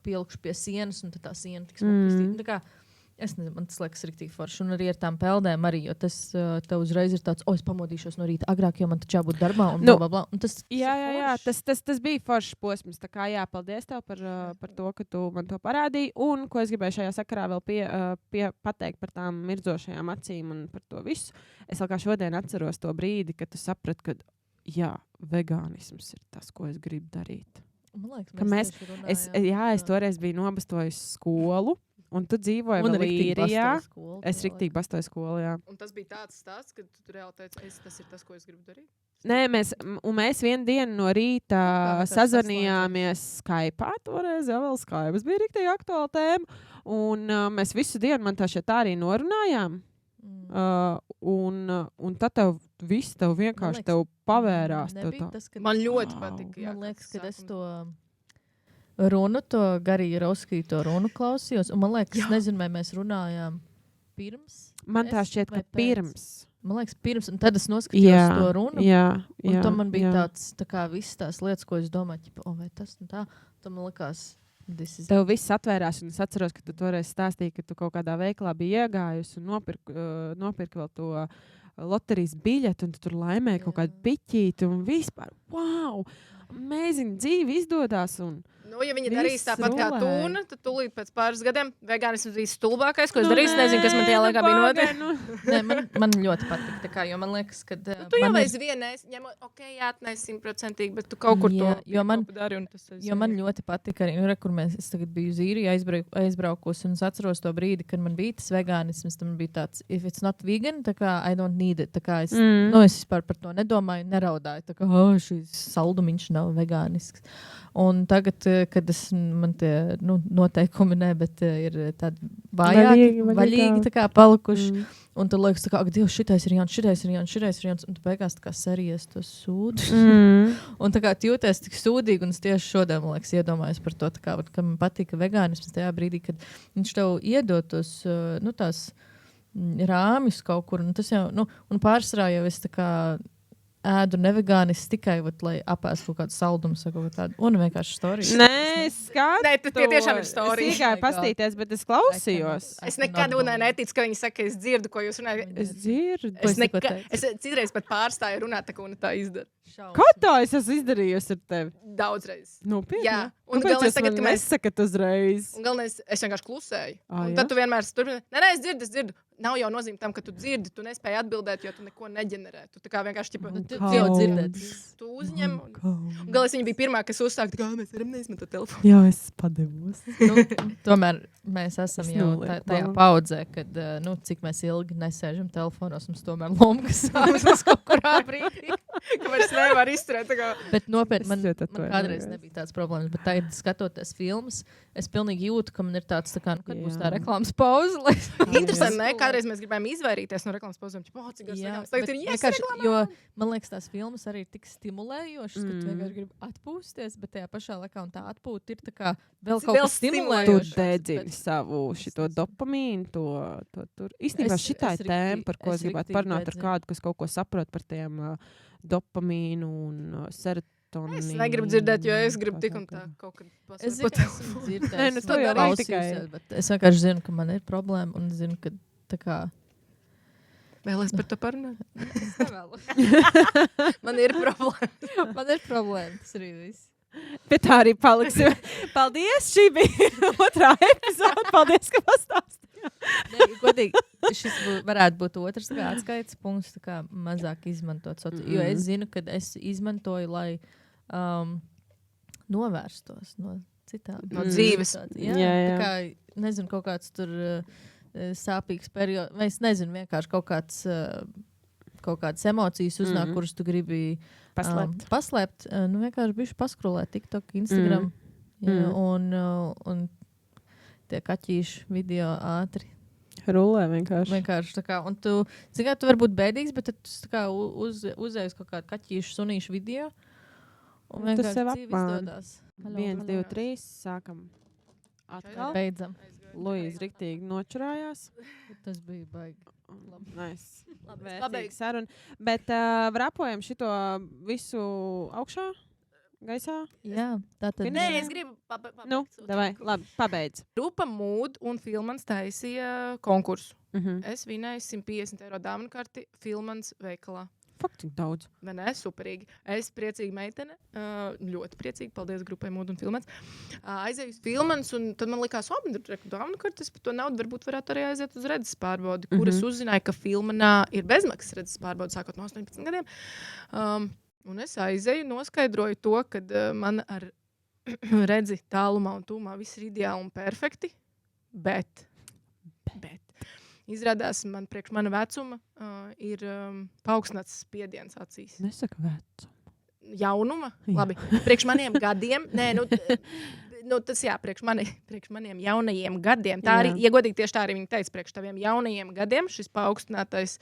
pielikšu pie sienas, un tad tā siena tiks iztīta. Tā kā, es nezinu, man tas liekas riktīgi forši. Un arī ar tām peldēm arī, jo tas tev uzreiz ir tāds, es pamodīšos no rīta agrāk, jo man taču jābūt darbā un blablabla. Un tas jā, tas bija foršs posms. Tā kā jā, paldies tev par to, ka tu man to parādīji. Un, ko es gribēju šajā sakarā vēl pateikt par tām mirdzošajām acīm un par to visu. Es vēl kā šodien atceros to brīdi, kad tu saprati, ka jā, vegānisms ir tas, ko es gribu darīt. Man liekas, es toreiz biju nobastojusi skolu. Un tu dzīvoji vēl īrijā. Es riktīgi bastoju skolu, jā. Un tas bija tāds stāsts, kad tu reāli teici, tas ir tas, ko es gribu darīt? Nē, mēs vienu dienu no rīta sazvanījāmies Skype'ā toreiz, vēl Skype. Bija riktīgi aktuāla tēma. Un mēs visu dienu man tā arī norunājām. Un tad tev vienkārši tev pavērās. Man ļoti patika. Man liekas, ka es to... runu, to Garija Roskīto runu klausījos, un man liekas, es nezinu, vai mēs runājām pirms. Man tā šķiet, ka pirms. Man liekas, pirms, un tad es noskatījos to runu. Jā. Un tam man bija tāds, tā kā visas tās lietas, ko es domāju, vai tas un tā. Tam man likās, tev viss atvērās, un es atceros, ka tu toreiz stāstīji, ka tu kaut kādā veiklā biji iegājusi un nopirki vēl to loterijas biļeti, un tu tur laimēji kaut kādu piķīti, un vispār, wow! Amazing, dzīve izdodās, un nu, ja viņi darīs tāpat kā Tūna, tad tūlīt pēc pāris gadiem vegānisms bija stulbākais, ko es darīju. Es nezinu, kas man tajā laikā bija noticis. Nē, man ļoti patīk. Tā kā, jo man liekas, ka... tu jau aiz vienais, jāatnēs 100%, bet tu kaut kur to dari. Jo man ļoti patīk arī, kur es tagad biju uz īriju aizbraukus, un es atceros to brīdi, kad man bija tas vegānisms, tad man bija tāds, if it's not vegan, tā kā I don't need it. Tā kā es vispār par to nedomāju, neraudāju. Tā kā, šis saldumiņš nav vegānisks. Un tagad, kad man tie noteikumi bet ir tādi vaļīgi tā kā palikuši. Un tu liekas, tā kā, Dievs, šitais ir jauns. Un tu beigās tā kā serijas to sūdu. Un tā kā jūties tik sūdīgi, un es tieši šodien, man liekas, iedomājos par to, tā kā, ka man patika vegānisms tajā brīdī, kad viņš tev iedod tos, tās rāmis kaut kur. Un tas jau, un pārsvarā jau es tā kā ēdu nevegānis tikai, lai apēst kaut kādu saldumu vai kaut tādu. Un vienkārši storiju. Nē, skatos. Nē, tie tiešām ir storijas. Es tikai pastīties, bet es klausījos. Es nekad neticu, ka viņi saka, ka es dzirdu, ko jūs runājat. Es dzirdu. Es citreiz pat pārstāju runāt, tā, ko tā izdara. Kā tā es esmu izdarījusi ar tevi? Daudzreiz. Nopietni? Jā. Un kāpēc jūs man nesakat uzreiz? Un galvenais, es vienkārši klusēju. Un tad tu vienmēr turpini. Nē, es dzirdu. Nav jau nozīme tam, ka tu dzirdi, tu nespēji atbildēt, jo tu neko neģenerē. Tu tā kā vienkārši jau dzirdēt. Tu uzņem. Galvenais viņa bija pirmā, kas uzsāka, tā kā mēs varam neizmantot telefonu. Jā, es padevos. Tomēr mēs esam jau tajā paudzē, kad, cik mēs ilgi nesēžam telefonos, mums tomēr lomkas sākas kaut kurā brīdī. Ka vairs nevar izturēt. Bet nopietni, man kādreiz nebija tāds problēmas, bet tagad skatoties filmas, es pilnīgi jūtu, ka man ir tāds, tā kā, kad būs tā reklāmas pauze. Interesanti, ne? Kādreiz mēs gribējām izvairīties no reklāmas pauzēm. Tagad ir jāsaka, jo man liekas, tās filmas arī ir tik stimulējošas, ka tu vienkārši gribi atpūsties, bet tajā pašā laikā un tā atpūta ir tā kā vēl kaut kas stimulējošs. Tu dedzini savu šito dopamīnu, to tur. Īstenībā šitā ir tēma, par ko es gribētu parunāt ar kādu, kas kaut ko saprot par tiem dopamīnu un Serotonīna. Es negribu dzirdēt, jo es gribu tik un tā kaut kad Es zinu, ka esmu dzirdējis. Nē, nu, to jau Klausījusies, tikai- bet es vienkārši zinu, ka man ir problēma un zinu, ka tā kā... Vēlies par to parunāt. Es nevēlos. Man ir problēma. Man ir problēma, tas arī viss. Pie tā arī paliksim. Paldies, šī bija otrā epizode. Paldies, ka pastāstījāt. Nē, godīgi, šis varētu būt otrs tā kā atskaites punkts, tā kā mazāk izmantot jo es zinu, ka es izmantoju, lai novērstos no citām. No dzīves. Jā, Jā. tā kā, nezinu, kaut kāds tur sāpīgs periods, vai es nezinu, vienkārši kaut kādas emocijas uznāk, kuras tu gribi paslēpt. Nu, vienkārši bišķi paskrolēt TikTok, Instagram. Jā, un tie kaķīši video ātri. Rulē vienkārši. Vienkārši tā kā, un tu, zini, kā, tu vari būt bēdīgs, bet tad tu tā kā uzēji kaut kādu kaķīšu, sunīšu video. Un Tu vienkārši sev dzīve apmāni. izdodas. 1, 2, 3, sākam. Atkal. Beidzam. Luīza riktīgi nočurājās. Tas bija baigi. Nice. Vērtīga pabeigts. saruna. Bet vrapojam šito visu augšā, gaisā. Jā, tā tad. Nē, es gribu pabeigt. Nu, davai, labi, pabeidz. Grupa Mood un Filmans taisīja konkursu. Mhm. Es vinēju 150 eiro dāvanu karti Filmans veikalā. Faktiski daudz. Vai ne? Superīgi. Es priecīgi meitene. Ļoti priecīgi. Paldies grupai Mood un Filmans. Aizēju uz Filmans, un tad man likās, man ir dāvanu kartes, par to naudu varbūt varētu arī aiziet uz redzes pārbaudi, kuras uzzināju, ka Filmanā ir bezmaksas redzes pārbaudi, sākot no 18 gadiem. Un es aizēju, noskaidroju to, ka man ar redzi tālumā un tūmā viss ir ideāli un perfekti, bet izrādās, man priekš mana vecuma ir paaugstināts spiediens acīs. Nesaka vecu. Jaunuma? Jā. Labi. Priekš maniem gadiem. Nē, tas jā, priekš maniem jaunajiem gadiem. Tā arī, ja godīgi, tieši tā arī viņi teica, priekš taviem jaunajiem gadiem šis paaugstinātais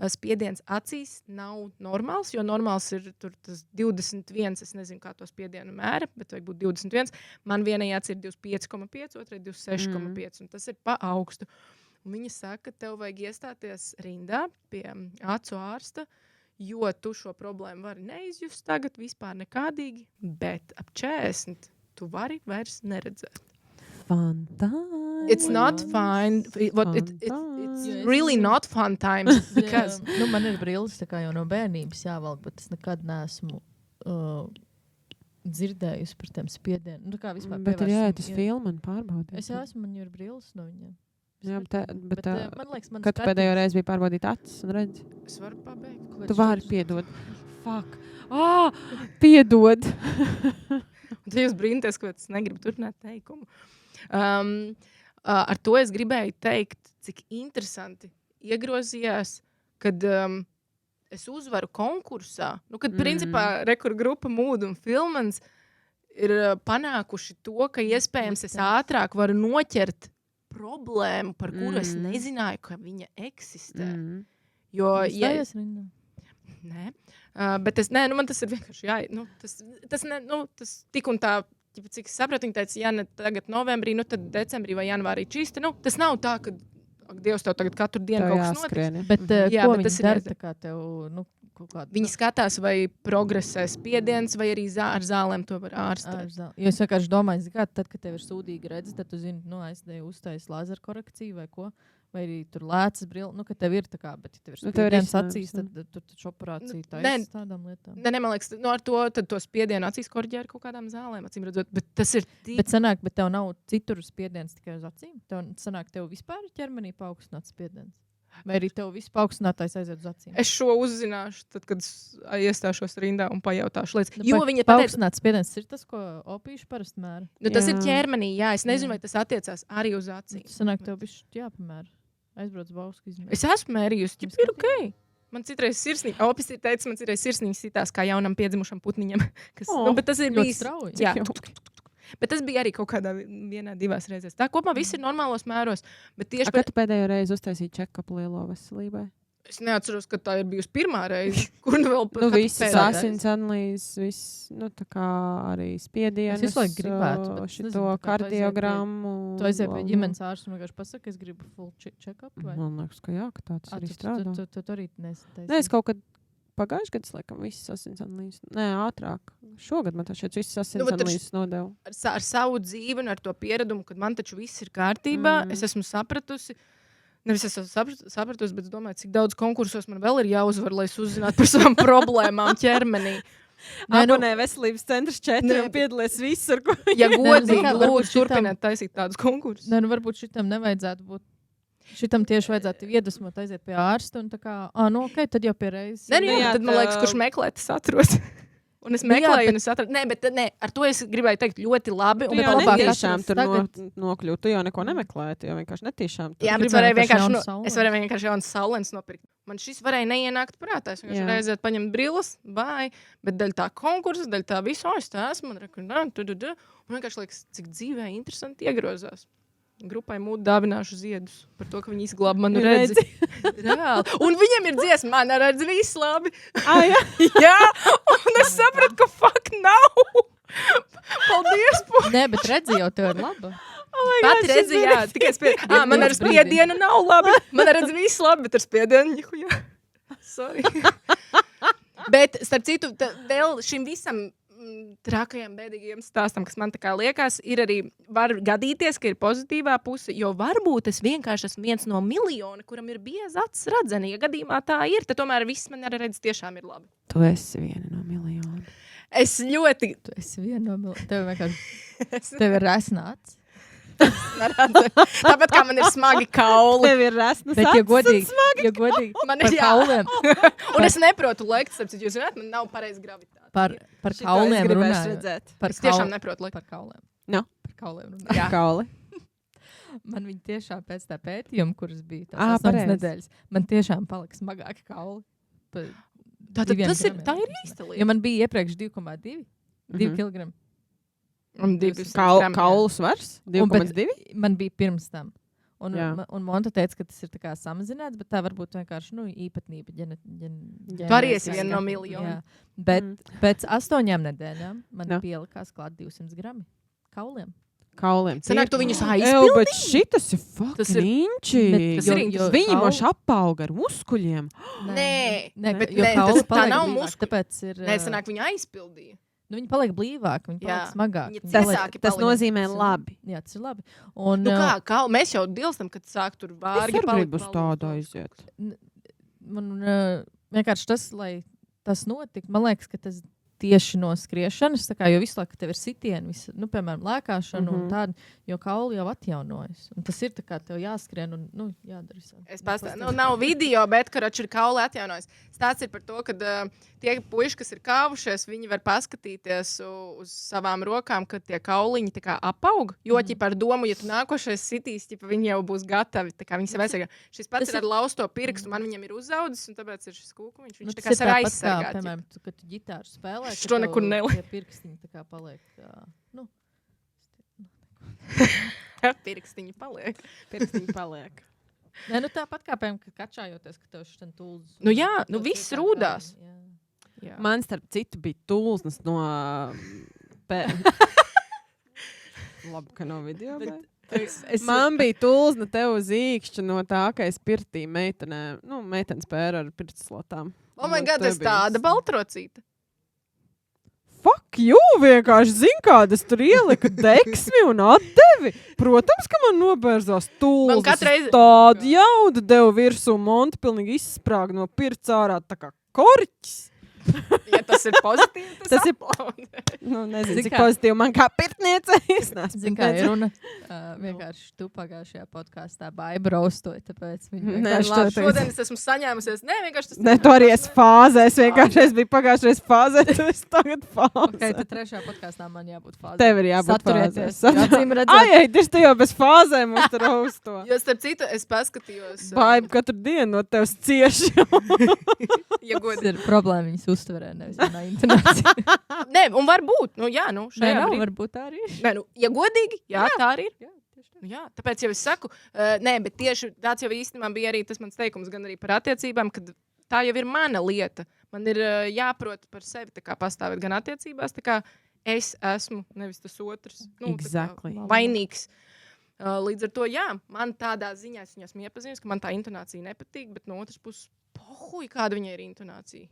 spiediens acīs nav normāls, jo normāls ir tur tas 21, es nezinu, kā to spiedienu mēra, bet vajag būt 21. Man vienai acī ir 25,5, otrai 26,5, un tas ir pa augstu. Un viņa saka, ka tev vajag iestāties rindā pie acu ārsta, jo tu šo problēmu vari neizjust tagad vispār nekādīgi, bet ap 40 tu vari vairs neredzēt. Fantāstiski. It's not fine. It's really not fun times. Because... Nu, man ir brilles tā kā jau no bērnības jāvalk, bet es nekad neesmu dzirdējusi par tiem spiedieniem. Nu, kā vispār Bet ir jāiet uz pievērst- filmu un pārbaudīt. Es jau esmu, man jau ir brilles no viņiem. Jā, bet man liekas, man kad tu pēdējo reizi biji pārbaudīt acis un redzi? Es varu pabeigt. Tu vari piedod. Fuck. Piedod. Un tu jūs brīnaties, ka es negribu turpināt teikumu. Ar to es gribēju teikt, cik interesanti iegrozījās, kad es uzvaru konkursā. Nu, kad principā rekur grupa Mood un Filmans ir panākuši to, ka iespējams es ātrāk varu noķert problēmu, par kuru es nezināju, ka viņa eksistē. Jo, Stājies rindā. Nē, bet man tas ir vienkārši tas tik un tā, cik es sapratu, viņi teica, ja ne tagad novembrī, tad decembrī vai janvārī čīsti. Dievs, tev tagad katru dienu kaut kas notiks. Bet Jā, ko bet viņi tas ir dara jādara. tā kā tev, kaut kādu... Viņi skatās, vai progresē spiediens, vai arī ar zālēm to var ārstēt. Jo es vienkārši domāju, zini kā, tad, kad tev ir sūdīga redzes, tad tu zini, aizdēju uztais laser korekciju vai ko. Vai arī tur lēcas brilles, ka tev ir tā kā, bet ja tev ir tev ir spiediens risinājums, acīs, tad tur taču operācija Nē. taisa tādām lietām. Nē, man liekas, ar to spiedienu acīs korģē ar kaut kādām zālēm, acīm redzot, bet tas ir Bet sanāk, bet tev nav citur spiediens tikai uz acīm? Tev vispār ķermenī paaugstināts spiediens? Vai arī tev viss paaugstinātais aiziet uz acīm? Es šo uzzināšu, tad, kad es iestāšos rindā un pajautāšu lietas. Nu, Jo vai viņa pateica, paaugstināts spiediens ir tas, ko opīši parasti mēra. tas ir Jā. ķermenī, jā, es nezinu, vai tas attiecās arī uz acīm. Sanāk, tev bišķi jāpamēra. Aizbrauc bausku izmēra. Es esmu mērījusi, ja ir ok. Man citreiz sirsnīgi, opis ir teicis, man citreiz sirsnīgi sitās kā jaunam piedzimušam putniņam. Bet tas ir Ļoti bijis strauji. Jā. Bet tas bija arī kaut kādā vienā, divās reizēs. Tā kopumā viss ir normālos mēros. Bet tieši Kad tu pēdējo reizi uztaisīji check-up lielo veselībai? es neatceros, ka tā ir bijusi pirmā reize, kur vēl Visas asins analīzes, viss, tā kā arī spiediens, Es visu laiku gribētu, bet es šito nezinu, tā kā tu kardiogrammu. Tu aiziet pie ģimenes ārsta un vienkārši pasaka, es gribu full check-up. Vai? Man liekas, ka jā, ka tāds arī Tu strādā. arī nesataisi. Nē, es kaut kad pagājuši gads, laikam, visas asins analīzes. Nē, ātrāk. Šogad man šeit visas asins analīzes nodevu. Ar savu dzīvi un ar to pieredumu, kad man taču viss ir kārtībā, es esmu sapratusi, nevis esmu sapratusi, bet es domāju, cik daudz konkursos man vēl ir jāuzvar, lai es uzzinātu par savām problēmām ķermenī. Abonē veselības centrs 4 un piedalies visur. Ja godīgi, varbūt turpināt taisīt tādus konkursus. Nē, varbūt šitam nevajadzētu būt. Šitam tieši vajadzētu iedvesmot, aiziet pie ārsta un tā kā, ok, tad jau pie reizes. Nē, tad man liekas, kurš meklē, tas atrod. Un es meklēju, un es atradu. Nē, ar to es gribēju teikt ļoti labi. Tu jau netīšām tur nokļūt. Tu jau neko nemeklēji, tu jau vienkārši netīšām. Jā, bet es varēju vienkārši jaunas saulens nopirkt. Man šis varēja neienākt prātā. Es vienkārši varēju aiziet paņemt brilles, bet daļa tā konkursa, daļa tā visu, es tā esmu, un vienkārši liekas, cik dzīvē interesanti iegrozās. Grupai mūtu dāvināšu ziedus par to, ka viņi izglāba manu redzi. Reāli. Un viņiem ir dziesma, man redz viss labi. Jā, un es sapratu, ka fuck nav. Paldies. Nē, bet redzi jau tev ir laba. Pat redzi, jā, tikai spiedienu. Man ar spiedienu nav labi. Man redz viss labi, bet ar spiedienu ņihu, jā. Sorry. Bet, starp citu, vēl šim visam trakajam, bēdīgajam stāstam, kas man tā kā liekas, ir arī, var gadīties, ka ir pozitīvā puse, jo varbūt es vienkārši esmu viens no miljona, kuram ir bieza acis redzeni. Ja gadījumā tā ir, tad tomēr viss man arī redz tiešām ir labi. Tu esi viena no miljona. Es ļoti... Tu esi viena no miljona. Tev vienkārši... Tev ir resnāts. Tāpat kā man ir smagi kauli. Tev ir resnas bet, ja godīgi man ir kauliem. Un es neprotu lekt, sapcīt, jūs zināt, man nav pareizi gravitāte. Par kauliem runājot. Es tiešām neprotu lekt. Par kauliem. No. Par kauliem runājot. Jā. Kauli. Man viņi tiešām pēc tā pētījuma, kuras bija tās 8 nedēļas, man tiešām palika smagāki kauli. Tā ir īsta lieta. Jo man bija iepriekš 2,2 kilogrami. Un 2 kaulu svars? 2,2? Man bija pirms tam. Un Monta teica, ka tas ir tā kā samazināts, bet tā varbūt vienkārši īpatnība. Tu arī esi viena no miljona. Bet pēc 8 nedēļām man pielikās klāt 200 grami kauliem. Sanāk, tu viņus aizpildīji? Bet šitas ir fucking inčīgi. Viņi moši apauga ar muskuļiem. Nē, bet tā nav muskuļi. Nē, sanāk, viņi aizpildīja. Viņi paliek blīvāki, viņi paliek smagāki. Tas nozīmē labi. Jā, tas ir labi. Un, mēs jau dilstam, kad sāk tur vārgi. Es gribu uz tādu aiziet. Man vienkārši tas, lai tas notika, man liekas, ka tas tieši no skriešanas, tā kā, jo visu laiku tev ir sitieni, piemēram, lēkāšana un tāda, jo kauli jau atjaunojas. Un tas ir tā kā tev jāskrien un, jādara savu. Es pastāstu, nav video, bet, karač ir kauli atjaunojas. Stāsts ir par to, ka tie puiši, kas ir kāvušies, viņi var paskatīties uz savām rokām, kad tie kauliņi tā kā apaug, jo, par domu, ja tu nākošais sitīs, viņi jau būs gatavi, tā kā viņi sev aizsargā. Šis pats ir ar lausto pirkstu, man viņam ir uzaudzis, un tāpēc ir šis kūkumiņš, viņš tā kā ser aizsargāt. Piemēram, kad tu ģitāru spēlē, šo nekur nelika. Pirkstiņi tā kā paliek. Pirkstiņi paliek. Nē, tāpat kā piemēram, ka kačājoties, ka tev šitien tūlzes. Viss rūdās. Jā. Man starp citu bija tūlznes no... Labi, ka nav video, bet... Man bija tūlzne tev uz īkšķa no tā, ka es pirtīju meitenes pēra ar pirtslotām. Oh my God, es tāda baltrocīta. Fuck you, vienkārši zin, kādas tur ielika deksmi un atdevi. Protams, ka man nobērzās tūlzes. Tādu jaudu devu virsū, Monta pilnīgi izsprāga no pirts ārā tā kā korķis. Ja tas ir pozitīvi, tas ir nezinu, cik pozitīvi man kā pirtniece. Zin, kā ir runa. Vienkārši tu pagājušajā podkāstā baibraustoji, tāpēc viņi vienkārši... Šodien es esmu saņēmusies. Nē, vienkārši tas... Nē, tu arī esi fāzē. Es vienkārši esmu pagājušajais fāzē, tu esi tagad fāzē. Ok, tad trešajā podkāstā man jābūt fāzē. Tev ir jābūt fāzē. Ai, tu jau bez fāzēm mums tur austo. Jo starp citu, es paskatījos... Baiba katru dienu no tevs cieši. Ja godīgi. Ir problēma viņas uztverē, nevis manā intonācijā. Nē, un varbūt, varbūt tā arī ir. Nē, ja godīgi, jā, tā arī ir. Jā, tāpēc jau es saku, bet tieši tāds jau īstenībā bija arī tas mans teikums, gan arī par attiecībām, kad tā jau ir mana lieta. Man ir jāprot par sevi tā kā pastāvēt gan attiecībās, tā kā es esmu, nevis tas otrs. Exactly. Vainīgs. Līdz ar to, jā, man tādā ziņā es viņu esmu iepazīstinājusi, ka man tā intonācija nepatīk, bet no otras puses, pohuj, kāda viņai ir intonācija.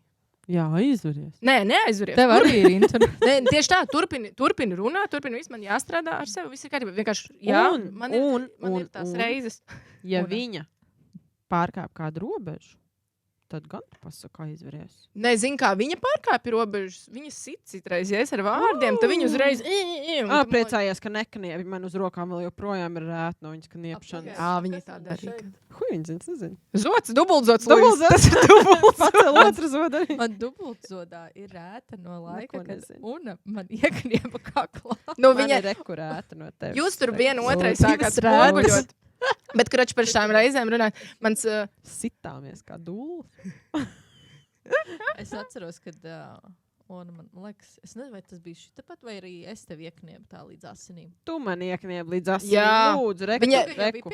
Jā, aizveries. Nē, neaizveries. Tev arī ir intervija. Nē, tieši tā, turpini runāt, viss man jāstrādā ar sevi. Viss ir kārtībā. Vienkārši, jā, man ir tās reizes. Ja viņa pārkāp kādu robežu, tad gan tu pasaka aizveries. Nezinu, kā viņa pārkāpja robežas. Viņa sit citreiz, ja es ar vārdiem, tad viņa uzreiz... Priecājās, ka nekniebi man uz rokām vēl joprojām ir rētnoņas kniepšanas. Viņa tā darīja. Hui, viņas nezinu. Zots, dubultzots. Tas ir dubultzots. Pacēl otru zodu arī. Man dubultzodā ir rēta no laika, kad Una man ieknieba kaklā. Nu, Man viņa... ir rekurēta no tevis. Jūs tur vienu otrai sākāt spoguļot. Bet, kroči, par šām reizēm runāt, mans... Sitāmies kā dūli. Es atceros, kad Ona man liekas, es nezinu, vai tas bija šitapat, vai arī es tev iekniebu tā līdz asinīm. Tu man ieknieb līdz asinīm. Jā. Lūdzu, Viņa- reku.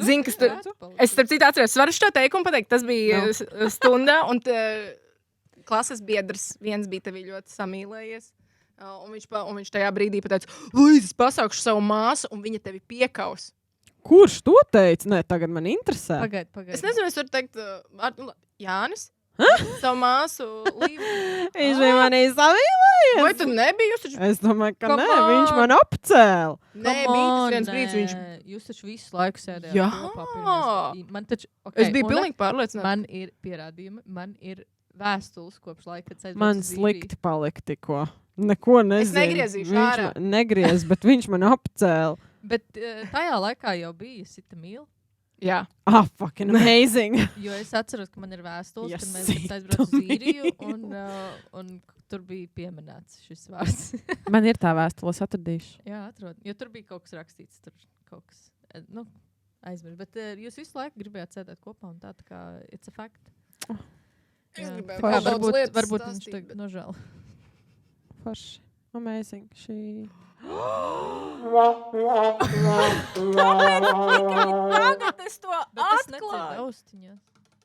Zini, kas tur... Es starp citu atceros, varu šo teikumu pateikt, tas bija stundā, un klases biedrs viens bija tevī ļoti samīlējies. Un viņš tajā brīdī pateica, Luīz, es pasaukšu savu māsu, un viņa tevi piekaus. Kurš to teica? Nē, tagad man interesē. Pagaid. Es nezinu, es varu teikt, Jānis, savu māsu Līvu. Viņš bija manī samīlējies. Vai tu nebija? Jūs taču... Es domāju, ka Come nē, viņš on. man apcēla. Nē, bija tas viens brīdis, viņš... Jūs taču visu laiku sēdējāt Jā. kopā pirmais. Man taču... Okay, Es biju pilnīgi pārliecināta. Man ir pierādījumi, man ir vēstules kopš laika, kad aizbraucu Man uz Zīriju. slikti palika tikko. Neko nezinu. negriezīšu Viņš ārā. man negriez, bet viņš man apcēla. Bet tajā laikā jau bija sita mīl. Jā. Fucking amazing. Jo es atceros, ka man ir vēstules, Ja kad mēs sita aizbraucu uz Zīriju, mīl. un tur bija pieminēts šis vārds. Man ir tā vēstule, es atradīšu. Jā, atrod. Jo tur bija kaut kas rakstīts, tur kaut kas, aizmirst. Bet jūs visu laiku gribējāt sēdēt kopā, un tā kā it's a fact. Es Jā. gribēju Tā kā vēl daudz lietas varbūt viņš stāstīt, tagad nožēl. Forši. Amazing. Šī... Tagad es to Bet es nedzirdu atklāju. austiņās.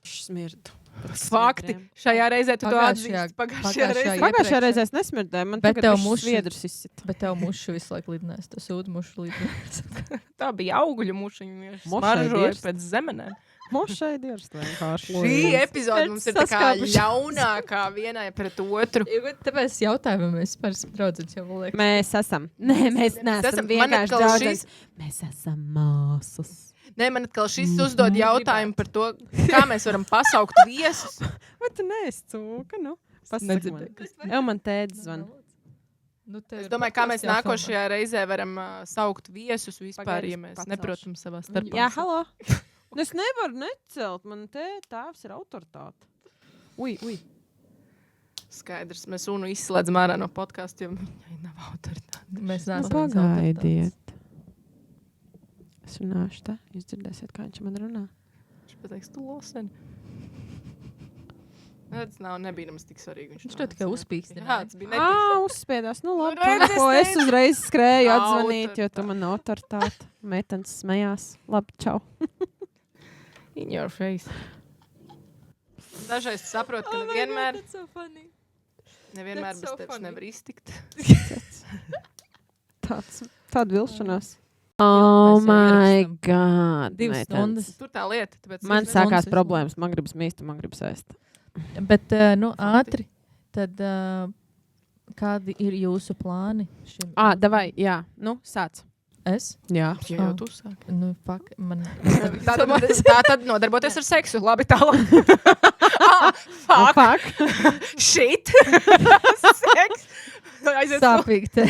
Smirdu. Fakti. Šajā reizē tu to Pagājušajā- atzīsti. Pagājušajā pagājušajā reizē. Pagājušajā reizē es nesmirdēju. Man Bet tagad tev bišķi mušas- sviedrus izsita. Bet tev mušu visu laiku lidinājis. Tas sūdu mušu lidinājis. Tā bija augļu mušiņa. Mošai Smaržoja dirst. pēc zemenēm. Mošai dirst vienkārši. Šī epizode Pēc mums ir tā kā saskāpušās. ļaunākā vienai pret otru. Tāpēc es jautāju, vai mēs vispār esam draudzes jau liekas. Mēs esam. Nē, mēs neesam esam- man vienkārši atkal draudzenes. Mēs esam māsas. Nē, man atkal šis uzdod jautājumu par to, kā mēs varam pasaukt viesus. Vai tu neesi cūka? Nu, pasaka man. Nedzirdēju. Jau man tēdz zvan. Es domāju, kā mēs nākošajā reizē varam saukt viesus vispār, Pagaidi, ja mēs pacelšu. neprotam savā starpā. Jā, halo. Es nevaru necelt. Man tēvs ir autoritāte. Ui. Skaidrs, mēs unu izslēdzam ārā no podkāstu, jo viņai nav autoritāte. Mēs Nu, neesam pagaidiet. Es runāšu tā. Jūs dzirdēsiet, kā viņš man runā. Viņš pateiks, tu losen. Tas nebija nemaz tik svarīgi. Viņš to tikai uzpīkstināja. Jā, tas bija netik. Uzspiedās. Nu, labi. Nu, redz, Ko es es uzreiz skrēju atzvanīt, jo Autoritāte. tu man autoritāte. Meitenes smējās. Labi, čau. In your face. Dažreiz tu saproti, ka nevienmēr, nevienmēr That's bez so tevis funny. nevar iztikt. Tāda vilšanās. Oh mēs jau my ierakstām. god. 2 meitenes. stundas. Tur tā lieta. Tāpēc Man es sāk- sākās Stundas problēmas. Man gribas mīst, man gribas ēst. Bet, ātri, tad kādi ir jūsu plāni šim? Davai, jā. Nu, sāc. Es? Jā. nezinu, ja jau tu sāki. Nu, fuck, man... Tā tad nodarboties ar seksu. Labi, tālāk. Fuck. Shit. Seks. Aiziet. Sāpīgi te.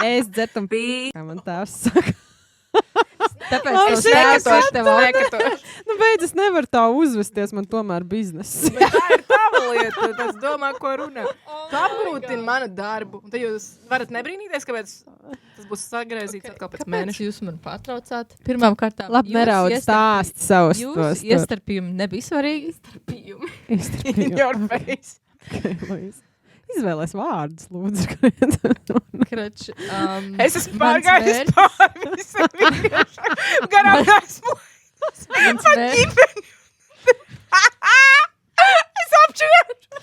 Es dzertu un pīk. Kā man tēvs saka. Tāpēc Labi, tev sēkatoši, sēkatoši tev Nekatoši. Nu, beidz, es nevaru tā uzvesties. Man tomēr bizness. Bet tā ir tava lieta. Tas domā, ko runā. Tu apgrūtini manu darbu. Un tad jūs varat nebrīnīties, kāpēc tas būs sagrēzīts atkal pēc Kāpēc mēneša. jūs man pārtraucāt? Pirmām kārtām, Labi, neraud stāst savus Jūs tos. iestarpījumi nebija svarīgi. In your face. Izvēlēs vārdus, lūdzu. Krač, Es esmu mans pārgājis mērķis- pāri visam vīriešam. Garām esmu. mans mērķis- Es apčurēšu.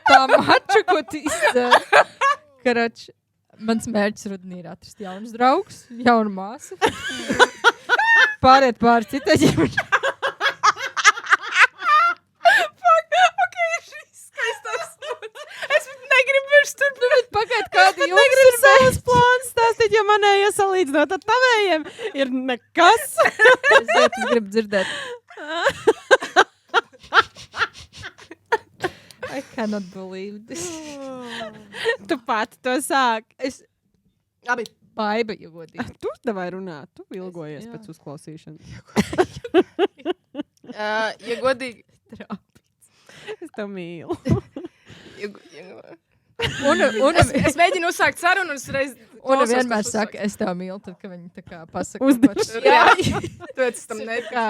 Tā mača, ko tu izdari. Krač, mans mērķis rudenī ir atrast jaunus draugus, jaunu māsu. Pāriet pāri citai ģimenei. Ok, šis skaistais. manēja salīdzinot ar tavējiem, ir nekas. Es gribu dzirdēt. I cannot believe this. Tu pati to sāk. Abi. Baiba, ja godīgi. Tu davai runā, tu ilgojies Jā. pēc uzklausīšanas. Ja godīgi. Es tev mīlu. Es mēģinu uzsākt sarunu un es reiz... Un vienmēr saka, es tev mīlu, tad, kad viņi tā kā pasaka. Uzdeši. Jā, tāpēc es tam Kā,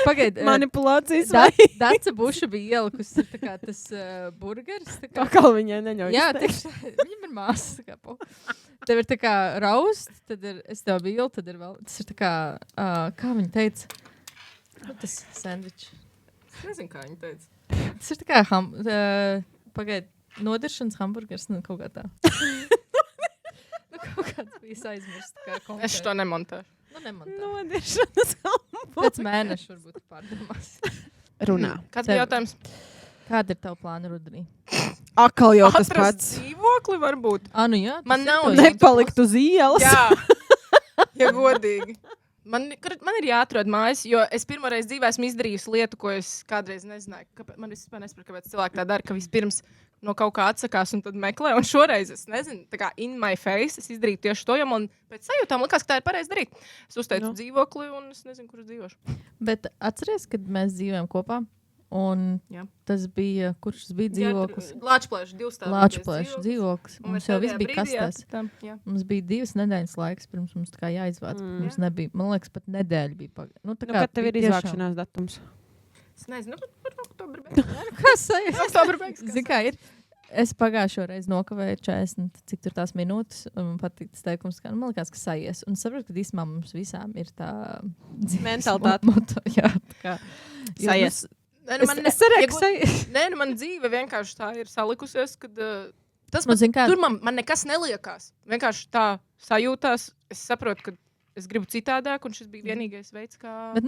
pagaid, Manipulācijas vai? Daca Buša bija ielikusi tā kā tas burgeris. Tā kā, Pakal viņai neņauj. jā, viņam ir māsas. Tā kā, tev ir tā kā raust, tad ir, es tev mīlu, tad ir vēl, tas ir tā kā, kā viņa teica, tas sandvičs. Es nezinu, kā viņi teica. Tas ir tā kā, pagaid, nodiršanas hamburgers, nu kaut kā tā. Nu kaut kāds bija aizmirst. Es to nemontēšu. Nu nemontē. Nodiršanas Pēc mēneša varbūt pārdomās. runā. Kāds Tev- bija jautājums? Kāda ir tava plāna rudenī? Akal jau tas Atrast pats. dzīvokli varbūt. Nu jā. Man tas ir nav to Nepalikt uz ielas. Jā, ja godīgi. Man ir jāatrod mājas, jo es pirmoreiz dzīvē esmu izdarījusi lietu, ko es kādreiz nezināju. Man vispār nesapratu, kāpēc cilvēki tā dara, ka vispirms no kaut kā atsakās un tad meklē. Un šoreiz es nezinu, tā kā in my face, es izdarīju tieši to, jo man pēc sajūtām likās, ka tā ir pareizi darīt. Es uzteicu dzīvokli un es nezinu, kur es dzīvošu. Bet atceries, kad mēs dzīvojam kopā? Un Jā. tas bija, kurš tas bija dzīvoklis? Lāčplēša, 2 stāvoklis. Lāčplēša dzīvoklis. Un Mums mēs jau pēdējā viss bija brīdī kastēs. atradām, jā. Mums bija 2 nedēļas laiks, pirms mums tā kā jāizvāc. Mums nebija, man liekas, pat nedēļa bija pagājusi. Nu, tā Nu, kā kad tev ir bija tiešām- izvākšanās datums? Es nezinu, par oktobru beigas. Kas sajūta? Oktobru beigas. Zini, kā ir? Es pagājušo reizi nokavēju 40, cik tur tās minūtes, un man patīk tas teikums, ka man liekas, ka sajies. Un saprotu, ka īstenībā mums visām ir tā Mentalitāte. moto, jā, tā kā. Jo Sajies. Nē, Es cerēju, ka sajies. Nē, nu man dzīve vienkārši tā ir salikusies, kad tas Nu, zini kā- tur man nekas neliekās. Vienkārši tā sajūtās. Es saprotu, ka es gribu citādāk, un šis bija vienīgais veids, kā. Bet,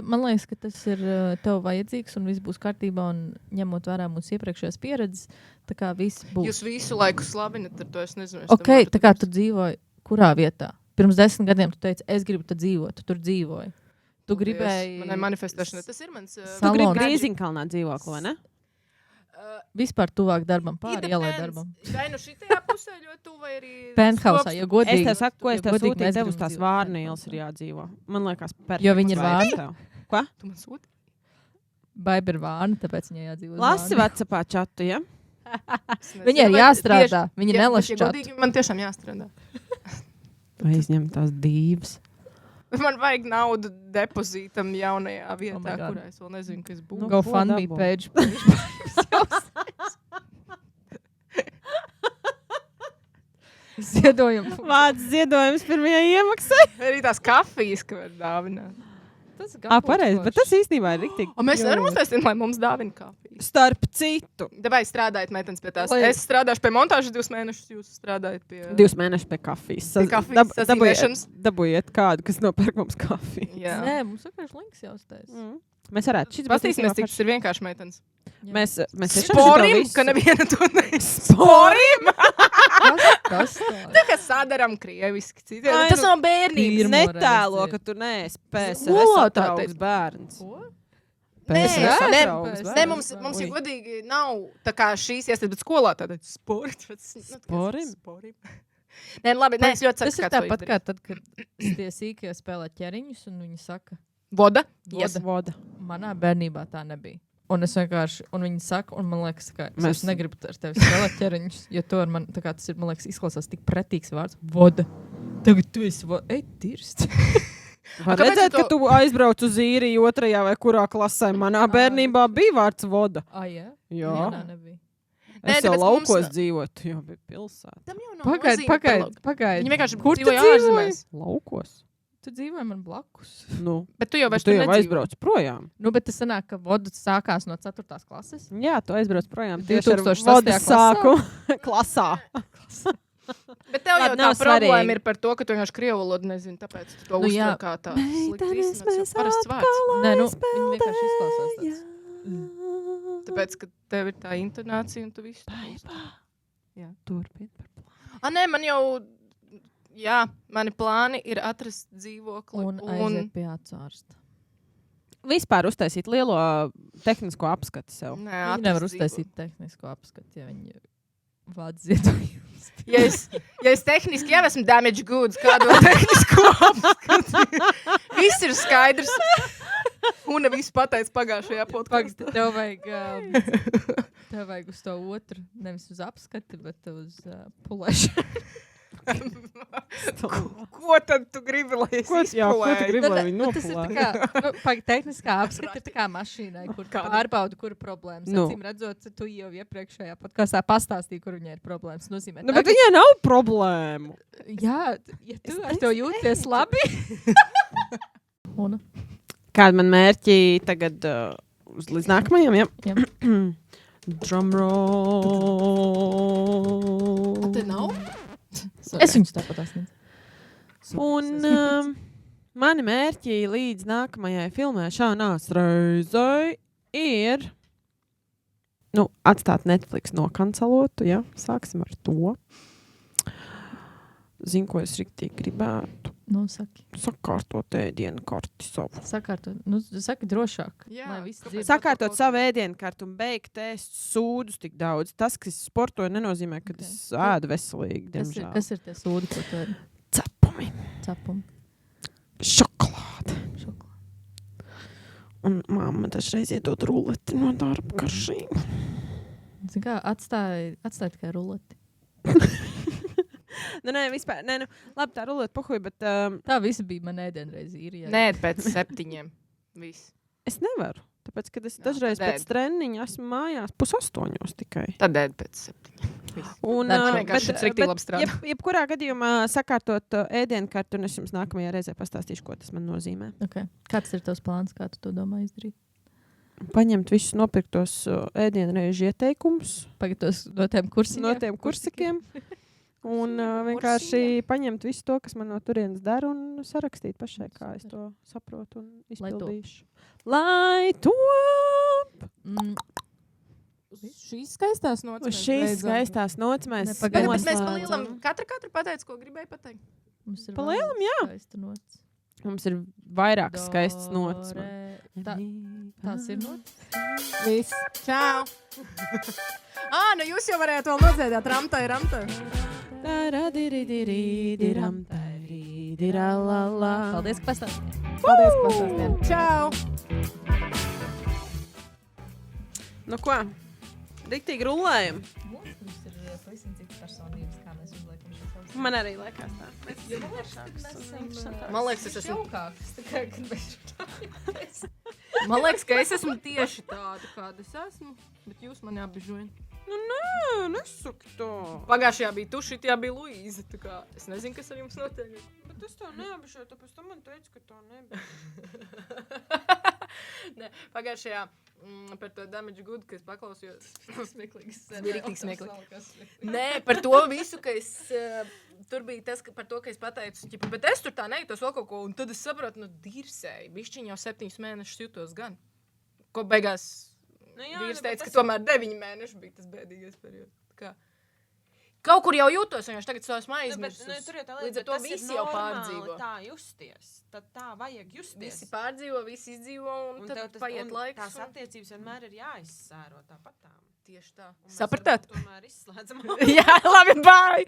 man liekas, ka tas ir tev vajadzīgs un viss būs kārtībā. Un ņemot vērā mūsu iepriekšējās pieredzes, tā kā viss būs. Jūs visu laiku slavinat ar to, es nezinu. Es Ok, tā kā tu dzīvoji, kurā vietā? Pirms 10 gadiem tu teici, es gribu tur dzīvot, tu tur dzīvoji. Tu gribēji. Manai manifestēšanai. Tas ir mans. Tu Salonu. gribi Grīziņkalnā dzīvokli, vai ne? Vispār tuvāk darbam, pāri ielai Depends. darbam. Vai nu šitajā pusē ļoti tuvu, vai arī. Penthousā, ja godīgi. Es tev saku, ko es ja tev godīgi, sūtīju, mēs tev uz gribam tās dzīvot Vārnīlas ir Penthouseā. jādzīvo. Man liekas, perfekts. Jo viņi ir veids Vārni? tev. Ko? Tu man sūti? Baiba ir vāna, tāpēc viņai jādzīvo. uz Lasi Vārni. Vācijā čatu, ja? Viņai ir jāstrādā, viņa nelasa čatu. Man tiešām jāstrādā. Vai izņem tās dīvas? Man vajag naudu depozītam jaunajā vietā, Oh my God. kurā es vēl nezinu, kas būs. Nu, Go ko fund me dabū? page. Ziedojumi. Vārds ziedojums pirmajai iemaksai. Arī tās kafijas, ko var dāvināt. Tas ir Pareizi, bet tas īstenībā ir riktīgi. Un mēs nevaram uztaisīt, lai mums dāvina kafiju. Starp citu. Vai strādājat, meitenes, pie tās? Lai- Es strādāšu pie montāžas 2 mēnešus, jūs strādājat pie 2 mēneši pie kafijas. Pie kafijas sazīmēšanas. Dabūjiet kādu, kas nopērk mums kafiju. Jā. Nē, mums vienkārši links jāuztais. Mēs varētu. Šis būs Pastīsimies, īstenībā cik tas ir vienkārši, meitenes. Mēs tiešām Sporim, šito visu- ka neviena to nesporim. Tas Tā kā sadaram krieviski. Citi. Ai, Tas nu, nav bērnības. pirmo Netēlo, reizi. ka tu neesi PSRS Skolotā atraugs teica. bērns. Ko? Nē, PSRS nē, atraugs nē, bērns. mums ir Ui. godīgi nav tā kā šīs iestādes, bet skolā tāda sports. Sporim? Nē, labi, nē, es ļoti ceru, Tas ir tāpat kā tad, kad tie sīkie spēlē ķeriņus un viņi saka, Voda? Voda. manā bērnībā tā nebija. Un es vienkārši, un viņi saka, un man liekas, ka es Mēs- negribu ar tevi spēlēt ķeriņus, jo to ar man, tā kā tas ir, man liekas, izklausās tik pretīgs vārds. Voda. Tagad tu esi voda. Ej, tirst. Var kāpēc redzēt, tu ka to- tu aizbrauc uz īriju 2. vai kurā klasē. Manā bērnībā bija vārds voda. Jā? Jā. Manā nebija. Nē, Es jau tāpēc mums laukos nav- dzīvoju, jau bija pilsēta. Tam jau nav Pagaid. Viņi vienkārši Kur tu dzīvoja dzīvoji? ārzemēs. Laukos. Tu dzīvoji man blakus. Nu, Bet tu jau vairs tu tur jau nedzīvo. aizbrauc projām. Nu, bet tas sanāk, ka voda sākās no 4. klases. Jā, tu aizbrauc projām. Tieši ar 2006. vodas klasā? sāku klasā. Bet tev jau Labi, tā nav problēma svarīgi. ir par to, ka tu vienkārši krievu valodu nezini, tāpēc tu to Nu jā. uztver kā tā Meitenes, mēs parasts vārds. atkal Nē, nu, viņi vienkārši izklausās tāds. Tāpēc, ka tev ir tā intonācija un tu visu. Turpin. Ah, nē, man jau Jā, mani plāni ir atrast dzīvokli Un aiziet pie atsārsta. Vispār uztaisīt lielo tehnisko apskati sev. Nē, Viņi nevar uztaisīt tehnisko apskatu, ja viņi vāc ziedojumus. Ja es tehniski jau esmu damage goods, kādu tehnisko apskatu. Viss ir skaidrs. Un viss pateica pagājušajā podkastā. Tev vajag uz to otru, nevis uz apskati, bet uz pulēšanu. Ko tad tu gribi, lai es izpulēju? lai viņi Tas ir tā kā, tehniskā apskata ir tā kā mašīnai, kur pārbauda, kur ir problēmas. Acīm redzot, tu jau iepriekšējā podkastā pastāstīji, kur viņai ir problēmas. Nozīmē, bet viņai nav problēmu. Jā, ja tu ar to jūties labi. Un? Kāda man mērķi tagad līdz nākamajam, Jā. Drumroll. Te nav? Es viņus tāpat asniedzu. Un mani mērķi līdz nākamajai filmēšanās reizei ir atstāt Netflix nokancelotu, ja? Sāksim ar to. Zinu, ko es riktīgi gribētu. Saki. Sakārtot ēdienu karti savu. Sakārtot. Saki drošāk. Jā, Sakārtot savu ēdienu kartu un beigt ēst sūdus tik daudz. Tas, kas sportoju, nenozīmē, ka es ēdu veselīgi, diemžēl. Kas ir tie sūdi, ko tu ēdi? Cepumi. Šokolāde. Un mamma dažreiz iedod ruleti no darba karšīm. Zini kā, atstāj tikai ruleti. Nē, vispār. Labi, tā ruleta pohuj, bet... Tā visa bija man ēdienreiz īrijā. Nē, pēc 7. Viss. Es nevaru. Tāpēc, kad es dažreiz pēc treniņa esmu mājās 7:30 tikai. Tad ēd pēc 7. Un, vienkārši šis riktīgi labi strādā. Jebkurā gadījumā sakārtot ēdienu kartu, un es jums nākamajā reizē pastāstīšu, ko tas man nozīmē. Okay. Kāds ir tavs plāns, kā tu to domā izdarīt? Paņemt visus nopirktos ēdienreižu ieteikumus. Pagatos no tiem kursiņiem? No tiem kursikiem. Un vienkārši paņemt visu to, kas man no turienes dara, un sarakstīt pašai, kā es to saprotu un izpildīšu. Lai top! Šīs skaistās nots. Šīs skaistās nots mēs Bet mēs palielam, katra pateica, ko gribēja pateikt. Palielam, jā. Mums ir vairāk skaistas nots. Tās ir nots? Viss. Čau! Jūs jau varētu vēl nodziedāt ramtai. Paldies, ka pastāstījāt. Čau! Nu ko? Riktīgi rulējam. Mums ir pavisam citas personības, kā mēs uzliekam šīs savas. Man arī liekas tā. Man liekas, es esmu jaukāks. Man liekas, ka es esmu tieši tāda, kāda es esmu, bet jūs mani apbežojat. Nē, nesaki to. Pagājušajā bija tu, šitajā bija Luīza. Es nezinu, kas ar jums notiek. Bet es tev neapbežoju, tāpēc tu man teici, ka to nebija. Nē, pagājušajā par to damage good, ka es paklausījos. Smieklīgs. Bija riktīgi smieklīgi. Nē, par to visu, ka es... Tur bija tas, par to, ka es pateicu, bet es tur tā nejūtos vēl kaut ko, un tad es sapratu, dirsēju. Bišķiņ jau 7 mēnešus jūtos gan. Ko beigās... Vīrs teica, ka tomēr 9 mēneši bija tas bēdīgais periods. Kaut kur jau jūtos, un viņš tagad esmu aizmirsus. Līdz ar to visi jau pārdzīvo. Tā justies. Tad tā vajag justies. Visi pārdzīvo, visi izdzīvo, un tad paiet laiks. Tās attiecības vienmēr ir jāizsēro tāpatām. Tieši tā. Sapratāt? Tomēr izslēdzam. Jā, labi, bye!